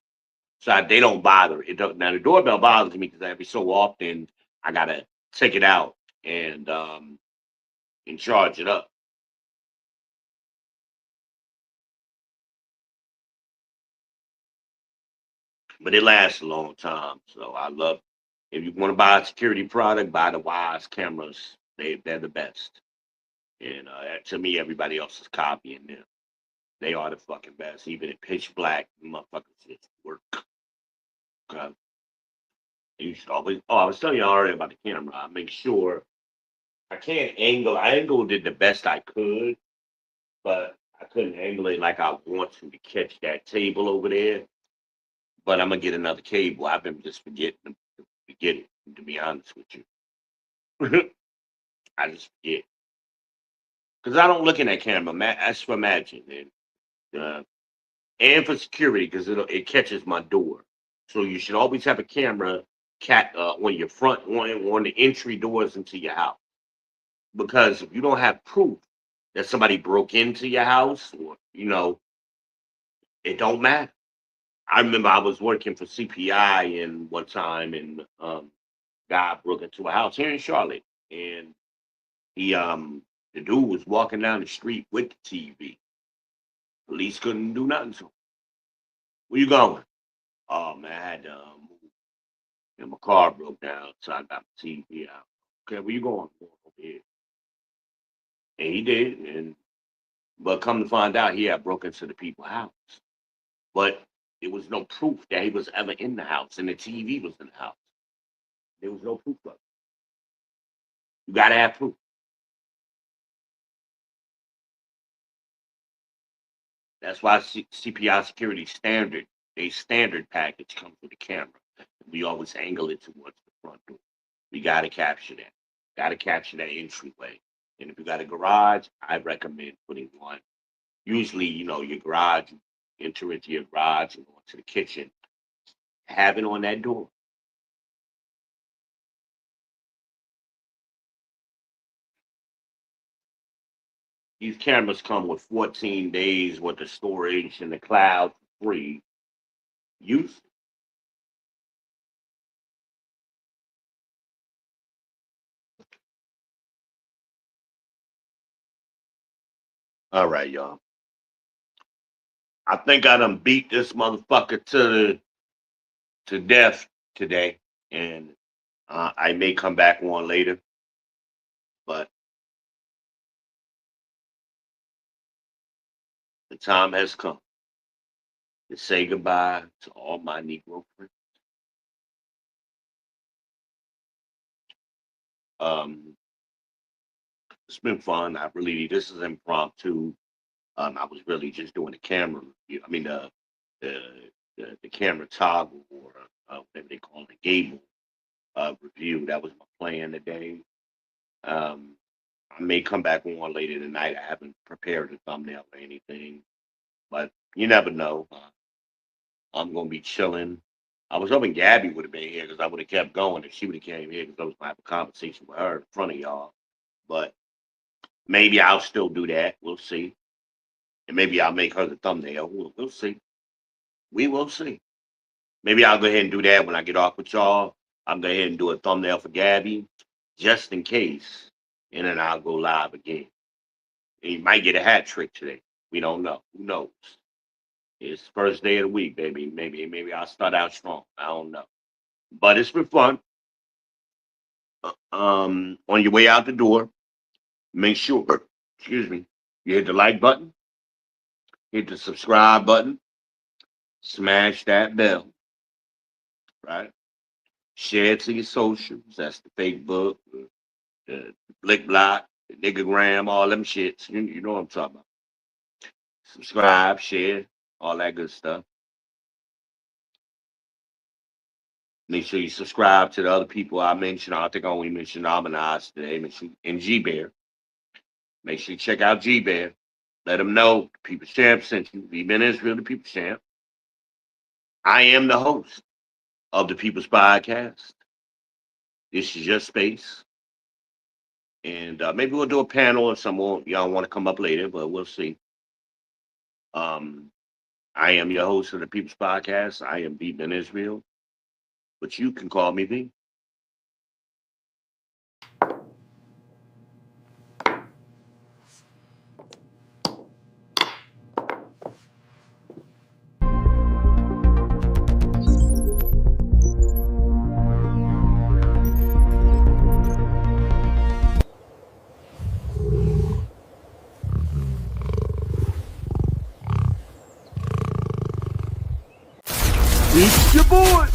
So they don't bother. It don't now the doorbell bothers me because every so often I gotta take it out and charge it up. But it lasts a long time. So I love if you want to buy a security product, buy the Wise cameras. They're the best. And to me, everybody else is copying them. They are the fucking best. Even in pitch black, motherfuckers just work. Okay? You should always. Oh, I was telling you already about the camera. I make sure I can't angle. I angled it the best I could, but I couldn't angle it like I want to catch that table over there. But I'm gonna get another cable. I've been just forgetting to forget it. To be honest with you, I just forget because I don't look in that camera. That's for matching and for security because it catches my door. So you should always have a camera on your front on the entry doors into your house because if you don't have proof that somebody broke into your house or it don't matter. I remember I was working for CPI and one time and guy broke into a house here in Charlotte and he the dude was walking down the street with the TV. Police couldn't do nothing to him. Where you going? Oh man, I had to move and my car broke down, so I got the TV out. Okay, where you going? Over here. And he did, and but come to find out he had broke into the people's house. But there was no proof that he was ever in the house and the TV was in the house. There was no proof of it. You gotta have proof. That's why CPI security standard, a standard package comes with a camera. We always angle it towards the front door. We gotta capture that. Gotta capture that entryway. And if you got a garage, I recommend putting one. Usually, your garage, you enter into your garage and go into the kitchen. Have it on that door. These cameras come with 14 days worth of storage in the cloud for free. Use it. All right, y'all. I think I done beat this motherfucker to death today, and I may come back on later, but the time has come to say goodbye to all my Negro friends. Um, it's been fun. This is impromptu. I was really just doing the camera. I mean the the camera toggle or whatever they call it, gable review. That was my plan today. Um, I may come back on later tonight. I haven't prepared a thumbnail or anything, but you never know. I'm gonna be chilling. I was hoping Gabby would have been here because I would have kept going if she would have came here because I was gonna have a conversation with her in front of y'all. But maybe I'll still do that. We'll see. And maybe I'll make her the thumbnail. We'll see. We will see. Maybe I'll go ahead and do that when I get off with y'all. I'll go ahead and do a thumbnail for Gabby just in case. And then I'll go live again. And you might get a hat trick today. We don't know. Who knows? It's the first day of the week, baby. Maybe I'll start out strong. I don't know. But it's been fun. On your way out the door, make sure, excuse me, you hit the like button, hit the subscribe button, smash that bell, right? Share it to your socials. That's the Facebook, the Blick Block, the Niggagram, all them shits. You know what I'm talking about. Subscribe, share, all that good stuff. Make sure you subscribe to the other people I mentioned. I think I only mentioned Almanaz today. And G Bear. Make sure you check out G Bear. Let them know the People's Champ sent you. We've been Israel, the People's Champ. I am the host of the People's Podcast. This is your space. And maybe we'll do a panel or some more. Y'all want to come up later, but we'll see. I am your host of the People's Podcast. I am B Ben Israel. But you can call me B. It's your boy.